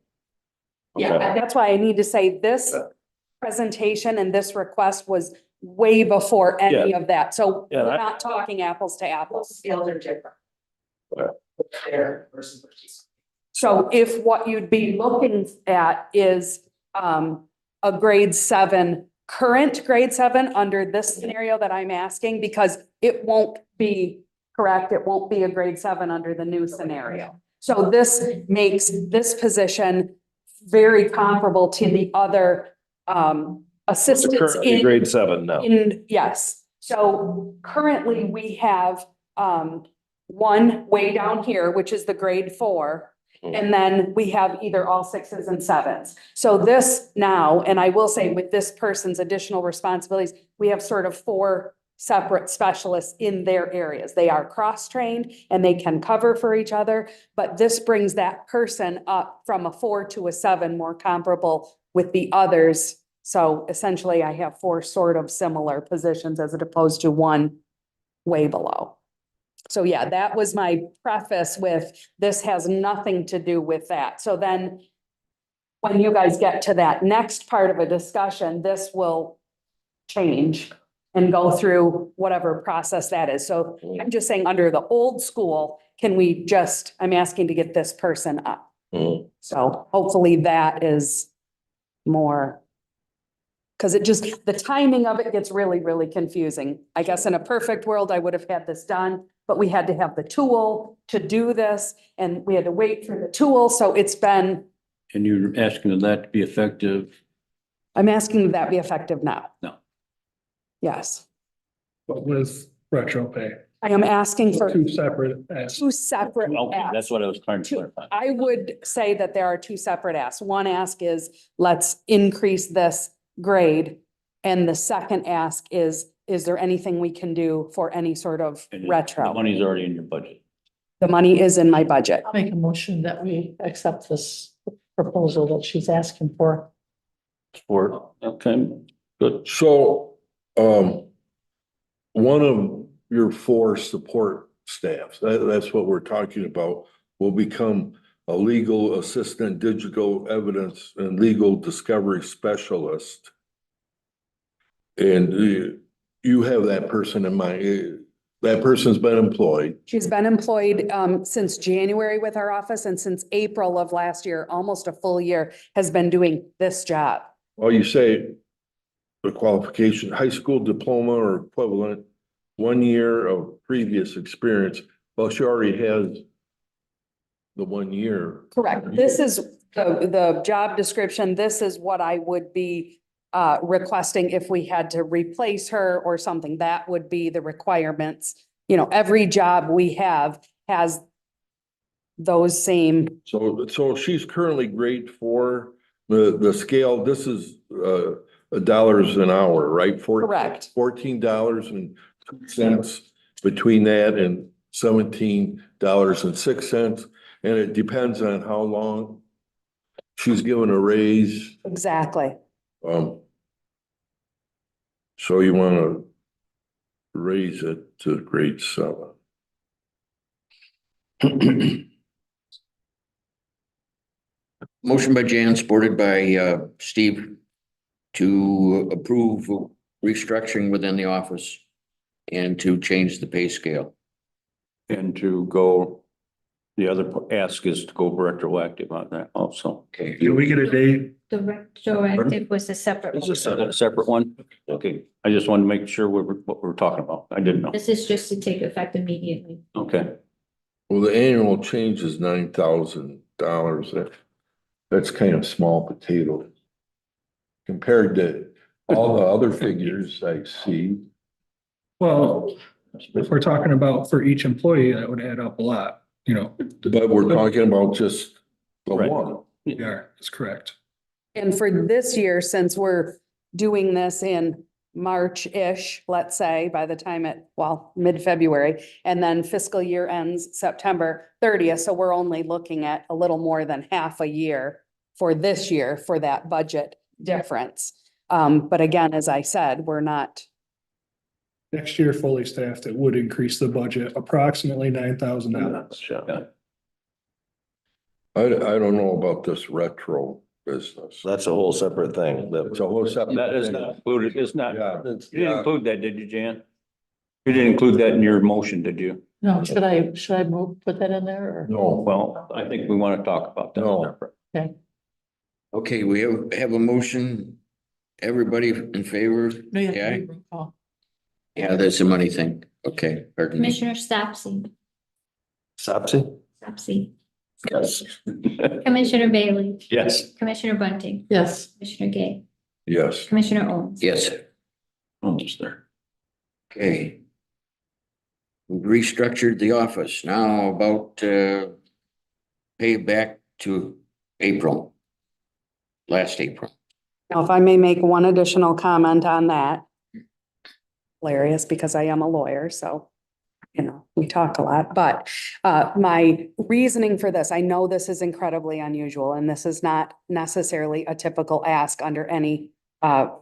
Okay. That's why I need to say this presentation and this request was way before any of that. So Yeah, we're I- not talking apples to apples. Scales are different. Right. There versus what she's. So if what you'd be looking at is a grade 7, current grade 7 under this scenario that I'm asking, because it won't be correct, it won't be a grade 7 under the new scenario. So this makes this position very comparable to the other assistants Currently in grade 7 now. yes, so currently we have one way down here, which is the grade 4. And then we have either all 6s and 7s. So this now, and I will say with this person's additional responsibilities, we have sort of 4 separate specialists in their areas. They are cross-trained and they can cover for each other, but this brings that person up from a 4 to a 7, more comparable with the others. So essentially I have 4 sort of similar positions as opposed to one way below. So yeah, that was my preface with, this has nothing to do with that. So then when you guys get to that next part of a discussion, this will change and go through whatever process that is. So I'm just saying, under the old school, can we just, I'm asking to get this person up. Mhm. So hopefully that is more. Because it just, the timing of it gets really, really confusing. I guess in a perfect world, I would have had this done, but we had to have the tool to do this and we had to wait for the tool. So it's been, And you're asking that to be effective? I'm asking that be effective now. No. Yes, But with retro pay, I am asking for 2 separate asks. 2 separate Okay, that's asks. what I was trying to Two- clarify. I would say that there are 2 separate asks. One ask is, let's increase this grade. And the second ask is there anything we can do for any sort of And retro? The money's already in your budget. The money is in my budget. I'll make a motion that we accept this proposal that she's asking for. Okay, good. So, one of your 4 support staffs, that's what we're talking about, will become a legal assistant, digital evidence and legal discovery specialist. And you have that person in mind. That person's been employed. She's been employed since January with our office, and since April of last year, almost a full year, has been doing this job. Well, you say the qualification, high school diploma or equivalent, 1 year of previous experience. Well, she already has the 1 year. Correct. This is the job description. This is what I would be requesting if we had to replace her or something. That would be the requirements. You know, every job we have has those same, So she's currently grade 4. The scale, this is dollars an hour, right? correct. $14.02 between that and $17.06. And it depends on how long she's given a raise. Exactly. So you want to raise it to grade 7. Motion by Jan, supported by Steve, to approve restructuring within the office and to change the pay scale. And to go, the other ask is to go retroactive on that also. Okay. Can we get a date? The retroactive was a separate. Is this a separate one? Okay, I just wanted to make sure what we're talking about. I didn't know. This is just to take effect immediately. Okay. Well, the annual change is $9,000. That's kind of small potato compared to all the other figures I see. Well, if we're talking about for each employee, that would add up a lot, you know. But we're talking about just the Right. one. Yeah, that's correct. And for this year, since we're doing this in March-ish, let's say, by the time mid-February, and then fiscal year ends September 30th, so we're only looking at a little more than half a year for this year for that budget difference. But again, as I said, we're not, Next year, fully staffed, it would increase the budget approximately $9,000. Yeah. I don't know about this retro business. That's a whole separate thing. It's a whole separate. That is not included, it's not, Yeah, you didn't yeah. include that, did you, Jan? You didn't include that in your motion, did you? No, should I move, put that in there or? No, Well, I think we want to talk about that. No. Okay. Okay, we have a motion. Everybody in favor? No, you have to Yeah, do roll call. yeah, that's a money thing. Okay, pardon me. Commissioner Stopsy, Sapsi? Stopsy, Yes. Commissioner Bailey, Yes. Commissioner Bunting, Yes, Commissioner Gay, yes. Commissioner Owens. Yes, Almost there. okay. We've restructured the office. Now about pay back to April. Last April. Now, if I may make one additional comment on that. Hilarious, because I am a lawyer, so, we talk a lot, but my reasoning for this, I know this is incredibly unusual and this is not necessarily a typical ask under any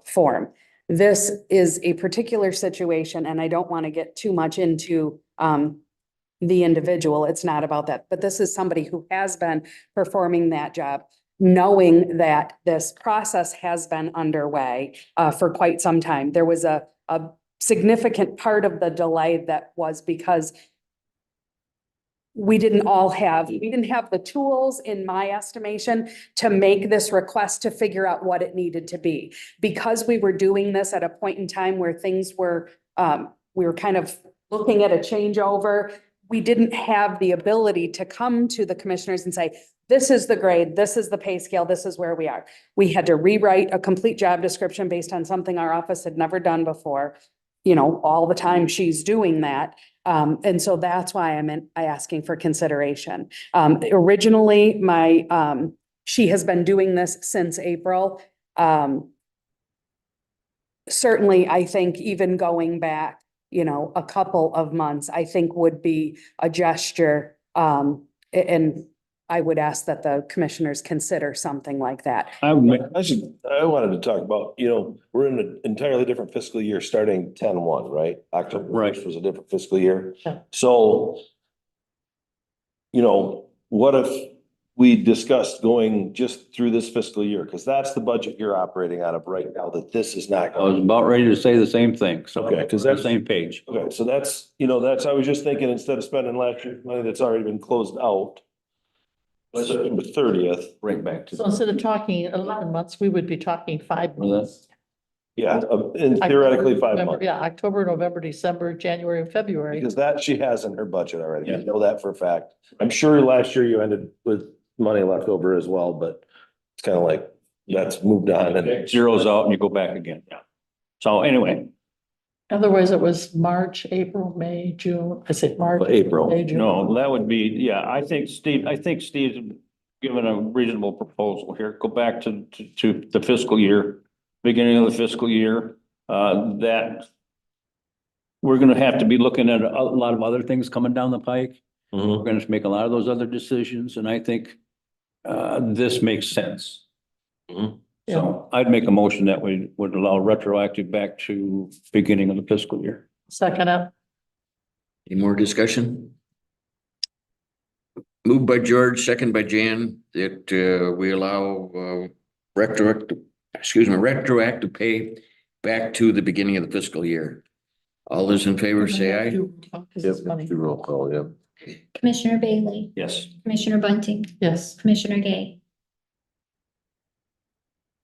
form. This is a particular situation and I don't want to get too much into the individual. It's not about that, but this is somebody who has been performing that job, knowing that this process has been underway for quite some time. There was a significant part of the delay that was because we didn't have the tools, in my estimation, to make this request to figure out what it needed to be. Because we were doing this at a point in time where things were, we were kind of looking at a changeover. We didn't have the ability to come to the commissioners and say, this is the grade, this is the pay scale, this is where we are. We had to rewrite a complete job description based on something our office had never done before. All the time she's doing that. And so that's why I asking for consideration. Originally, she has been doing this since April. Certainly, I think even going back, a couple of months, I think would be a gesture. And I would ask that the commissioners consider something like that. I would make, I wanted to talk about, we're in an entirely different fiscal year starting 10-1, right? October Right. 1st was a different fiscal year. Yeah. So, what if we discussed going just through this fiscal year? Because that's the budget you're operating out of right now, that this is not. I was about ready to say the same thing, so. Okay, 'cause we're on that's- the same page. Okay, so that's, I was just thinking, instead of spending last year's money that's already been closed out, September 30th, Right back to. so instead of talking 11 months, we would be talking 5 Well, months. yeah, and theoretically October, 5 November- months. Yeah, October, November, December, January, and February. Because that she has in her budget already. I Yeah. know that for a fact. I'm sure last year you ended with money left over as well, but it's kind of like, that's moved on and. It zeros out and you go back again, yeah. So anyway, Otherwise, it was March, April, May, June. I said March. April. May, June. no, that would be, yeah, I think Steve's given a reasonable proposal here. Go back to the fiscal year, beginning of the fiscal year, that we're gonna have to be looking at a lot of other things coming down the pike. We're gonna have to make a lot of those other decisions, and I think this makes sense. Mhm. So I'd make a motion that we would allow retroactive back to beginning of the fiscal year. Second up. Any more discussion? Moved by George, second by Jan, that we allow retroactive pay back to the beginning of the fiscal year. All those in favor say aye. Because it's money. Do roll call, yeah. Commissioner Bailey, Yes. Commissioner Bunting, Yes. Commissioner Gay,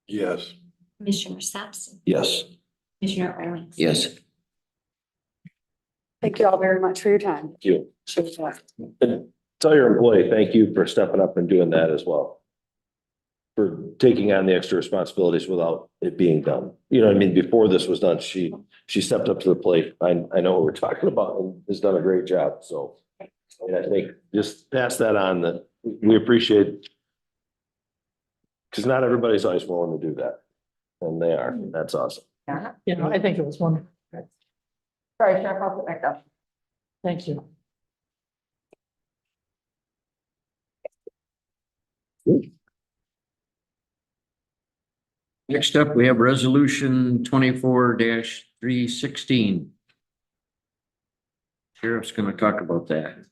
Yes. Commissioner Stopsy, Yes. Commissioner Owens. Yes, Thank you all very much for your time. Thank you. And tell your employee, thank you for stepping up and doing that as well. For taking on the extra responsibilities without it being done. You know what I mean? Before this was done, she stepped up to the plate. I know what we're talking about and has done a great job, so. And I think just pass that on, that we appreciate. Because not everybody's always willing to do that, and they are. That's awesome. I think it was wonderful. Sorry, Sheriff, I'll put back up. Thank you. next up, we have resolution 24-316. Sheriff's gonna talk about that.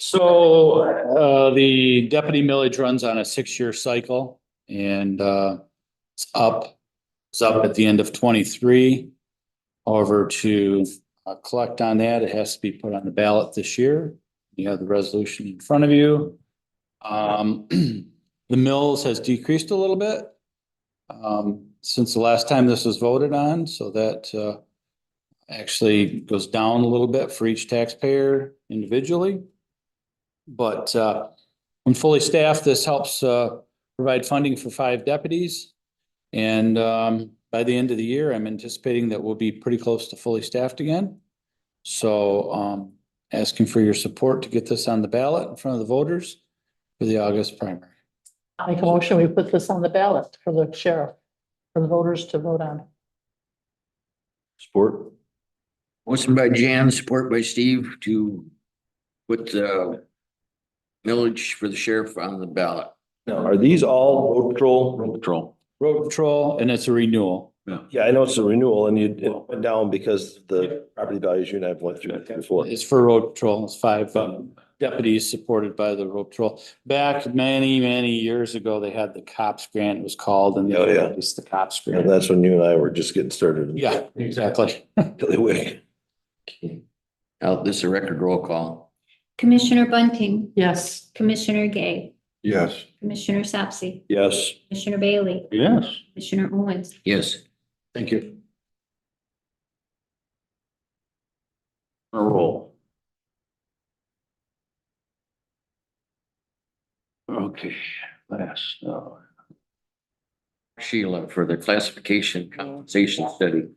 So, the deputy millage runs on a 6-year cycle and, it's up at the end of 23. However, to collect on that, it has to be put on the ballot this year. You have the resolution in front of you. The mills has decreased a little bit since the last time this was voted on, so that actually goes down a little bit for each taxpayer individually. But when fully staffed, this helps provide funding for 5 deputies. And by the end of the year, I'm anticipating that we'll be pretty close to fully staffed again. So asking for your support to get this on the ballot in front of the voters for the August primary. I make a motion, we put this on the ballot for the sheriff, for the voters to vote on. Sport. Motion by Jan, support by Steve to put the millage for the sheriff on the ballot. Now, are these all road patrol? Road patrol. Road patrol, and it's a renewal. Yeah, I know it's a renewal and it went down because the property values you and I have went through that before. It's for road patrol. It's 5 deputies supported by the road patrol. Back many, many years ago, they had the cops grant, it was called, and Oh, yeah. it's the cops And grant. that's when you and I were just getting started. Yeah, exactly. Now, this is a record roll call. Commissioner Bunting, Yes. Commissioner Gay, Yes. Commissioner Sapsy, Yes. Commissioner Bailey, Yes. Commissioner Owens. Yes. Thank you. A roll. Okay, last, Sheila for the classification compensation study.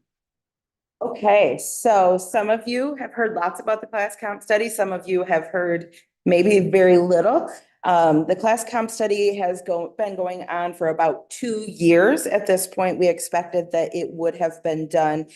Okay, so some of you have heard lots about the class comp study. Some of you have heard maybe very little. The class comp study has been going on for about 2 years. At this point, we expected that it would have been done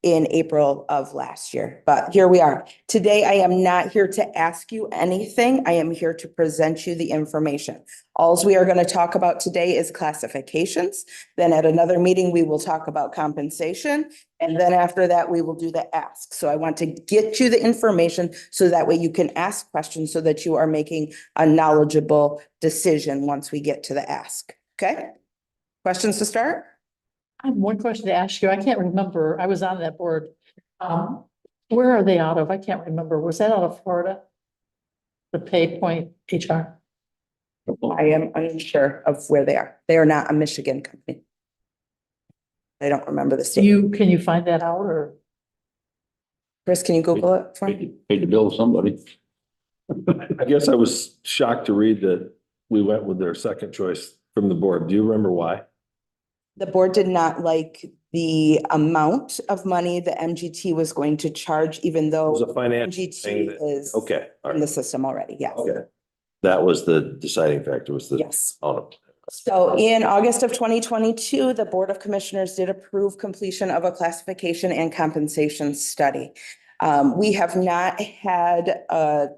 in April of last year, but here we are. Today, I am not here to ask you anything. I am here to present you the information. Alls we are going to talk about today is classifications. Then at another meeting, we will talk about compensation. And then after that, we will do the ask. So I want to get you the information so that way you can ask questions so that you are making a knowledgeable decision once we get to the ask. Okay? Questions to start? I have one question to ask you. I can't remember. I was on that board. Where are they out of? I can't remember. Was that out of Florida? The Pay Point HR? I am unsure of where they are. They are not a Michigan company. I don't remember the state. Can you find that out or? Chris, can you Google it for me? Paid to bill somebody. I guess I was shocked to read that we went with their second choice from the board. Do you remember why? The board did not like the amount of money the MGT was going to charge, even It was though a financial thing MGT that, is okay, all in the right, system already, yes. okay. That was the deciding factor, was the. Yes. Oh, So in August of 2022, the Board of Commissioners did approve completion of a classification and compensation study. We have not had a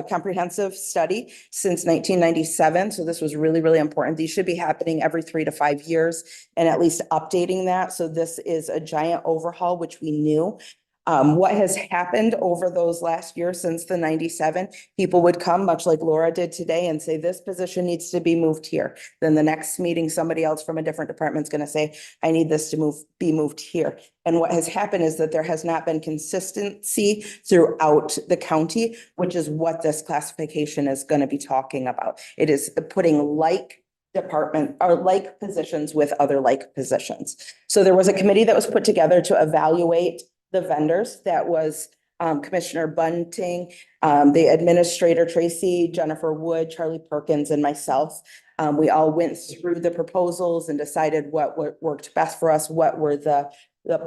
comprehensive study since 1997. So this was really, really important. These should be happening every 3 to 5 years and at least updating that. So this is a giant overhaul, which we knew. What has happened over those last years since the 97, people would come, much like Laura did today, and say, this position needs to be moved here. Then the next meeting, somebody else from a different department is going to say, I need this to be moved here. And what has happened is that there has not been consistency throughout the county, which is what this classification is going to be talking about. It is putting like department or like positions with other like positions. So there was a committee that was put together to evaluate the vendors. That was Commissioner Bunting, the administrator Tracy, Jennifer Wood, Charlie Perkins, and myself. We all went through the proposals and decided what worked best for us, what were the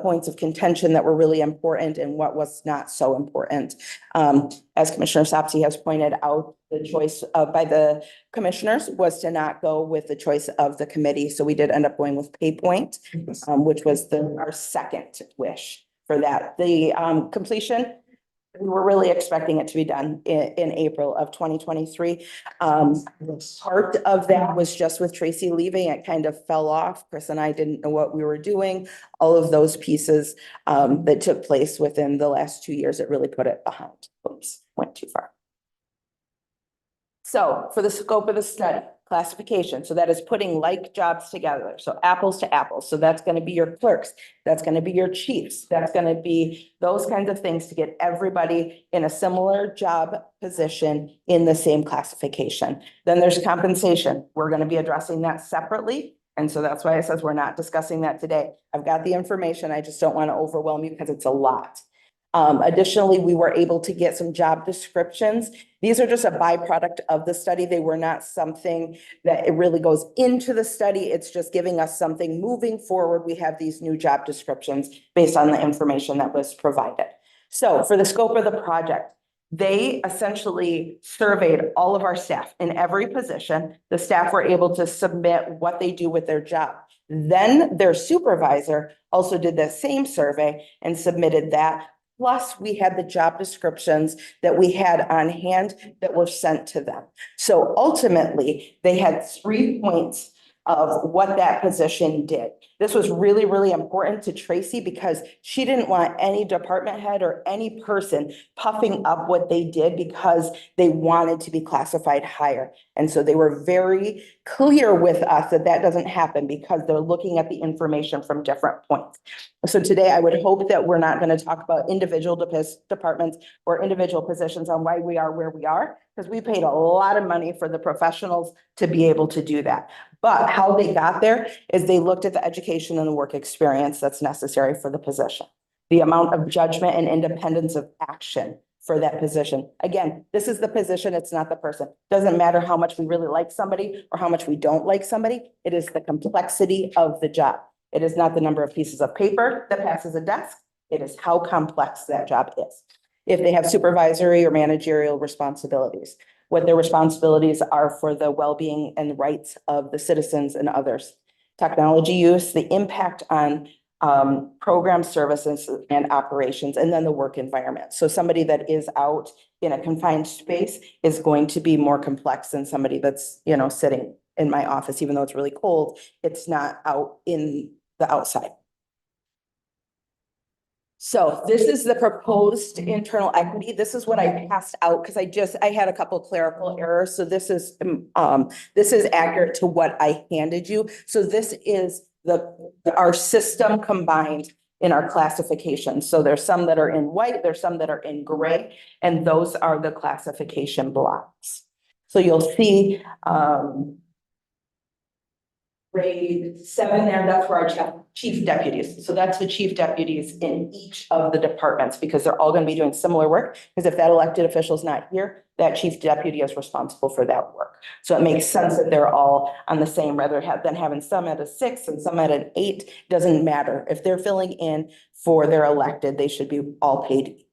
points of contention that were really important and what was not so important. As Commissioner Sapsy has pointed out, the choice by the commissioners was to not go with the choice of the committee. So we did end up going with Pay Point, which was our second wish for that. The completion, we were really expecting it to be done in April of 2023. Part of that was just with Tracy leaving, it kind of fell off. Chris and I didn't know what we were doing. All of those pieces that took place within the last 2 years, it really put it behind. Oops, went too far. So for the scope of the study, classification, so that is putting like jobs together, so apples to apples. So that's going to be your clerks, that's going to be your chiefs, that's going to be those kinds of things to get everybody in a similar job position in the same classification. Then there's compensation. We're going to be addressing that separately. And so that's why it says we're not discussing that today. I've got the information. I just don't want to overwhelm you because it's a lot. Additionally, we were able to get some job descriptions. These are just a byproduct of the study. They were not something that it really goes into the study. It's just giving us something moving forward. We have these new job descriptions based on the information that was provided. So for the scope of the project, they essentially surveyed all of our staff in every position. The staff were able to submit what they do with their job. Then their supervisor also did the same survey and submitted that. Plus, we had the job descriptions that we had on hand that were sent to them. So ultimately, they had 3 points of what that position did. This was really, really important to Tracy because she didn't want any department head or any person puffing up what they did because they wanted to be classified higher. And so they were very clear with us that that doesn't happen because they're looking at the information from different points. So today I would hope that we're not going to talk about individual departments or individual positions on why we are where we are, because we paid a lot of money for the professionals to be able to do that. But how they got there is they looked at the education and the work experience that's necessary for the position, the amount of judgment and independence of action for that position. Again, this is the position, it's not the person. Doesn't matter how much we really like somebody or how much we don't like somebody. It is the complexity of the job. It is not the number of pieces of paper that passes a desk. It is how complex that job is. If they have supervisory or managerial responsibilities, what their responsibilities are for the well-being and rights of the citizens and others. Technology use, the impact on program services and operations, and then the work environment. So somebody that is out in a confined space is going to be more complex than somebody that's, you know, sitting in my office, even though it's really cold, it's not out in the outside. So this is the proposed internal equity. This is what I passed out because I had a couple clerical errors. So this is accurate to what I handed you. So this is our system combined in our classification. So there's some that are in white, there's some that are in gray, and those are the classification blocks. So you'll see grade 7 there, that's for our chief deputies. So that's the chief deputies in each of the departments because they're all going to be doing similar work. Because if that elected official is not here, that chief deputy is responsible for that work. So it makes sense that they're all on the same, rather than having some at a 6 and some at an 8, doesn't matter. If they're filling in for their elected, they should be all paid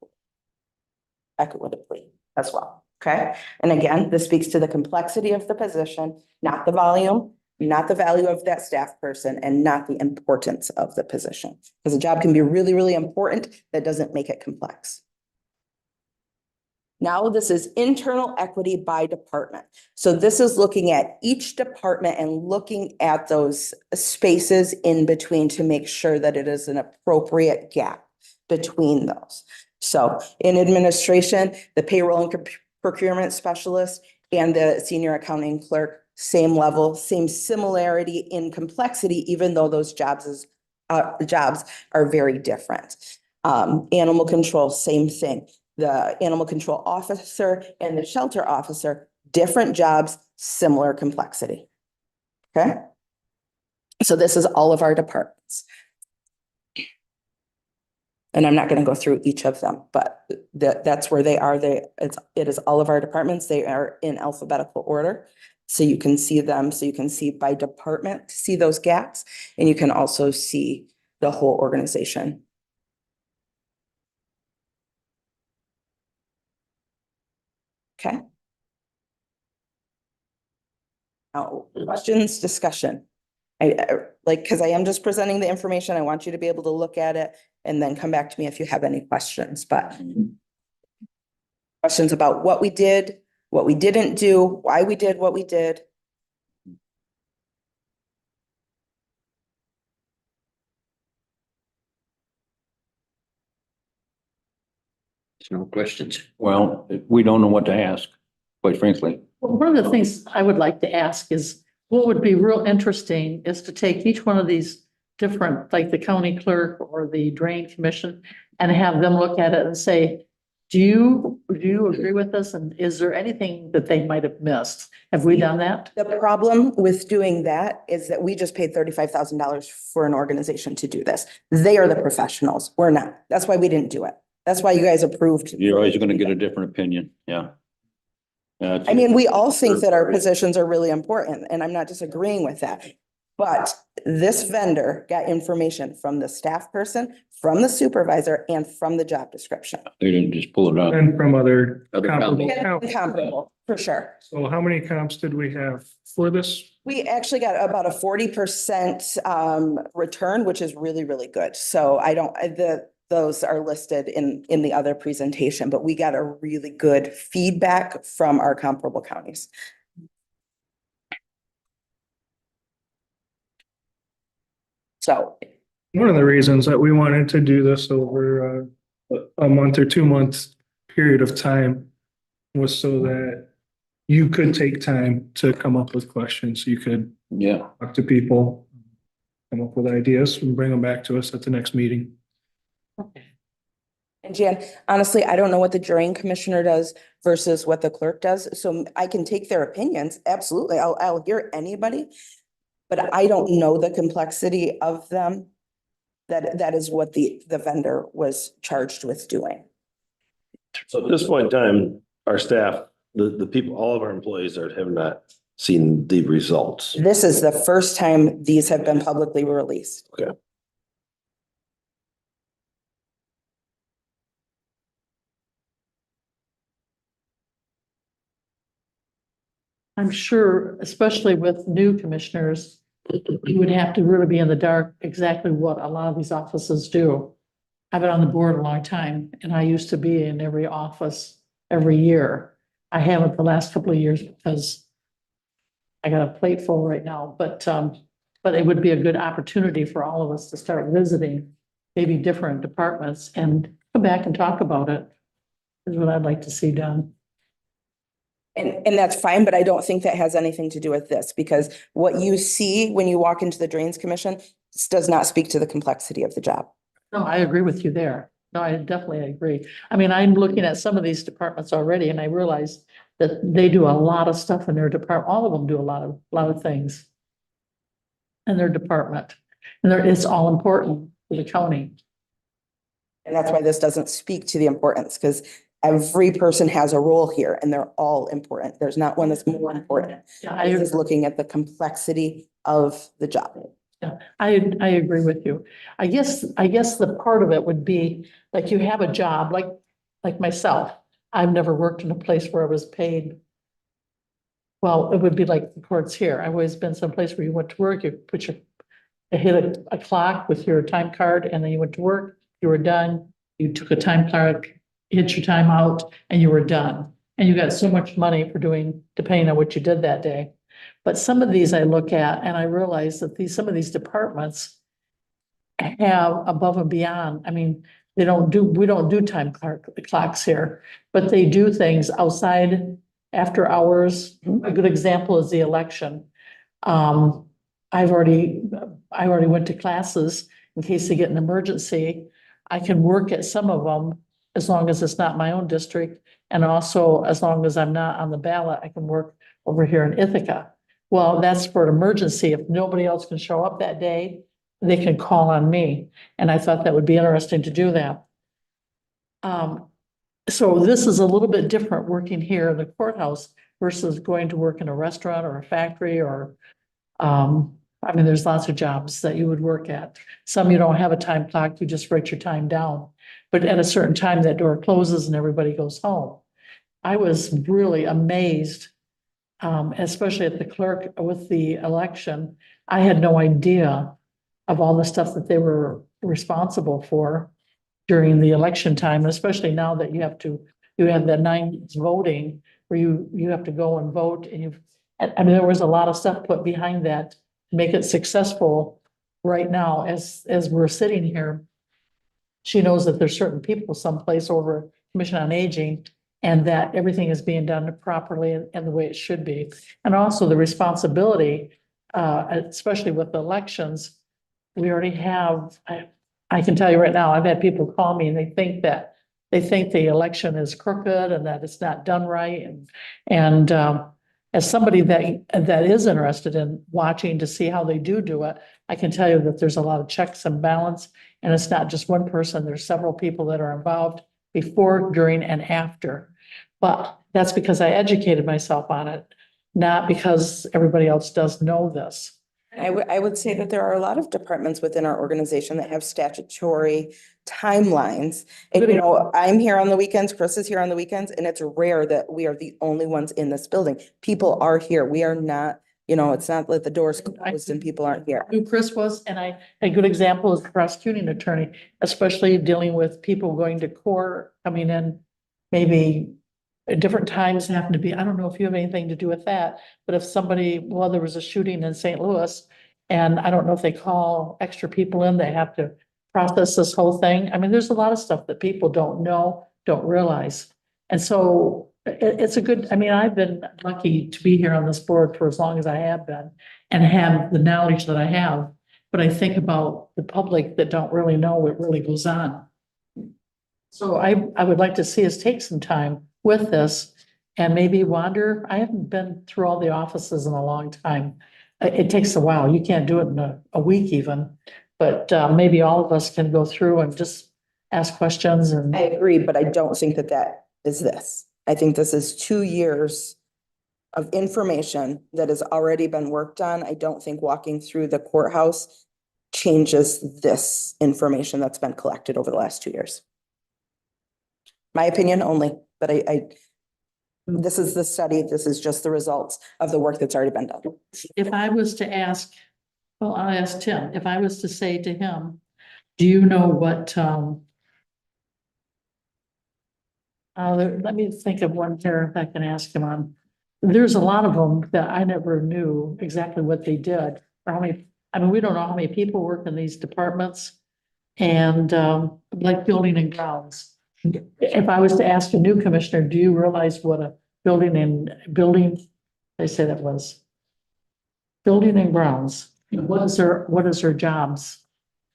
equitably as well. Okay. And again, this speaks to the complexity of the position, not the volume, not the value of that staff person, and not the importance of the position. Because a job can be really, really important. That doesn't make it complex. Now this is internal equity by department. So this is looking at each department and looking at those spaces in between to make sure that it is an appropriate gap between those. So in administration, the payroll and procurement specialist and the senior accounting clerk, same level, same similarity in complexity, even though those jobs are very different. Animal control, same thing. The animal control officer and the shelter officer, different jobs, similar complexity. Okay. So this is all of our departments. And I'm not going to go through each of them, but that's where they are. It is all of our departments. They are in alphabetical order. So you can see them. So you can see by department, see those gaps, and you can also see the whole organization. Okay. Now, questions, discussion. Because I am just presenting the information. I want you to be able to look at it and then come back to me if you have any questions, but questions about what we did, what we didn't do, why we did what we did. No questions. Well, we don't know what to ask, quite frankly. Well, one of the things I would like to ask is, what would be real interesting is to take each one of these different, like the county clerk or the drain commission, and have them look at it and say, do you agree with this? And is there anything that they might have missed? Have we done that? The problem with doing that is that we just paid $35,000 for an organization to do this. They are the professionals. We're not. That's why we didn't do it. That's why you guys approved. You're always gonna get a different opinion, yeah. I mean, we all think that our positions are really important, and I'm not disagreeing with that. But this vendor got information from the staff person, from the supervisor, and from the job description. They didn't just pull it out. And from other Other comparable companies. comps. Comparable, for sure. So how many comps did we have for this? We actually got about a 40% return, which is really, really good. So those are listed in the other presentation, but we got a really good feedback from our comparable counties. So One of the reasons that we wanted to do this over a month or 2 month period of time was so that you could take time to come up with questions. You could Yeah, talk to people, come up with ideas and bring them back to us at the next meeting. And Jan, honestly, I don't know what the drain commissioner does versus what the clerk does. So I can take their opinions. Absolutely. I'll hear anybody. But I don't know the complexity of them. That is what the vendor was charged with doing. So at this point in time, our staff, the people, all of our employees have not seen the results. This is the first time these have been publicly released. Okay. I'm sure, especially with new commissioners, you would have to really be in the dark exactly what a lot of these offices do. I've been on the board a long time, and I used to be in every office every year. I haven't the last couple of years because I got a plate full right now, but it would be a good opportunity for all of us to start visiting maybe different departments and come back and talk about it, is what I'd like to see done. And that's fine, but I don't think that has anything to do with this, because what you see when you walk into the Drains Commission does not speak to the complexity of the job. No, I agree with you there. No, I definitely agree. I mean, I'm looking at some of these departments already, and I realize that they do a lot of stuff in their department. All of them do a lot of things in their department. And it's all important for the county. And that's why this doesn't speak to the importance, because every person has a role here and they're all important. There's not one that's more important. Yeah, This is looking at the complexity of the job. Yeah, I agree with you. I guess the part of it would be, like, you have a job, like myself. I've never worked in a place where I was paid. Well, it would be like the courts here. I've always been someplace where you went to work, you hit a clock with your time card, and then you went to work, you were done, you took a time card, hit your time out, and you were done. And you got so much money for doing, depending on what you did that day. But some of these I look at and I realize that some of these departments have above and beyond. I mean, we don't do time clocks here, but they do things outside after hours. A good example is the election. I already went to classes in case they get an emergency. I can work at some of them as long as it's not my own district. And also, as long as I'm not on the ballot, I can work over here in Ithaca. Well, that's for an emergency. If nobody else can show up that day, they can call on me. And I thought that would be interesting to do that. So this is a little bit different working here in the courthouse versus going to work in a restaurant or a factory or, I mean, there's lots of jobs that you would work at. Some you don't have a time clock, you just write your time down. But at a certain time, that door closes and everybody goes home. I was really amazed, especially at the clerk with the election. I had no idea of all the stuff that they were responsible for during the election time, especially now that you have the 9 voting where you have to go and vote, and I mean, there was a lot of stuff put behind that to make it successful right now as we're sitting here. She knows that there's certain people someplace over Commission on Aging and that everything is being done properly and the way it should be. And also the responsibility, especially with elections, we already have, I can tell you right now, I've had people call me and they think the election is crooked and that it's not done right. And as somebody that is interested in watching to see how they do it, I can tell you that there's a lot of checks and balance, and it's not just one person. There's several people that are involved before, during, and after. But that's because I educated myself on it, not because everybody else does know this. I would say that there are a lot of departments within our organization that have statutory timelines. And, you know, I'm here on the weekends, Chris is here on the weekends, and it's rare that we are the only ones in this building. People are here. We are not, you know, it's not that the doors closed and people aren't here. Who Chris was, and a good example is the prosecuting attorney, especially dealing with people going to court, coming in maybe at different times happen to be, I don't know if you have anything to do with that, but if somebody, well, there was a shooting in St. Louis, and I don't know if they call extra people in, they have to process this whole thing. I mean, there's a lot of stuff that people don't know, don't realize. And so it's a good, I mean, I've been lucky to be here on this board for as long as I have been and have the knowledge that I have. But I think about the public that don't really know what really goes on. So I would like to see us take some time with this and maybe wander. I haven't been through all the offices in a long time. It takes a while. You can't do it in a week even, but maybe all of us can go through and just ask questions and. I agree, but I don't think that that is this. I think this is 2 years of information that has already been worked on. I don't think walking through the courthouse changes this information that's been collected over the last 2 years. My opinion only, but this is the study, this is just the results of the work that's already been done. If I was to ask, well, I'll ask Tim, if I was to say to him, do you know what, let me think of one here if I can ask him on. There's a lot of them that I never knew exactly what they did, or how many, I mean, we don't know how many people work in these departments. And like building and grounds. If I was to ask a new commissioner, do you realize what a building, they say that was building and grounds, what is their jobs?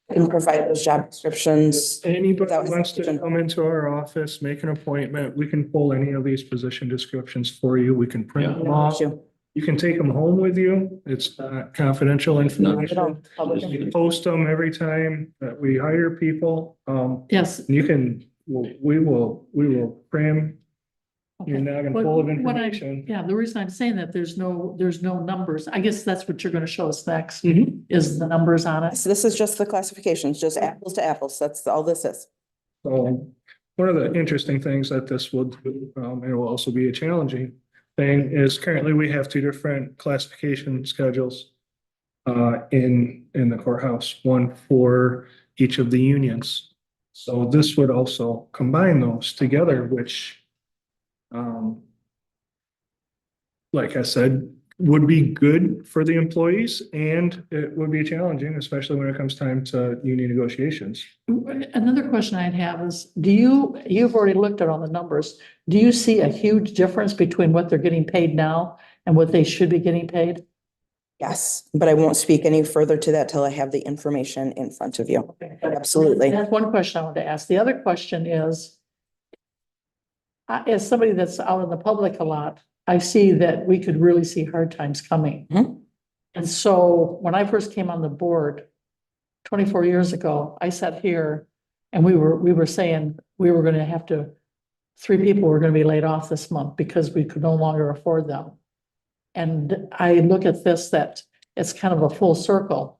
And provide those job descriptions. Anybody That was- wants to come into our office, make an appointment, we can pull any of these position descriptions for you. We can print them No off. issue. You can take them home with you. It's not confidential information. We post them every time that we hire people. Yes. You can, we will cram your noggin full of information. Yeah, the reason I'm saying that there's no numbers. I guess that's what you're gonna show us next, Mhm. is the numbers on it. So this is just the classifications, just apples to apples. That's all this is. So one of the interesting things that this will do, and it will also be a challenging thing, is currently we have 2 different classification schedules in the courthouse, one for each of the unions. So this would also combine those together, which like I said, would be good for the employees, and it would be challenging, especially when it comes time to union negotiations. Another question I'd have is, you've already looked at all the numbers. Do you see a huge difference between what they're getting paid now and what they should be getting paid? Yes, but I won't speak any further to that till I have the information in front of you. Absolutely. That's one question I wanted to ask. The other question is, as somebody that's out in the public a lot, I see that we could really see hard times coming. Mhm. And so when I first came on the board 24 years ago, I sat here and we were saying we were gonna have to, 3 people were gonna be laid off this month because we could no longer afford them. And I look at this, that it's kind of a full circle.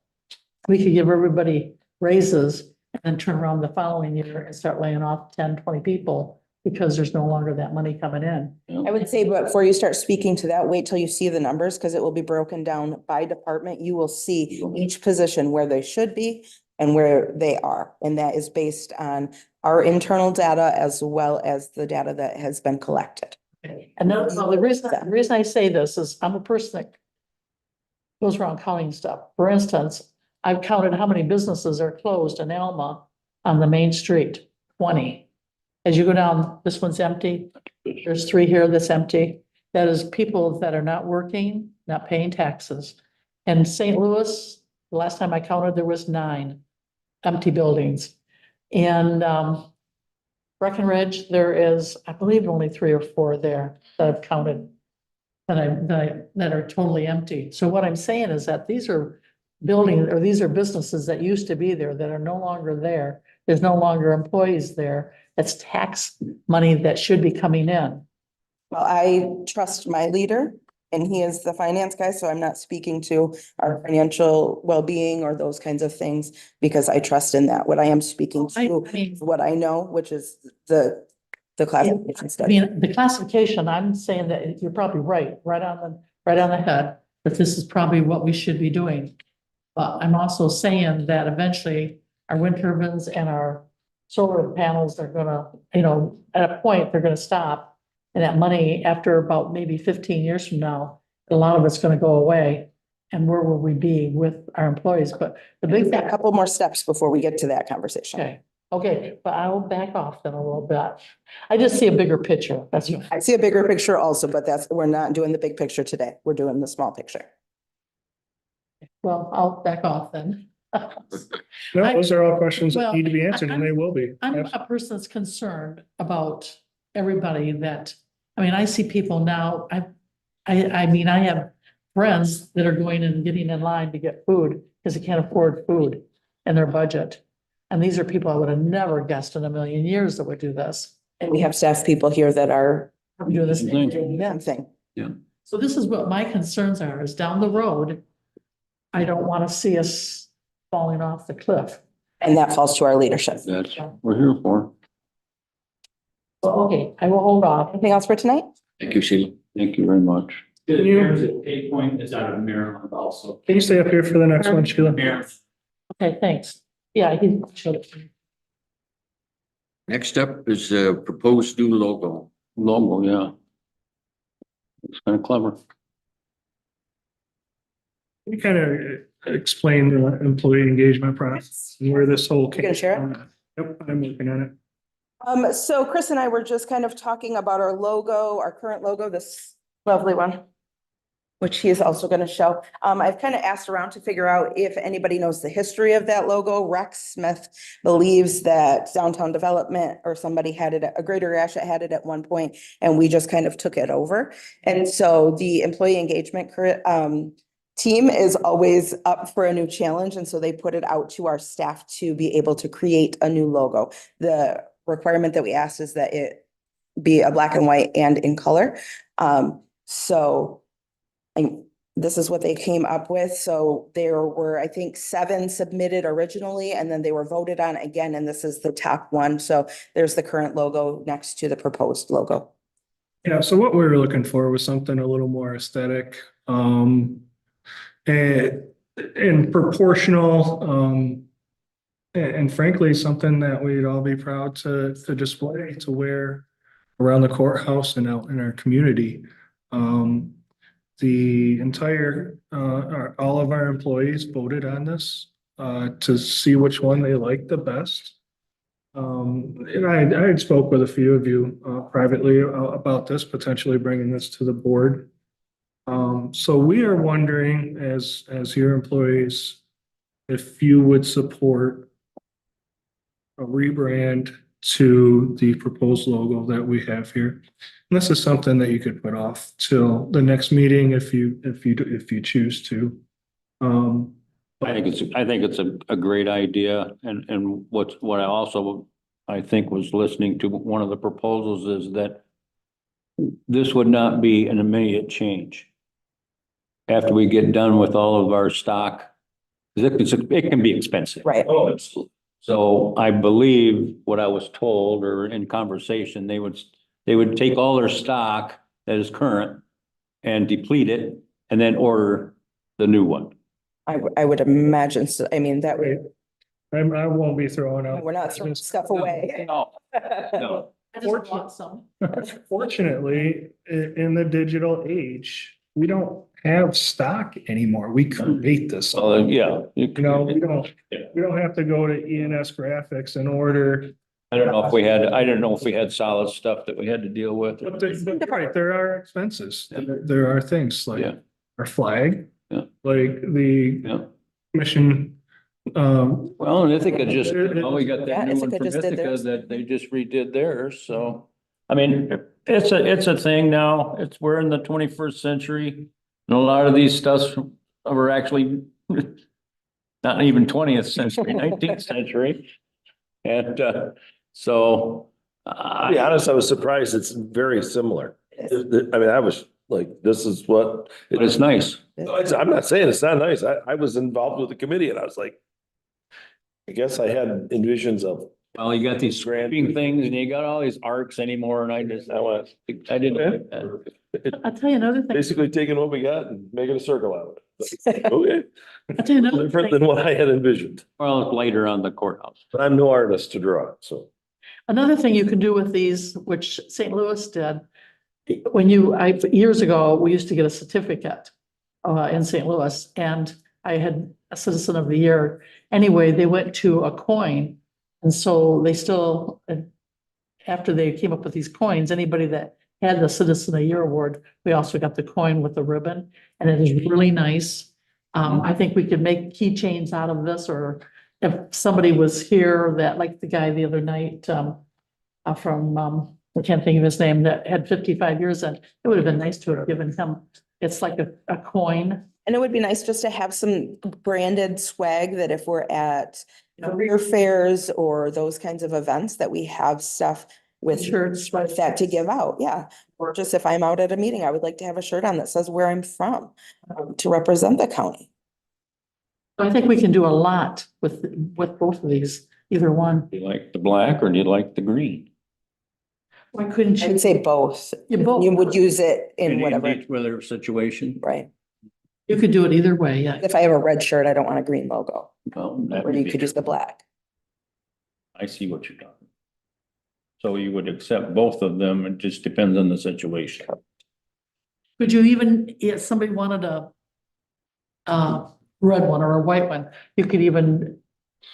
We could give everybody raises and then turn around the following year and start laying off 10, 20 people because there's no longer that money coming in. I would say, but before you start speaking to that, wait till you see the numbers, because it will be broken down by department. You will see each position where they should be and where they are. And that is based on our internal data as well as the data that has been collected. And then, well, the reason I say this is I'm a person that goes around counting stuff. For instance, I've counted how many businesses are closed in Alma on the main street, 20. As you go down, this one's empty. There's three here that's empty. That is people that are not working, not paying taxes. And St. Louis, the last time I counted, there was 9 empty buildings. And Breckenridge, there is, I believe, only 3 or 4 there that I've counted. That are totally empty. So what I'm saying is that these are buildings, or these are businesses that used to be there that are no longer there. There's no longer employees there. That's tax money that should be coming in. Well, I trust my leader and he is the finance guy, so I'm not speaking to our financial well-being or those kinds of things because I trust in that. What I am speaking I to mean, is what I know, which is the classification I study. mean, the classification, I'm saying that you're probably right on the head, that this is probably what we should be doing. But I'm also saying that eventually our wind turbines and our solar panels are gonna, at a point, they're gonna stop. And that money, after about maybe 15 years from now, a lot of it's gonna go away. And where will we be with our employees? But the big We've got a thing, couple more steps before we get to that conversation. okay, but I will back off then a little bit. I just see a bigger picture. That's what. I see a bigger picture also, but we're not doing the big picture today. We're doing the small picture. Well, I'll back off then. No, those are all questions that Well, need to be answered and they will be. I'm a person that's concerned about everybody that, I mean, I see people now, I mean, I have friends that are going and getting in line to get food because they can't afford food in their budget. And these are people I would have never guessed in a million years that would do this. And we have staff people here that are Do this. doing the same thing. So this is what my concerns are, is down the road, I don't want to see us falling off the cliff. And that falls to our leadership. That's what we're here for. Well, okay, I will hold off. Anything else for tonight? Thank you, Sheila. Thank you very much. Can you- Mayor's at 8 Point is out of Maryland also. Can you stay up here for the next one, Sheila? Mayor. Okay, thanks. Yeah, he showed it to me. Next up is a proposed new logo. Logo, yeah. It's kind of clever. Can you kind of explain the employee engagement process and where this whole. You gonna share it? Yep, I'm looking at it. So Chris and I were just kind of talking about our logo, our current logo, this lovely one, which he is also going to show. I've kind of asked around to figure out if anybody knows the history of that logo. Rex Smith believes that Downtown Development or somebody had it, a Greater Gratiot had it at one point, and we just kind of took it over. And so the employee engagement team is always up for a new challenge, and so they put it out to our staff to be able to create a new logo. The requirement that we asked is that it be a black and white and in color. This is what they came up with. So there were, I think, 7 submitted originally, and then they were voted on again, and this is the top one. So there's the current logo next to the proposed logo. Yeah, so what we were looking for was something a little more aesthetic, and proportional, and frankly, something that we'd all be proud to display, to wear around the courthouse and out in our community. The entire, all of our employees voted on this, to see which one they liked the best. And I had spoke with a few of you, privately about this, potentially bringing this to the board. So we are wondering, as your employees, if you would support a rebrand to the proposed logo that we have here. And this is something that you could put off till the next meeting if you choose to. I think it's a great idea, and what I also, I think, was listening to one of the proposals is that this would not be an immediate change. After we get done with all of our stock, it can be expensive. Right. Oh, absolutely. So I believe what I was told, or in conversation, they would take all their stock that is current and deplete it and then order the new one. I would imagine, so, I mean, that would, I won't be throwing out. we're not throwing stuff away. No, no. I just want some. Fortunately, in the digital age, we don't have stock anymore. We create this. Yeah. You know, we don't have to go to ENS Graphics and order I don't know if we had, I didn't know if we had solid stuff that we had to deal with. But right, there are expenses. There are things like Yeah. our flag. Yeah. Like the Yeah. commission. Well, and Ithaca just, we got Yeah, that new one Ithaca from just did Ithaca theirs. that they just redid theirs, so. I mean, it's a thing now. We're in the 21st century. And a lot of these stuffs are actually not even 20th century, 19th century. And, so. To be honest, I was surprised. It's very similar. I mean, I was like, this is what. But it's nice. I'm not saying it's not nice. I was involved with the committee and I was like, I guess I had envisions of. Well, you got these scraping things and you got all these arcs anymore and I didn't. I'll tell you another thing. Basically taking what we got and making a circle out of it. Okay, I'll tell you another different thing. than what I had envisioned. Well, it's later on the courthouse. But I'm no artist to draw, so. Another thing you can do with these, which St. Louis did, when years ago, we used to get a certificate in St. Louis, and I had a Citizen of the Year. Anyway, they went to a coin, and so they still, after they came up with these coins, anybody that had the Citizen of the Year award, we also got the coin with the ribbon, and it is really nice. I think we could make keychains out of this, or if somebody was here that, like the guy the other night, from, I can't think of his name, that had 55 years in, it would have been nice to have given him, it's like a coin. And it would be nice just to have some branded swag that if we're at career fairs or those kinds of events, that we have stuff with Shirts, with that to give out, yeah. Or just if I'm out at a meeting, I would like to have a shirt on that says where I'm from, to represent the county. I think we can do a lot with both of these, either one. Do you like the black or do you like the green? Why couldn't I you? would say both. You both. You would use it in whatever, Each weather situation. right? You could do it either way, yeah. If I have a red shirt, I don't want a green logo, Well, that or would you be- could use the black. I see what you're talking. So you would accept both of them. It just depends on the situation. Could you even, if somebody wanted a red one or a white one, you could even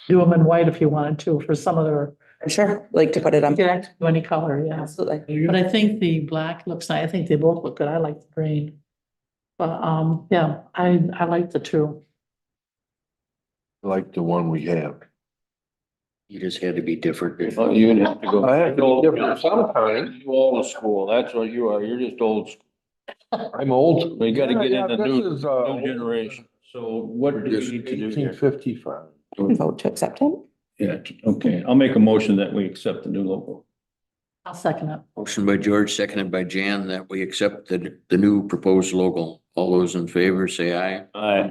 do them in white if you wanted to for some of their. Sure, like to put it on. You could actually do any color, yeah. Absolutely. But I think the black looks nice. I think they both look good. I like the green. But, yeah, I like the two. Like the one we have. You just had to be different. Well, you'd have to go. I have to be different sometimes. You old school. That's what you are. You're just old school. I'm old. We gotta get Yeah, in the this new is, generation. So what do we need to do Eighteen here? 55. Vote to accept him. Yeah, okay. I'll make a motion that we accept the new logo. I'll second it. Motion by George, seconded by Jan, that we accept the new proposed logo. All those in favor, say aye. Aye.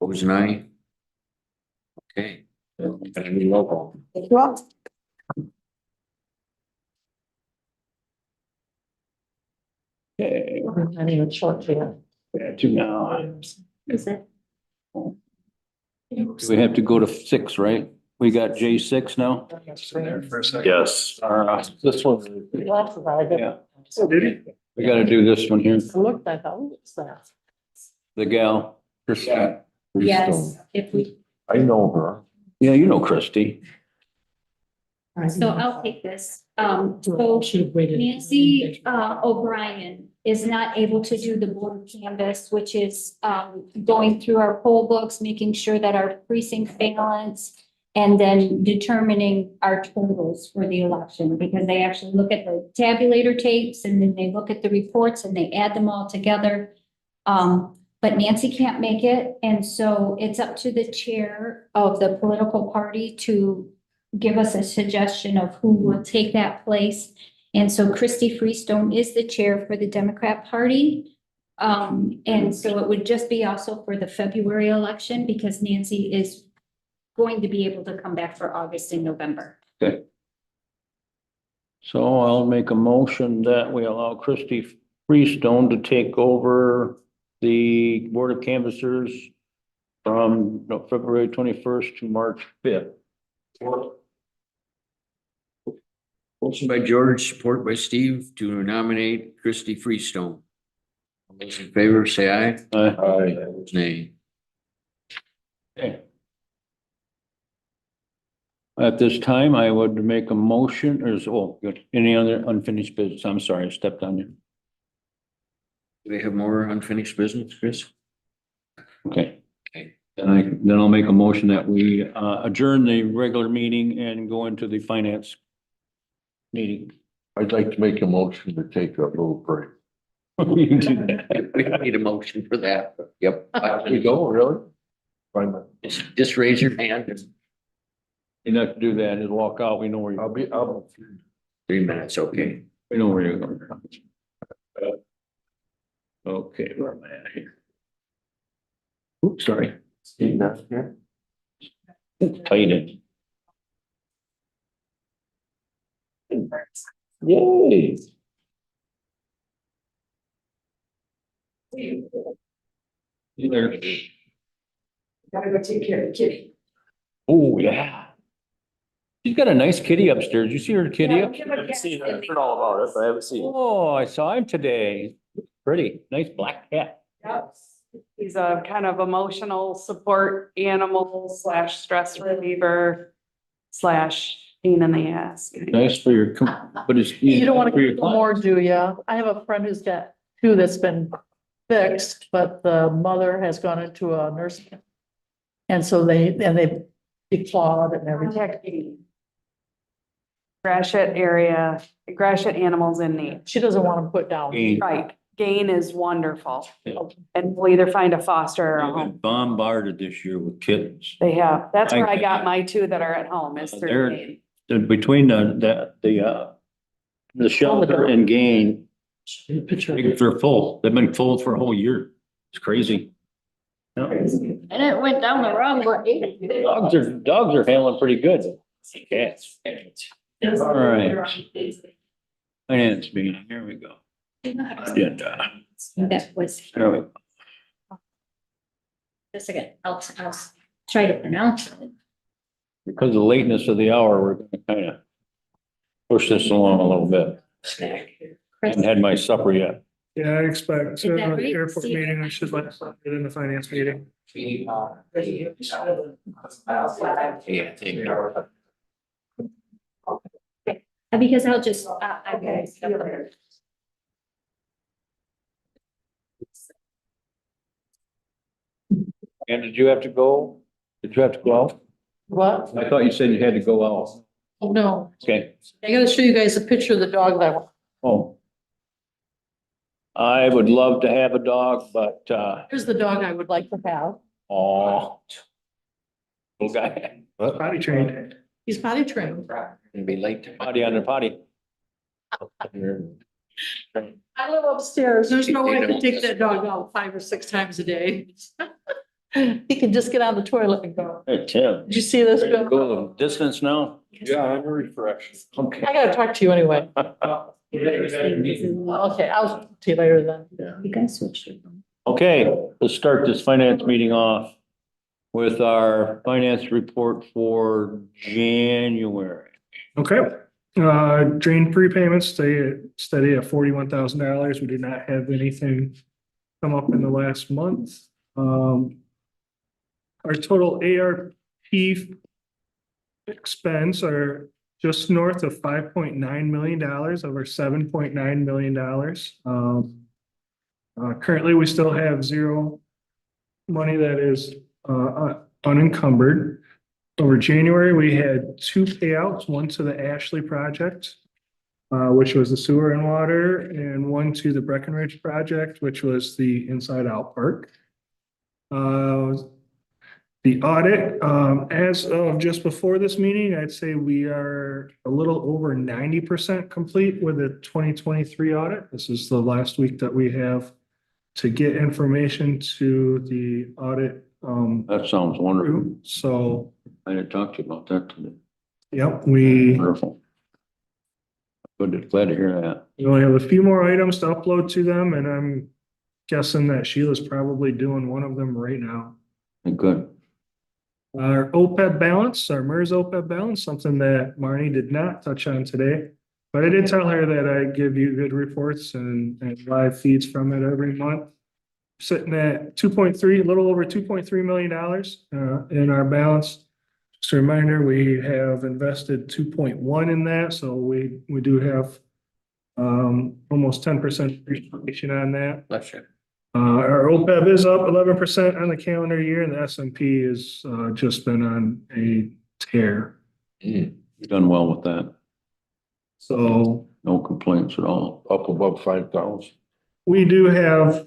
Opposed, aye. Okay. Got a new logo. Thank you all. Okay. I mean, it's short, yeah. Back to now. Is it? We have to go to 6, right? We got J6 now? For a second. Yes. This one. Yeah. So did he? We gotta do this one here. Look, that, what's that? The gal. Christie. Yes, if we, I know her. Yeah, you know Christie. so I'll take this. So Should have waited. Nancy O'Brien is not able to do the board canvas, which is going through our poll books, making sure that our precinct balance, and then determining our totals for the election, because they actually look at the tabulator tapes and then they look at the reports and they add them all together. But Nancy can't make it, and so it's up to the chair of the political party to give us a suggestion of who will take that place. And so Christy Freestone is the chair for the Democrat Party. And so it would just be also for the February election, because Nancy is going to be able to come back for August and November. Okay. So I'll make a motion that we allow Christie Freestone to take over the Board of Canvassers from February 21st to March 5th. Motion by George, support by Steve, to nominate Christy Freestone. All those in favor, say aye. Opposed, nay. Okay. At this time, I would make a motion, good. Any other unfinished business? I'm sorry, I stepped on you. Do we have more unfinished business, Chris? Okay. Okay. Then I'll make a motion that we adjourn the regular meeting and go into the finance meeting. I'd like to make a motion to take a little break. We can do that. We don't need a motion for that. Yep. We go, really? Fine, Just raise your hand and You have to do that and walk out. We know where I'll you, be, I'll. 3 minutes, okay. we know where you're going. Okay, where am I at here? Oops, sorry. Tight it. Yay. There. Gotta go take care of Kitty. Oh, yeah. She's got a nice kitty upstairs. You see her kitty up? I've seen it. I've heard all about it, but I haven't seen it. Oh, I saw him today. Pretty, nice black cat. Yep. He's a kind of emotional support animal slash stress reliever slash pain in the ass. Nice for your, but it's. You don't want for to your get more, do ya? I have a friend who's got two that's been fixed, but the mother has gone into a nursing home. And so they declawed and everything. Gratiot area, Gratiot animals in need. She doesn't want them put down. Gain. Right, gain is wonderful. Yeah. And we'll either find a foster or a They've been home. bombarded this year with kittens. They have, that's where I I- got my two that are at home is They're- through gain. Between the shelter and gain, Picture. they're full. They've been full for a whole year. It's crazy. Yeah. And it went down the wrong way. Dogs are handling pretty good. Cats. All right. Finance meeting, here we go. Agenda. That was, There we go. just a second, I'll try to pronounce it. Because of the lateness of the hour, we're gonna kind of push this along a little bit. I haven't had my supper yet. Yeah, I expect, so Is that at the right? airport See? meeting, I should let it in the finance meeting. Yeah, thank you. Because I'll just, And did you have to go? Did you have to go out? What? I thought you said you had to go out. Oh, no. Okay. I gotta show you guys a picture of the dog that I want. Oh. I would love to have a dog, but, Here's the dog I would like to have. oh. Little guy, Potty trained. He's potty trained. Gonna be late. to- potty on the potty. I live upstairs. There's no way I can take that dog out 5 or 6 times a day. He can just get on the toilet and go. Hey, Tim. Did you see this, Ready to Bill? go the distance now? Yeah, I'm refreshed. Okay. I gotta talk to you anyway. Okay, I'll talk to you later then. you guys switched it. Okay, let's start this finance meeting off with our finance report for January. Okay, drain prepayments stay steady at $41,000. We did not have anything come up in the last month. Our total ARP expense are just north of $5.9 million of our $7.9 million. Currently, we still have zero money that is unencumbered. Over January, we had 2 payouts, one to the Ashley project, which was the sewer and water, and one to the Breckenridge project, which was the inside out park. The audit, as of just before this meeting, I'd say we are a little over 90% complete with the 2023 audit. This is the last week that we have to get information to the audit. That sounds wonderful. So, I didn't talk to you about that today. yep, we Wonderful. Good, glad to hear that. only have a few more items to upload to them, and I'm guessing that Sheila's probably doing one of them right now. Good. Our OPEB balance, our MERS OPEB balance, something that Marnie did not touch on today. But I did tell her that I give you good reports and live feeds from it every month. Sitting at 2.3, a little over $2.3 million in our balance. Just a reminder, we have invested 2.1 in that, so we do have almost 10% appreciation on that. Bless you. Our OPEB is up 11% on the calendar year, and the S&P is just been on a tear. Mm. You've done well with that. So No complaints at all. Up above 5,000. we do have,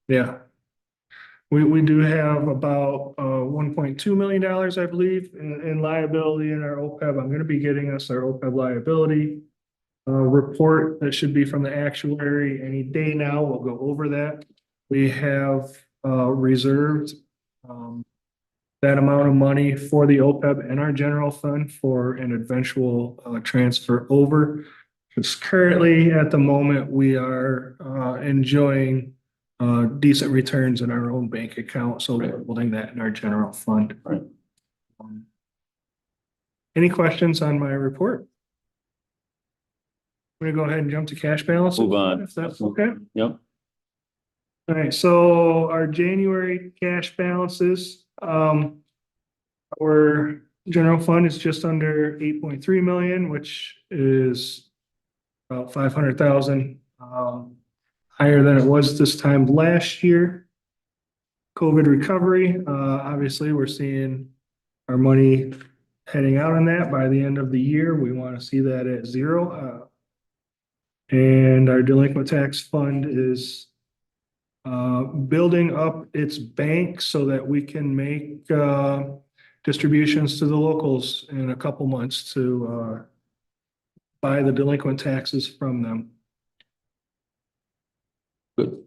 yeah. We do have about $1.2 million, I believe, in liability in our OPEB. I'm gonna be getting us our OPEB liability report that should be from the actuary any day now. We'll go over that. We have reserved that amount of money for the OPEB and our general fund for an eventual transfer over. Because currently, at the moment, we are enjoying decent returns in our own bank account, so we're holding that in our general fund. Right. Any questions on my report? I'm gonna go ahead and jump to cash balance. Move on. If that's okay. Yep. All right, so our January cash balances, our general fund is just under 8.3 million, which is about 500,000, higher than it was this time last year. COVID recovery, obviously, we're seeing our money heading out on that by the end of the year. We want to see that at zero. And our delinquent tax fund is building up its bank so that we can make distributions to the locals in a couple months to buy the delinquent taxes from them. Good.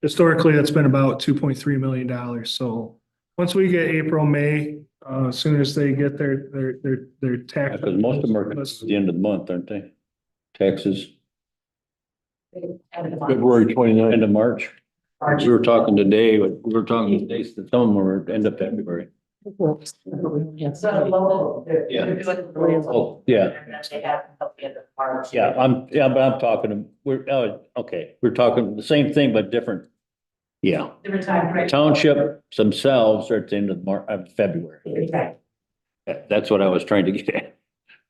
Historically, that's been about $2.3 million. So once we get April, May, as soon as they get their tax. Because most of them are at the end of the month, aren't they? Taxes, February 29th. end of March. We were talking today, some of them were end of February. Yes. Oh, yeah. Yeah, but I'm talking, we're talking the same thing, but different. Yeah. Different time, right? Townships themselves are at the end of February. That's what I was trying to get at.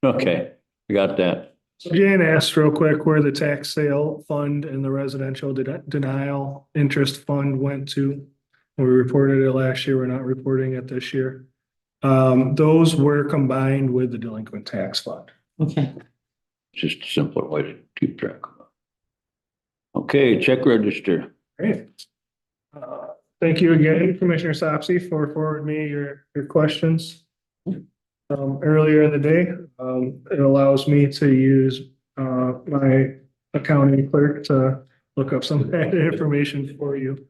Okay, I got that. So Jan asked real quick where the tax sale fund and the residential denial interest fund went to. We reported it last year. We're not reporting it this year. Those were combined with the delinquent tax fund. Okay. Just a simpler way to keep track of it. Okay, check register. Great. Thank you again, Commissioner Sopsey, for forwarding me your questions. Earlier in the day, it allows me to use my accounting clerk to look up some of that information for you.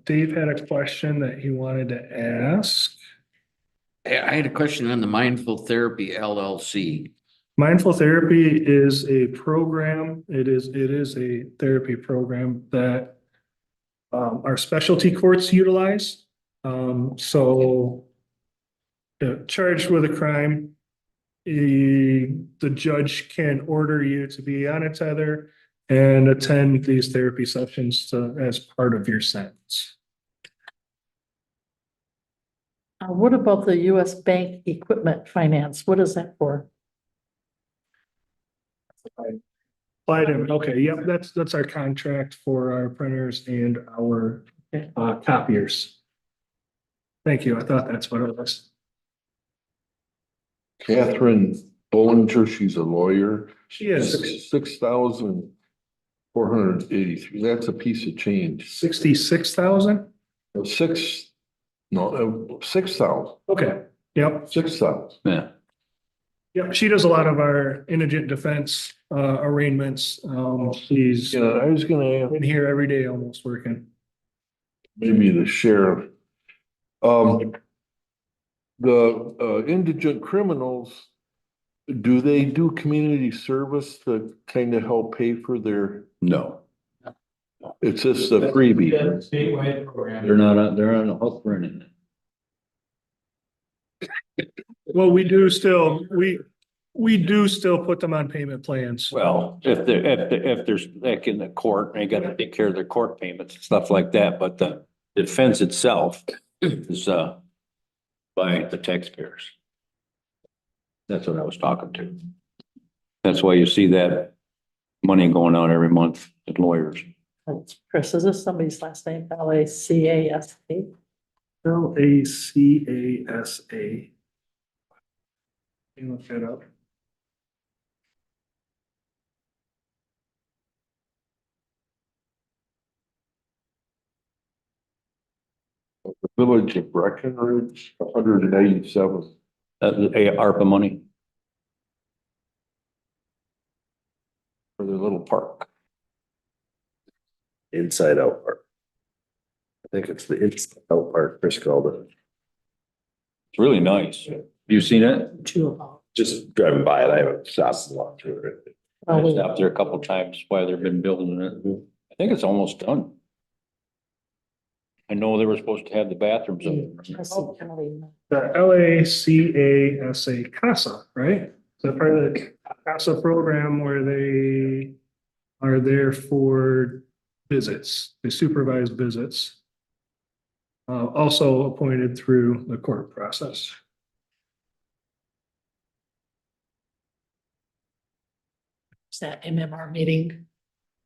Dave had a question that he wanted to ask. I had a question on the Mindful Therapy LLC. Mindful therapy is a program. It is a therapy program that our specialty courts utilize. Charged with a crime, the judge can order you to be on a tether and attend these therapy sessions as part of your sentence. What about the US Bank Equipment Finance? What is that for? Okay, yep, that's our contract for our printers and our copiers. Thank you. I thought that's what it was. Catherine Bollinger, she's a lawyer. She is 6,483. That's a piece of change. 66,000. 6,000. Okay, yep. 6,000. Yeah. Yep, she does a lot of our indigent defense arraignments. She's Yeah, I was gonna ask, in here every day almost working. maybe the sheriff. The indigent criminals, do they do community service to kind of help pay for their, No, it's just a freebie? Statewide program. they're on a hook for anything. Well, we do still put them on payment plans. Well, if there's like in the court, they gotta take care of their court payments and stuff like that, but the defense itself is, by the taxpayers. That's what I was talking to. That's why you see that money going out every month to lawyers. Chris, is this somebody's last name? Lacasa? LACASA. You look that up. The Village of Breckenridge, 187. ARPA money. For their little park. Inside out part. I think it's the inside out part, Chris called it. It's really nice. You seen it? Two of them. Just driving by it, I haven't stopped and walked through it. I stopped there a couple times while they've been building it. I think it's almost done. I know they were supposed to have the bathrooms in. The LACASA CASA, right? Is that part of the CASA program where they are there for visits? They supervise visits. Also appointed through the court process. That MMR meeting,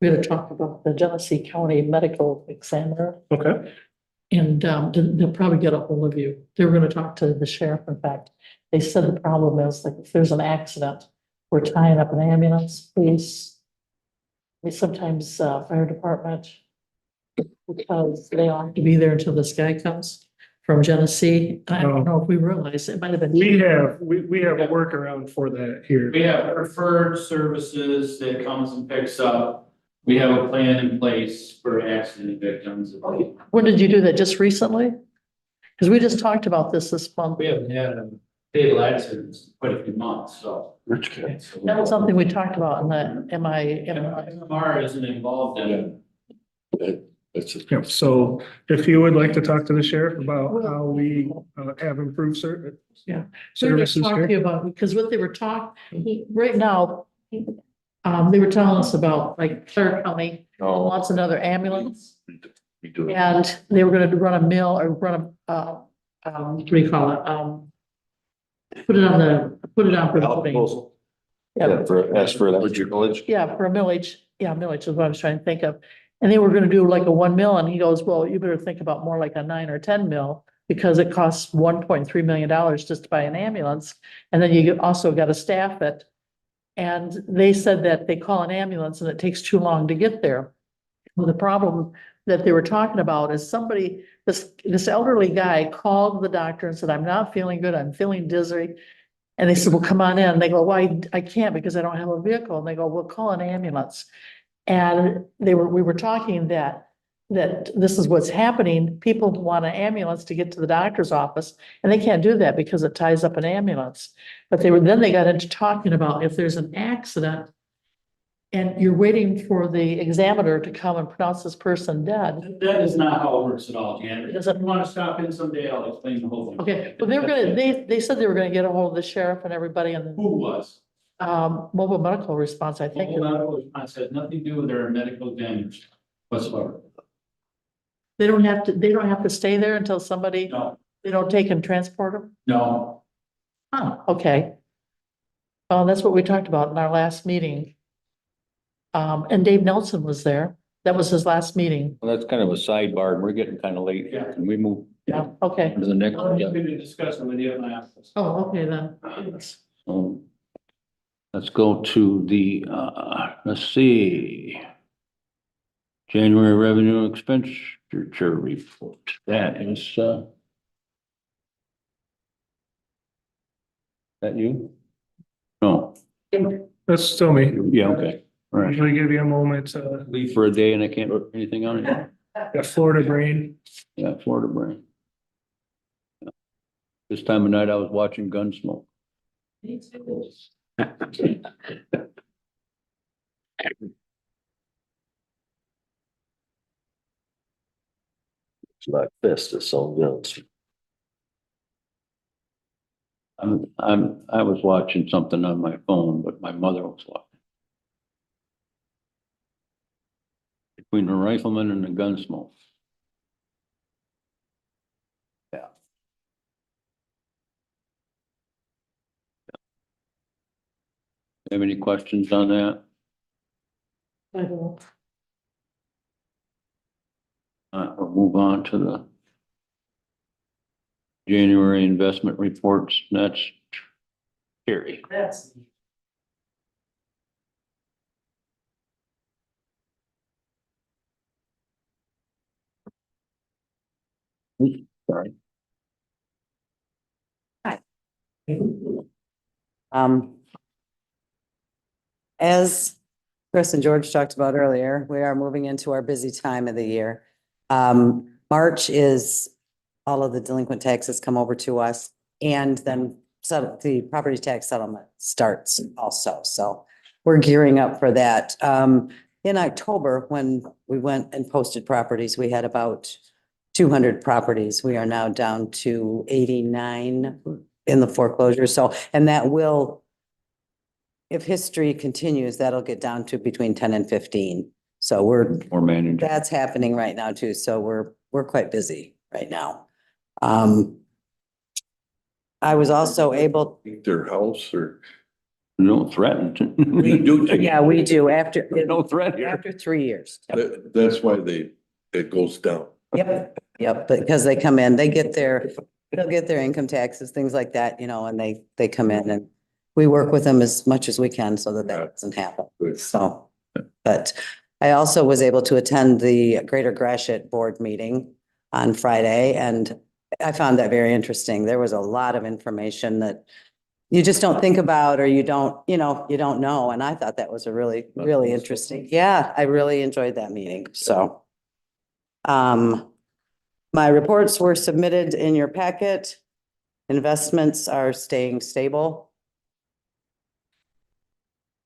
we're gonna talk about the Genesee County Medical Examiner. Okay. And they'll probably get a hold of you. They were gonna talk to the sheriff, in fact. They said the problem is like if there's an accident, we're tying up an ambulance, police. We sometimes fire department. Because they all have to be there until this guy comes from Genesee. And I don't know if we realize it might have been. We have a workaround for that here. We have preferred services that comes and picks up. We have a plan in place for accident victims. When did you do that? Just recently? Because we just talked about this month. We haven't had a fatal accident in quite a few months, so. Rich kid. That was something we talked about in the MI. MMR isn't involved in it. Yep, so if you would like to talk to the sheriff about how we have improved services They're just here. talking about, because what they were talking, right now, they were telling us about like Clark County wants another ambulance. We do it. And they were gonna run a mill or run a, what do you call it? Put it on for the building. Yeah, ask for that village. Yeah, for a millage. Yeah, millage is what I was trying to think of. And they were gonna do like a 1 mil, and he goes, well, you better think about more like a 9 or 10 mil. Because it costs $1.3 million just to buy an ambulance, and then you also gotta staff it. And they said that they call an ambulance and it takes too long to get there. Well, the problem that they were talking about is this elderly guy called the doctor and said, I'm not feeling good, I'm feeling dizzy. And they said, well, come on in. And they go, why, I can't because I don't have a vehicle. And they go, well, call an ambulance. And we were talking that this is what's happening. People want an ambulance to get to the doctor's office and they can't do that because it ties up an ambulance. But then they got into talking about if there's an accident and you're waiting for the examiner to come and pronounce this person dead. That is not how it works at all, Janet. Does it- If you want to stop in someday, I'll explain the whole thing. Okay, but they said they were gonna get a hold of the sheriff and everybody and Who was? mobile medical response, I think. Mobile medical response has nothing to do with their medical examiners whatsoever. They don't have to stay there until somebody, No, they don't take and transport them? no. Oh, okay. Well, that's what we talked about in our last meeting. And Dave Nelson was there. That was his last meeting. Well, that's kind of a sidebar, and we're getting kind of late. Yeah. Can we move Yeah, okay. to the next? I'm happy to discuss it with you in my office. Oh, okay then. Let's go to the, let's see. January revenue expenditure report. That is, that you? No, That's still me. yeah, okay, all right. Usually give you a moment to Leave for a day and I can't put anything on it. get Florida brain. Yeah, Florida brain. This time of night I was watching Gunsmoke. It's like this, it's all guns. I was watching something on my phone, but my mother was watching. Between the rifleman and the Gunsmoke. Have any questions on that? I don't. We'll move on to the January investment reports. That's Terry. That's. Sorry. Um, as Chris and George talked about earlier, we are moving into our busy time of the year. March is all of the delinquent taxes come over to us, and then the property tax settlement starts also. So we're gearing up for that. In October, when we went and posted properties, we had about 200 properties. We are now down to 89 in the foreclosure. So, and that will, if history continues, that'll get down to between 10 and 15. So Or managing. that's happening right now too. So we're quite busy right now. I was also able, Their house or. No threatened. yeah, we do after, No threat here. after 3 years. That's why it goes down. Yep, yep, because they come in, they'll get their income taxes, things like that, you know, and they come in and we work with them as much as we can so that that doesn't happen. Good. So, but I also was able to attend the Greater Gratiot Board meeting on Friday, and I found that very interesting. There was a lot of information that you just don't think about, or you don't know. And I thought that was a really, really interesting. Yeah, I really enjoyed that meeting. So my reports were submitted in your packet. Investments are staying stable.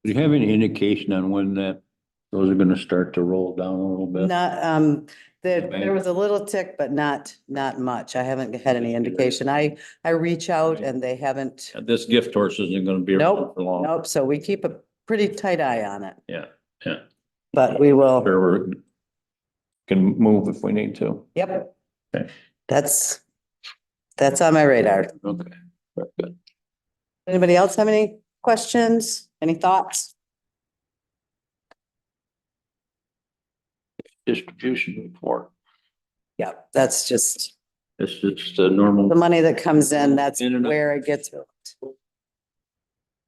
Do you have any indication on when those are gonna start to roll down a little bit? Not, there was a little tick, but not much. I haven't had any indication. I reach out and they haven't. This gift horse isn't gonna be around Nope, for long. nope. So we keep a pretty tight eye on it, Yeah. but we will, Sure, we can move if we need to. yep. Okay. That's on my radar. Okay. Very good. Anybody else have any questions? Any thoughts? Distribution report. Yeah, that's just It's just a normal. the money that comes in, that's In and out. where it gets.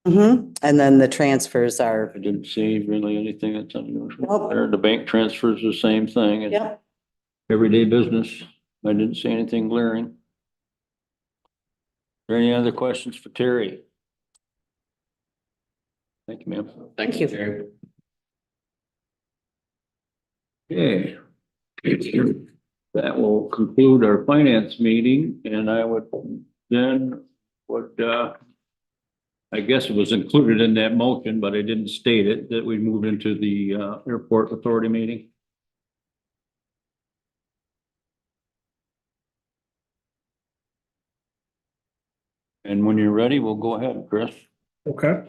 And then the transfers are, I didn't see really anything that's unusual Nope. there. The bank transfers the same thing. It's yep. everyday business. I didn't see anything glaring. Are there any other questions for Terry? Thank you, ma'am. Thank you. Terry. Okay. That will conclude our finance meeting, and I would I guess it was included in that motion, but I didn't state it, that we moved into the airport authority meeting. And when you're ready, we'll go ahead, Chris. Okay.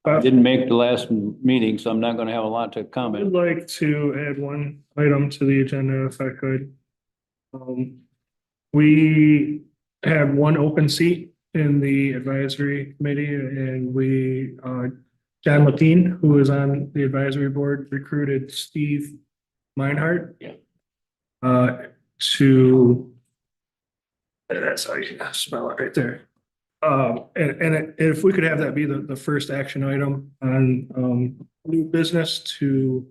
I didn't make the last meeting, so I'm not gonna have a lot to I would comment. like to add one item to the agenda if I could. We had one open seat in the advisory committee, and John Lapine, who is on the advisory board, recruited Steve Meinhardt. Yeah. That's how you spell it right there. And if we could have that be the first action item on, new business to.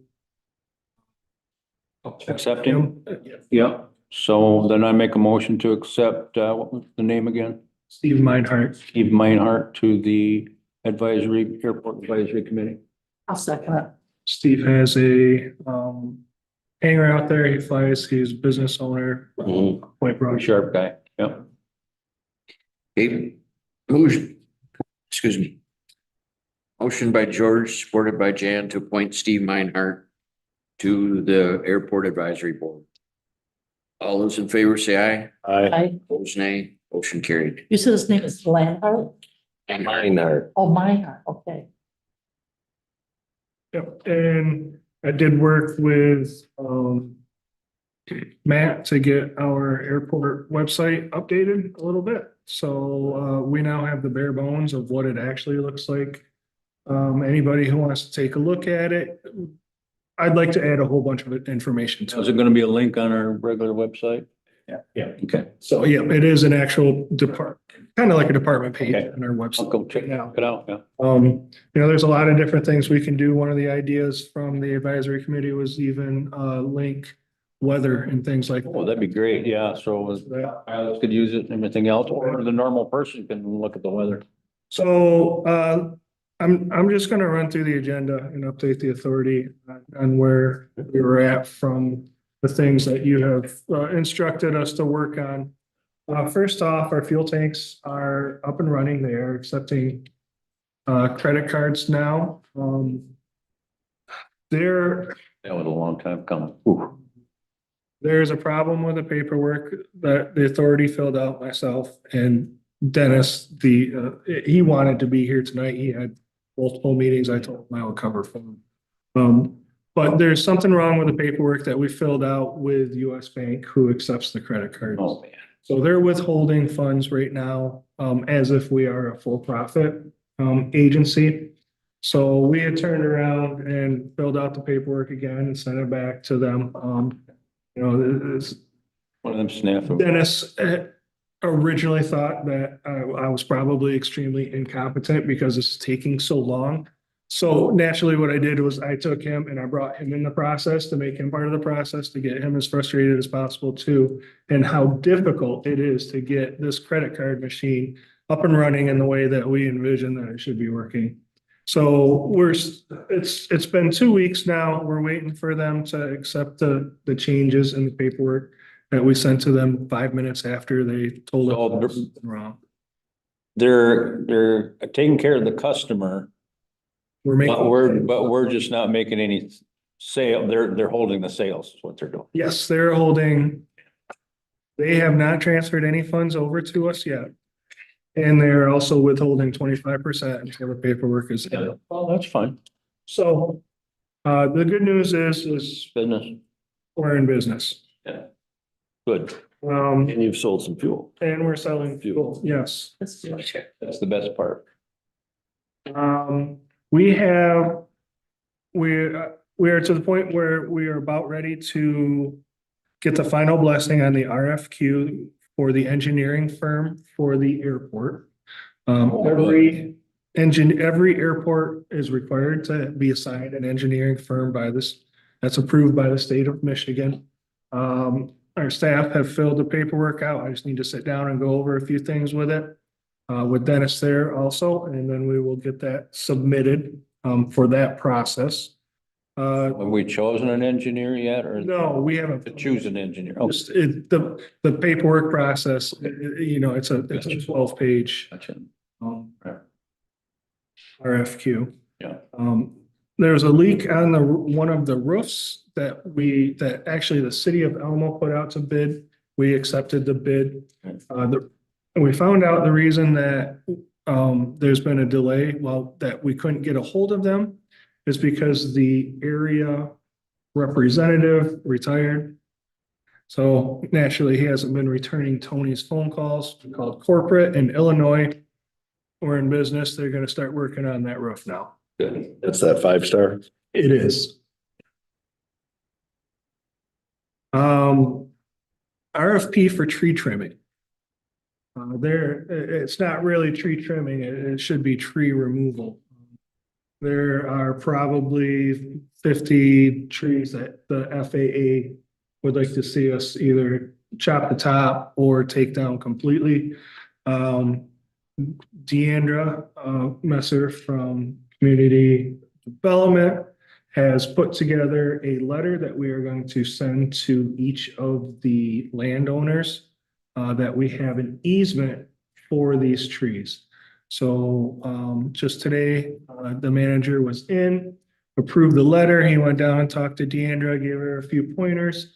Accepting? him. Yeah, so then I make a motion to accept, what was the name again? Steve Meinhardt. Steve Meinhardt to the airport advisory committee. I'll second it. Steve has a, hangar out there. He flies, he's a business owner, Point Broad. Sharp guy, yeah. Okay, excuse me. Motion by George, supported by Jan to appoint Steve Meinhardt to the Airport Advisory Board. All those in favor say aye. I, Opposed, nay. Motion carried. you said his name is Landhart? Meinhardt. Oh, Meinhardt, okay. Yep, and I did work with, Matt to get our airport website updated a little bit. So, we now have the bare bones of what it actually looks like. Anybody who wants to take a look at it, I'd like to add a whole bunch of information to Is it. it gonna be a link on our regular website? Yeah. Okay. So, yeah, it is an actual kind of like a department page Okay. on our I'll website. go check now. it out, yeah. There's a lot of different things we can do. One of the ideas from the advisory committee was even link weather and things like Oh, that'd be great, yeah, so that. pilots could use it and everything else, or the normal person can look at the weather. So I'm just gonna run through the agenda and update the authority on where we were at from the things that you have instructed us to work on. First off, our fuel tanks are up and running. They are accepting credit cards now. There, That was a long time coming. Ooh. there's a problem with the paperwork that the authority filled out, myself and Dennis. He wanted to be here tonight. He had multiple meetings. I told him I would cover for him. But there's something wrong with the paperwork that we filled out with US Bank, who accepts the credit cards. Oh, man. So they're withholding funds right now, as if we are a for-profit, agency. So we had turned around and filled out the paperwork again and sent it back to them. This One of them snafu. Dennis originally thought that I was probably extremely incompetent because this is taking so long. So naturally, what I did was I took him and I brought him in the process to make him part of the process, to get him as frustrated as possible too, and how difficult it is to get this credit card machine up and running in the way that we envision that it should be working. So it's been 2 weeks now. We're waiting for them to accept the changes in the paperwork that we sent to them 5 minutes after they told us So something wrong. they're taking care of the customer, We're making. but we're just not making any sale. They're holding the sales is what they're doing. Yes, they're holding. They have not transferred any funds over to us yet. And they're also withholding 25% until the paperwork is in. Well, that's fine. So the good news is Business. we're in business. Yeah. Good. And And you've sold some fuel. we're selling fuel, yes. That's the best part. We are to the point where we are about ready to get the final blessing on the RFQ for the engineering firm for the airport. Every airport is required to be assigned an engineering firm that's approved by the state of Michigan. Our staff have filled the paperwork out. I just need to sit down and go over a few things with it. With Dennis there also, and then we will get that submitted for that process. Have we chosen an engineer yet or? No, we haven't. To choose an engineer. Oh, Just the paperwork process, it's a 12-page gotcha. RFQ. Yeah. There's a leak on one of the roofs that actually the city of Elmo put out to bid. We accepted the bid. And we found out the reason that there's been a delay, that we couldn't get a hold of them, is because the area representative retired. So naturally, he hasn't been returning Tony's phone calls. We called corporate in Illinois. We're in business. They're gonna start working on that roof now. Good. That's that 5-star. It is. RFP for tree trimming. It's not really tree trimming, it should be tree removal. There are probably 50 trees that the FAA would like to see us either chop the top or take down completely. Deandra Messer from Community Development has put together a letter that we are going to send to each of the landowners that we have an easement for these trees. So just today, the manager was approved the letter. He went down and talked to Deandra, gave her a few pointers.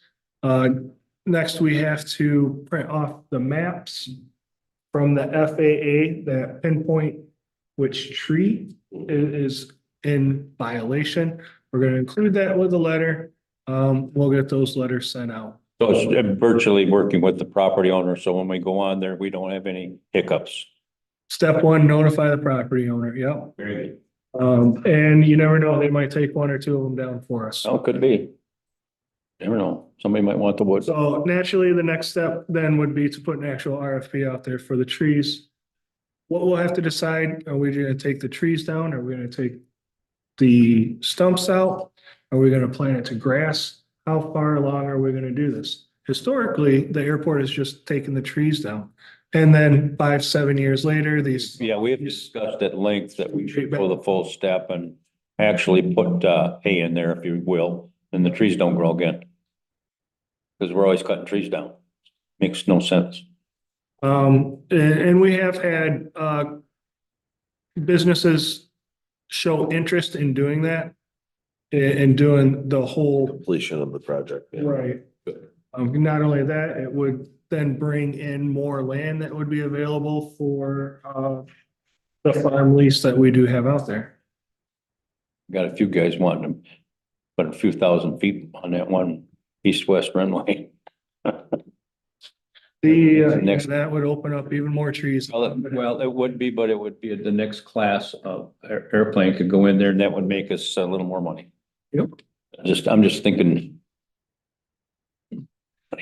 Next, we have to print off the maps from the FAA that pinpoint which tree is in violation. We're going to include that with the letter. We'll get those letters sent out. So it's virtually working with the property owner, so when we go on there, we don't have any hiccups. Step one, notify the property owner. Yep. Very good. And you never know, they might take one or two of them down for us. Oh, could be. Never know. Somebody might want the wood. So naturally, the next step then would be to put an actual RFP out there for the trees. What we'll have to decide, are we gonna take the trees down? Are we gonna take the stumps out? Are we gonna plant it to grass? How far along are we gonna do this? Historically, the airport has just taken the trees down. And then 5, 7 years later, these. Yeah, we have discussed at length that we should go the full step and actually put hay in there, if you will, and the trees don't grow again. Because we're always cutting trees down. Makes no sense. And we have had, businesses show interest in doing that. And doing the whole. Completion of the project. Yeah. Right. Not only that, it would then bring in more land that would be available for, the farm lease that we do have out there. Got a few guys wanting to put a few thousand feet on that one east-west runway. Next- That would open up even more trees. Well, it would be, but it would be the next class of airplane could go in there and that would make us a little more money. Yep. I'm just thinking.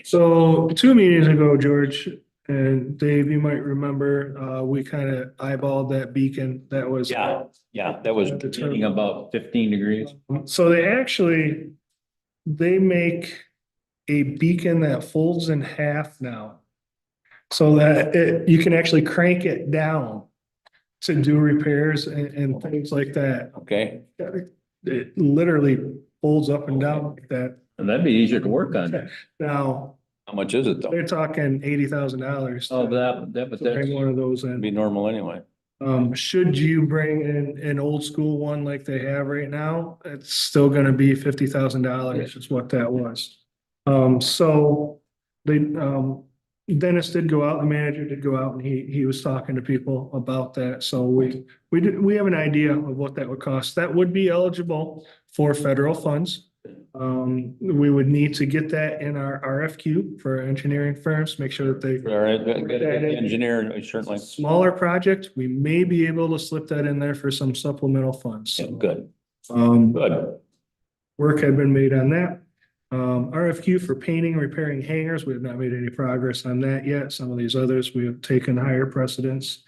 So 2 meetings ago, George and Dave, you might remember, we kind of eyeballed that beacon that was. Yeah, that was getting about 15 degrees. So they make a beacon that folds in half now. So that you can actually crank it down to do repairs and things like that. Okay, It literally folds up and down like that. and that'd be easier to work on. Now, How much is it though? they're talking $80,000. Oh, but To that's bring one of those in. be normal anyway. Should you bring in an old school one like they have right now, it's still gonna be $50,000 is what that was. So they, Dennis did go out, the manager did go out and he was talking to people about that. So we have an idea of what that would cost. That would be eligible for federal funds. We would need to get that in our RFQ for engineering firms, make sure that they. All right, good engineer, certainly. Smaller project, we may be able to slip that in there for some supplemental funds. Yeah, So, good, good. Work had been made on that. RFQ for painting, repairing hangars. We have not made any progress on that yet. Some of these others, we have taken higher precedence.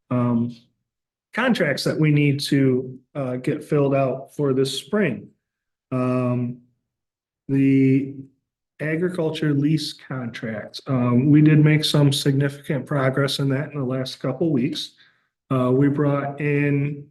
Contracts that we need to, get filled out for this spring. The agriculture lease contract, we did make some significant progress in that in the last couple weeks. We brought in,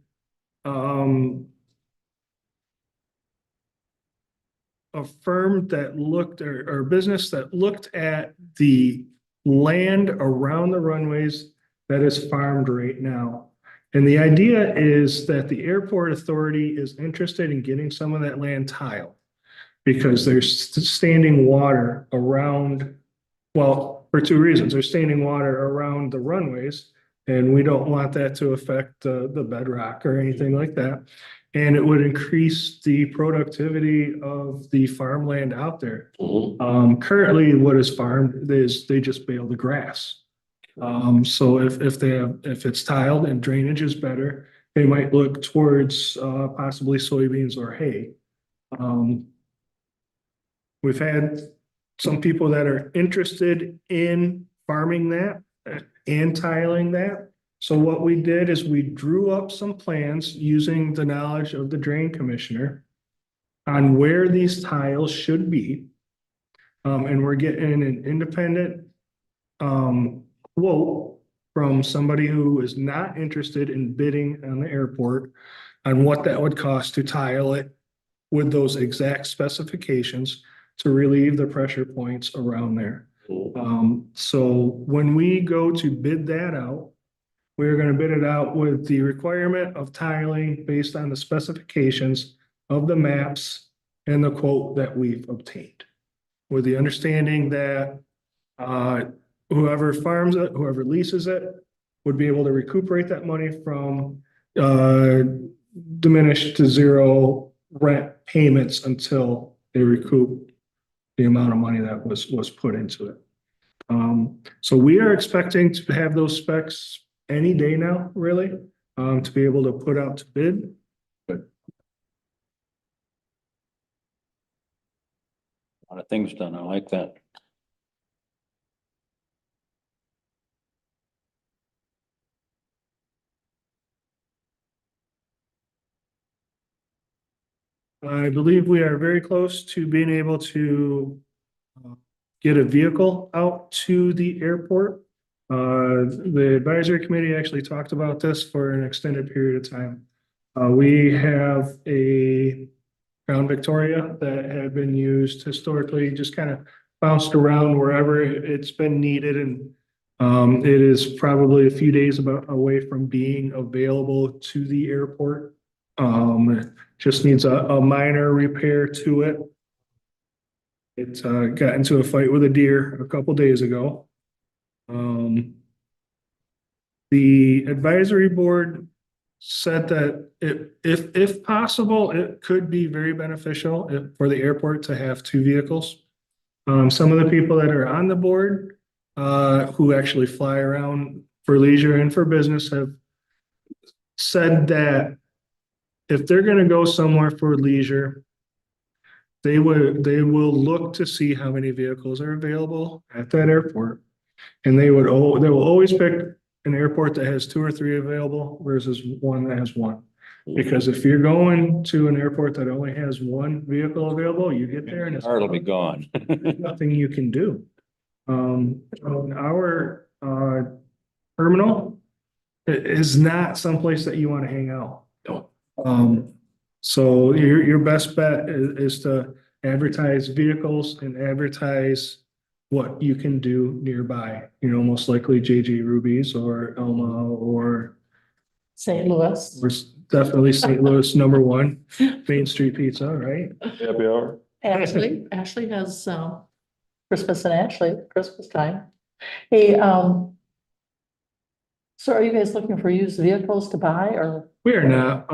a firm that looked or business that looked at the land around the runways that is farmed right now. And the idea is that the airport authority is interested in getting some of that land tiled because there's standing water around, well, for 2 reasons. There's standing water around the runways and we don't want that to affect the bedrock or anything like that. And it would increase the productivity of the farmland out there. Currently what is farmed is they just bale the grass. So if it's tiled and drainage is better, they might look towards, possibly soybeans or hay. We've had some people that are interested in farming that and tiling that. So what we did is we drew up some plans using the knowledge of the drain commissioner on where these tiles should be. And we're getting an independent quote from somebody who is not interested in bidding on the airport on what that would cost to tile it with those exact specifications to relieve the pressure points around there. So when we go to bid that out, we're going to bid it out with the requirement of tiling based on the specifications of the maps and the quote that we've obtained. With the understanding that whoever farms it, whoever leases it, would be able to recuperate that money from diminished to zero rent payments until they recoup the amount of money that was put into it. So we are expecting to have those specs any day now, really, to be able to put out to bid. A lot of things done. I like that. I believe we are very close to being able to get a vehicle out to the airport. The advisory committee actually talked about this for an extended period of time. We have a Crown Victoria that had been used historically, just kind of bounced around wherever it's been needed, and it is probably a few days away from being available to the airport. Just needs a minor repair to it. It got into a fight with a deer a couple days ago. The advisory board said that if possible, it could be very beneficial for the airport to have two vehicles. Some of the people that are on the board, who actually fly around for leisure and for business, have said that if they're gonna go somewhere for leisure, they will look to see how many vehicles are available at that airport. And they will always pick an airport that has two or three available versus one that has one. Because if you're going to an airport that only has one vehicle available, you get there and it's Car will be gone. nothing you can do. Our terminal is not someplace that you want to hang out. So your best bet is to advertise vehicles and advertise what you can do nearby. You know, most likely JJ Ruby's or Elma or St. Louis. definitely St. Louis #1, Main Street Pizza, right? Happy hour. Ashley has, Christmas and Christmas time. Hey, so are you guys looking for used vehicles to buy or? We are not.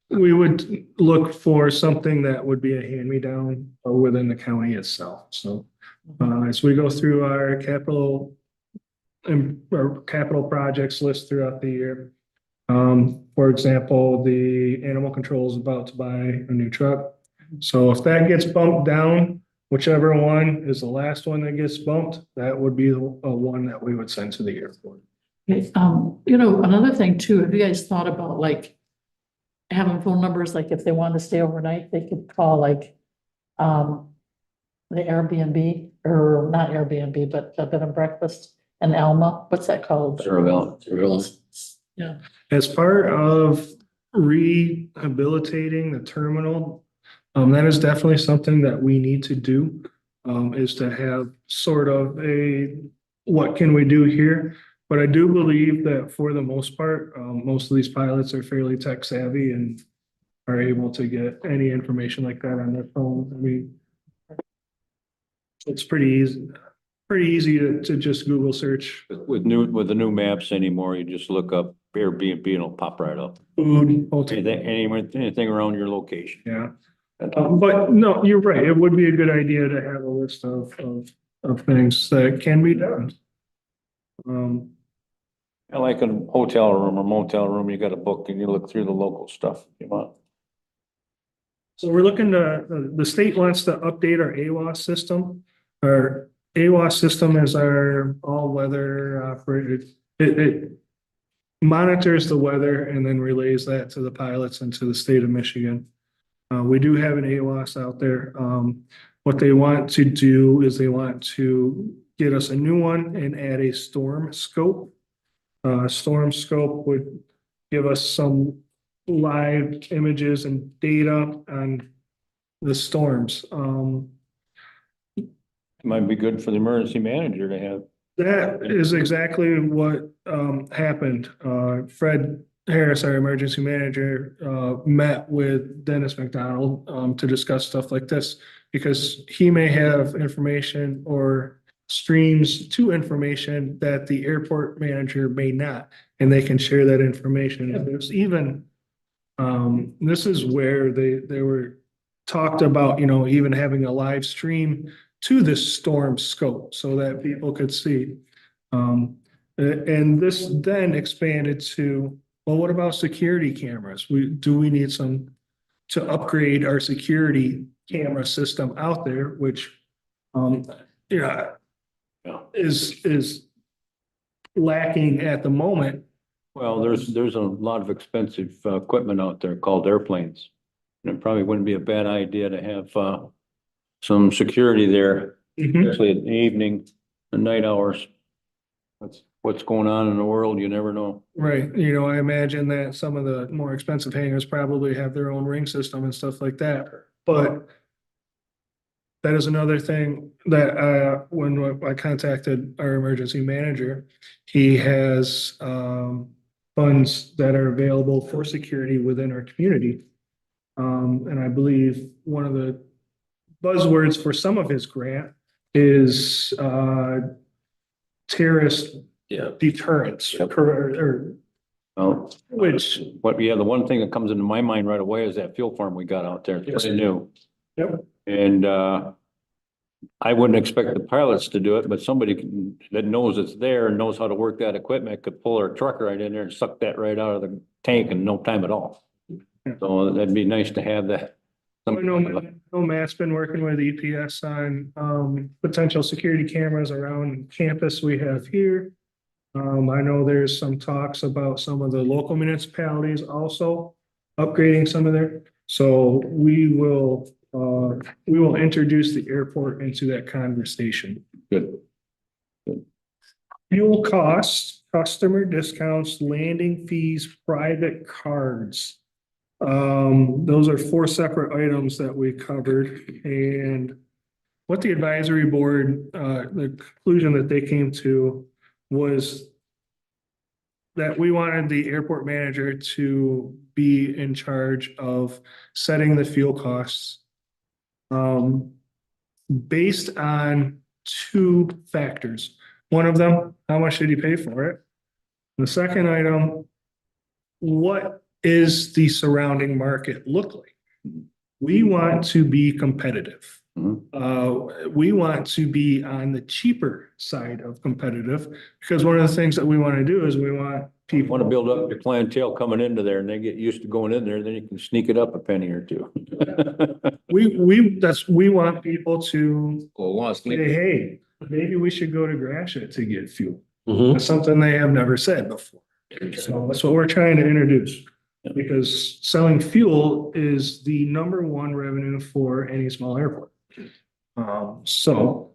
We would look for something that would be a hand-me-down or within the county itself. So as we go through our capital projects list throughout the year. For example, the animal control is about to buy a new truck. So if that gets bumped down, whichever one is the last one that gets bumped, that would be the one that we would send to the airport. Okay, another thing too, have you guys thought about like having phone numbers, like if they wanted to stay overnight, they could call like the Airbnb, or not Airbnb, but the bed and breakfast in Alma, what's that called? Surveillance. Yeah. As part of rehabilitating the terminal, that is definitely something that we need to do, is to have sort of what can we do here? But I do believe that for the most part, most of these pilots are fairly tech savvy and are able to get any information like that on their phone. I mean, it's pretty easy to just Google search With the new maps anymore, you just look up Airbnb and it'll pop right up. food, hotel. Anything around your location. Yeah. But no, you're right. It would be a good idea to have a list of things that can be done. I like a hotel room or motel room, you got a book and you look through the local stuff if you want. So we're looking the state wants to update our AWAS system. Our AWAS system is our all-weather operated. It monitors the weather and then relays that to the pilots and to the state of Michigan. We do have an AWAS out there. What they want to do is they want to get us a new one and add a storm scope. Storm scope would give us some live images and data on the storms. It might be good for the emergency manager to have. That is exactly what happened. Fred Harris, our emergency manager, met with Dennis McDonald to discuss stuff like this, because he may have information or streams to information that the airport manager may not, and they can share that information. And there's even this is where they were talked about, even having a live stream to this storm scope so that people could see. And this then expanded to, well, what about security cameras? Do we need some to upgrade our security camera system out there, which, yeah, Yeah. is lacking at the moment. Well, there's a lot of expensive equipment out there called airplanes. And it probably wouldn't be a bad idea to have some security there, especially in the evening, the night hours. What's going on in the world, you never know. Right, you know, I imagine that some of the more expensive hangars probably have their own ring system and stuff like that, but that is another thing that when I contacted our emergency manager, he has funds that are available for security within our community. And I believe one of the buzzwords for some of his grant is terrorist deterrence, or Well, which, the one thing that comes into my mind right away is that fuel farm we got out there. It's new. yep, And I wouldn't expect the pilots to do it, but somebody that knows it's there and knows how to work that equipment could pull their truck right in there and suck that right out of the tank in no time at all. So that'd be nice to have that. I know Matt's been working with EPS on potential security cameras around campus we have here. I know there's some talks about some of the local municipalities also upgrading some of their, so we will introduce the airport into that conversation. Good. Fuel costs, customer discounts, landing fees, private cards. Those are 4 separate items that we covered, and what the advisory board, the conclusion that they came to was that we wanted the airport manager to be in charge of setting the fuel costs based on 2 factors. One of them, how much did he pay for it? The second item, what is the surrounding market look like? We want to be competitive. We want to be on the cheaper side of competitive, because one of the things that we want to do is we want people. Want to build up your clientele coming into there and they get used to going in there, then you can sneak it up a penny or 2. We want people to Well, say, hey, maybe we should go to Gratiot to get fuel. Mhm. That's something they have never said before. So that's what we're trying to introduce. Because selling fuel is the #1 revenue for any small airport. So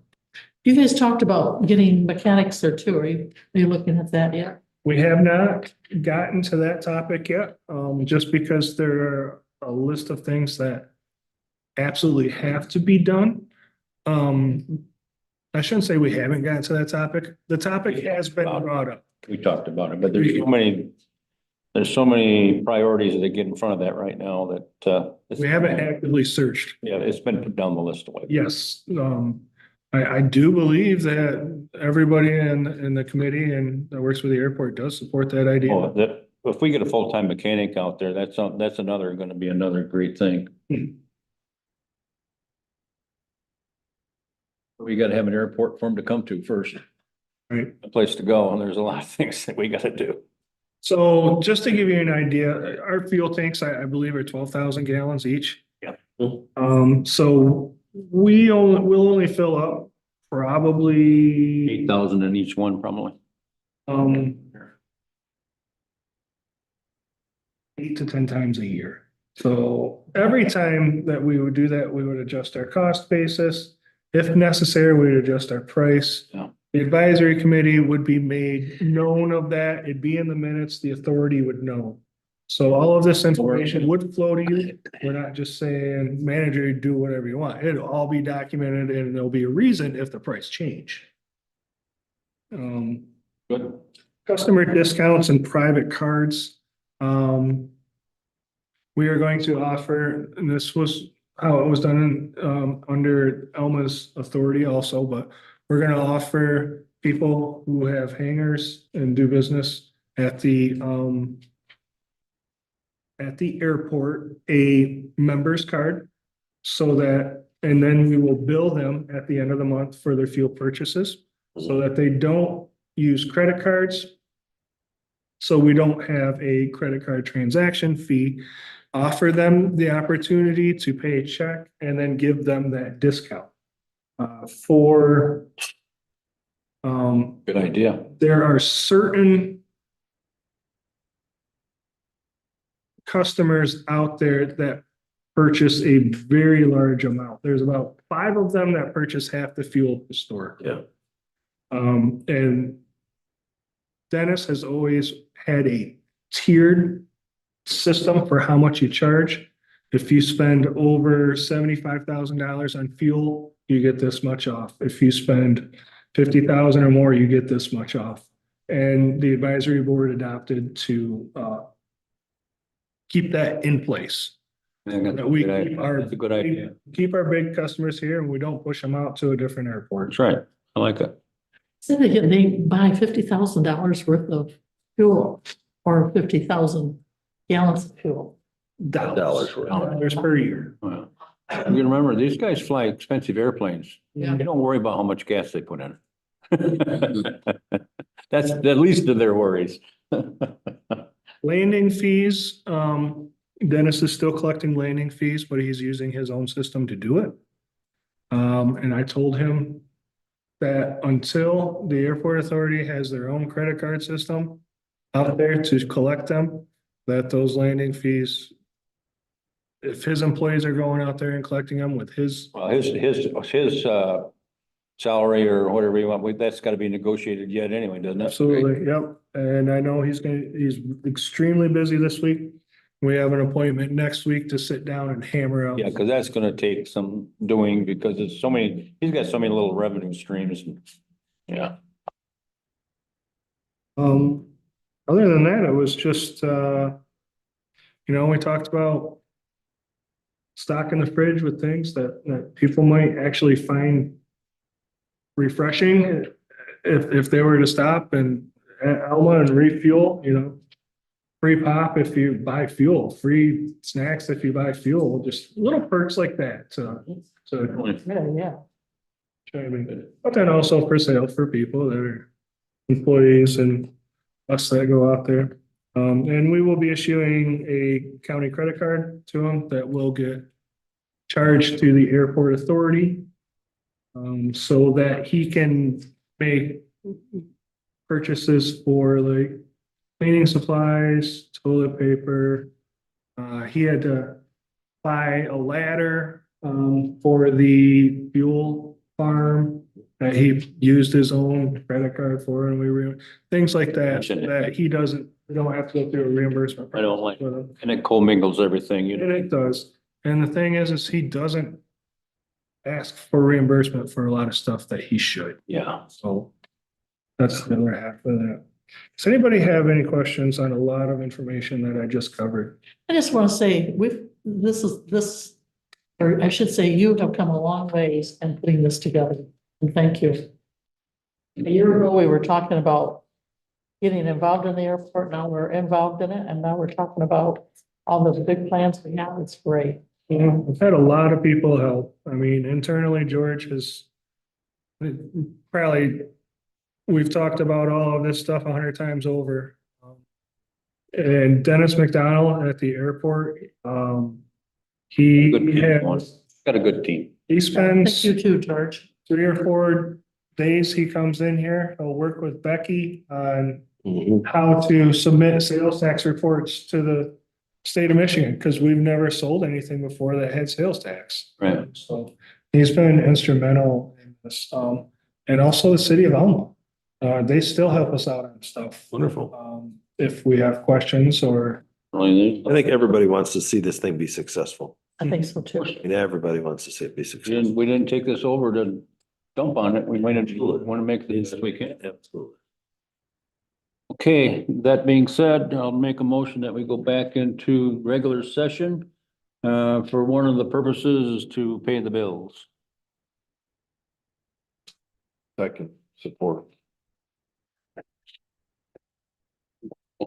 You guys talked about getting mechanics there too. Are you looking at that yet? we have not gotten to that topic yet, just because there are a list of things that absolutely have to be done. I shouldn't say we haven't gotten to that topic. The topic has been brought up. We talked about it, but there's so many priorities that get in front of that right now that We haven't actively searched. Yeah, it's been put down the list away. Yes, I do believe that everybody in the committee and that works with the airport does support that idea. Well, if we get a full-time mechanic out there, that's gonna be another great thing. We gotta have an airport for them to come to first. Right. A place to go, and there's a lot of things that we gotta do. So just to give you an idea, our fuel tanks, I believe are 12,000 gallons each. Yeah. So we'll only fill up probably 8,000 in each one, probably. 8 to 10 times a year. So every time that we would do that, we would adjust our cost basis. If necessary, we would adjust our price. Yeah. The advisory committee would be made known of that. It'd be in the minutes. The authority would know. So all of this information would flow to you. We're not just saying, manager, do whatever you want. It'll all be documented and there'll be a reason if the price change. Good. Customer discounts and private cards. We are going to offer, and this was how it was done under Elma's authority also, but we're going to offer people who have hangars and do business at the airport a members card, so that, and then we will bill them at the end of the month for their fuel purchases, so that they don't use credit cards. So we don't have a credit card transaction fee. offer them the opportunity to pay a check and then give them that discount. For Good idea. there are certain customers out there that purchase a very large amount. There's about 5 of them that purchase half the fuel historically. Yeah. And Dennis has always had a tiered system for how much you charge. If you spend over $75,000 on fuel, you get this much off. If you spend 50,000 or more, you get this much off. And the advisory board adopted to keep that in place. That we keep our, That's a good idea. keep our big customers here and we don't push them out to a different airport. That's right. I like it. So they buy $50,000 worth of fuel or 50,000 gallons of fuel. Dollars per year. Well, you can remember, these guys fly expensive airplanes. Yeah. They don't worry about how much gas they put in. That's the least of their worries. Landing fees, Dennis is still collecting landing fees, but he's using his own system to do it. And I told him that until the airport authority has their own credit card system out there to collect them, that those landing fees, if his employees are going out there and collecting them with his, Well, his salary or whatever you want, that's gotta be negotiated yet anyway, doesn't it? absolutely, yep. And I know he's extremely busy this week. We have an appointment next week to sit down and hammer out. Yeah, because that's gonna take some doing because there's so many, he's got so many little revenue streams. Yeah. Other than that, it was just, we talked about stocking the fridge with things that people might actually find refreshing if they were to stop and at Alma and refuel, free pop if you buy fuel, free snacks if you buy fuel, just little perks like that. Yeah. But then also for sale for people that are employees and us that go out there. And we will be issuing a county credit card to them that will get charged to the airport authority. So that he can make purchases for like cleaning supplies, toilet paper. He had to buy a ladder, for the fuel farm that he used his own credit card for, and things like that, that he we don't have to go through a reimbursement. I don't like, with him. and it commingles everything, And it does. And the thing is he doesn't ask for reimbursement for a lot of stuff that he should. Yeah. So that's the other half of that. Does anybody have any questions on a lot of information that I just covered? I just want to say, or I should say, you have come a long ways in putting this together, and thank you. A year ago, we were talking about getting involved in the airport, now we're involved in it, and now we're talking about all the big plans we have, it's great. I've had a lot of people help. I mean, internally, George has probably, we've talked about all of this stuff 100 times over. And Dennis McDonald at the airport, he has, Got a good team. he Thank spends you too, George. 3 or 4 days he comes in here. He'll work with Becky on how to submit sales tax reports to the state of Michigan, because we've never sold anything before that had sales tax. Right. So he's been instrumental in this, and also the city of Alma. They still help us out on stuff. Wonderful. If we have questions or. I I think everybody wants to see this thing be successful. I think so too. I mean, everybody wants to see it be successful. We didn't take this over to dump on it. We want to make the best we can. Absolutely. Okay, that being said, I'll make a motion that we go back into regular session. For one of the purposes is to pay the bills. Second, support.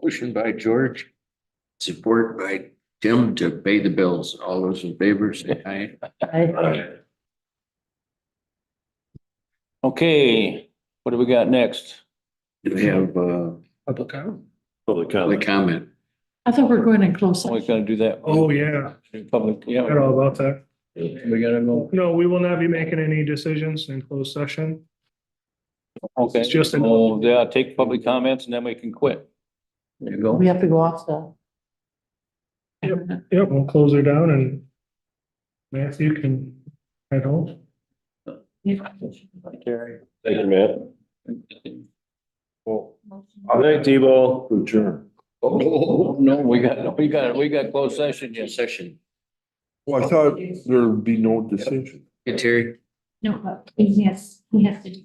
Motion by George, support by Tim to pay the bills. All those in favor, say aye. Okay, what do we got next? Do we have, Public comment? Public public comment. comment? I thought we were going in close We're session. gonna do that. Oh, yeah, Public, I yeah, don't know about that. we gotta go. No, we will not be making any decisions in closed session. Okay, It's just an- so, yeah, take public comments and then we can quit. There you go. We have to go off the. Yep, we'll close her down and Matthew can head home. Terry. Thank you, Matt. Well, all right, Tebow. Adjourn. Oh, no, we got closed session yet. Session. Well, I thought there'd be no decision. Hey, Terry. No, he has to do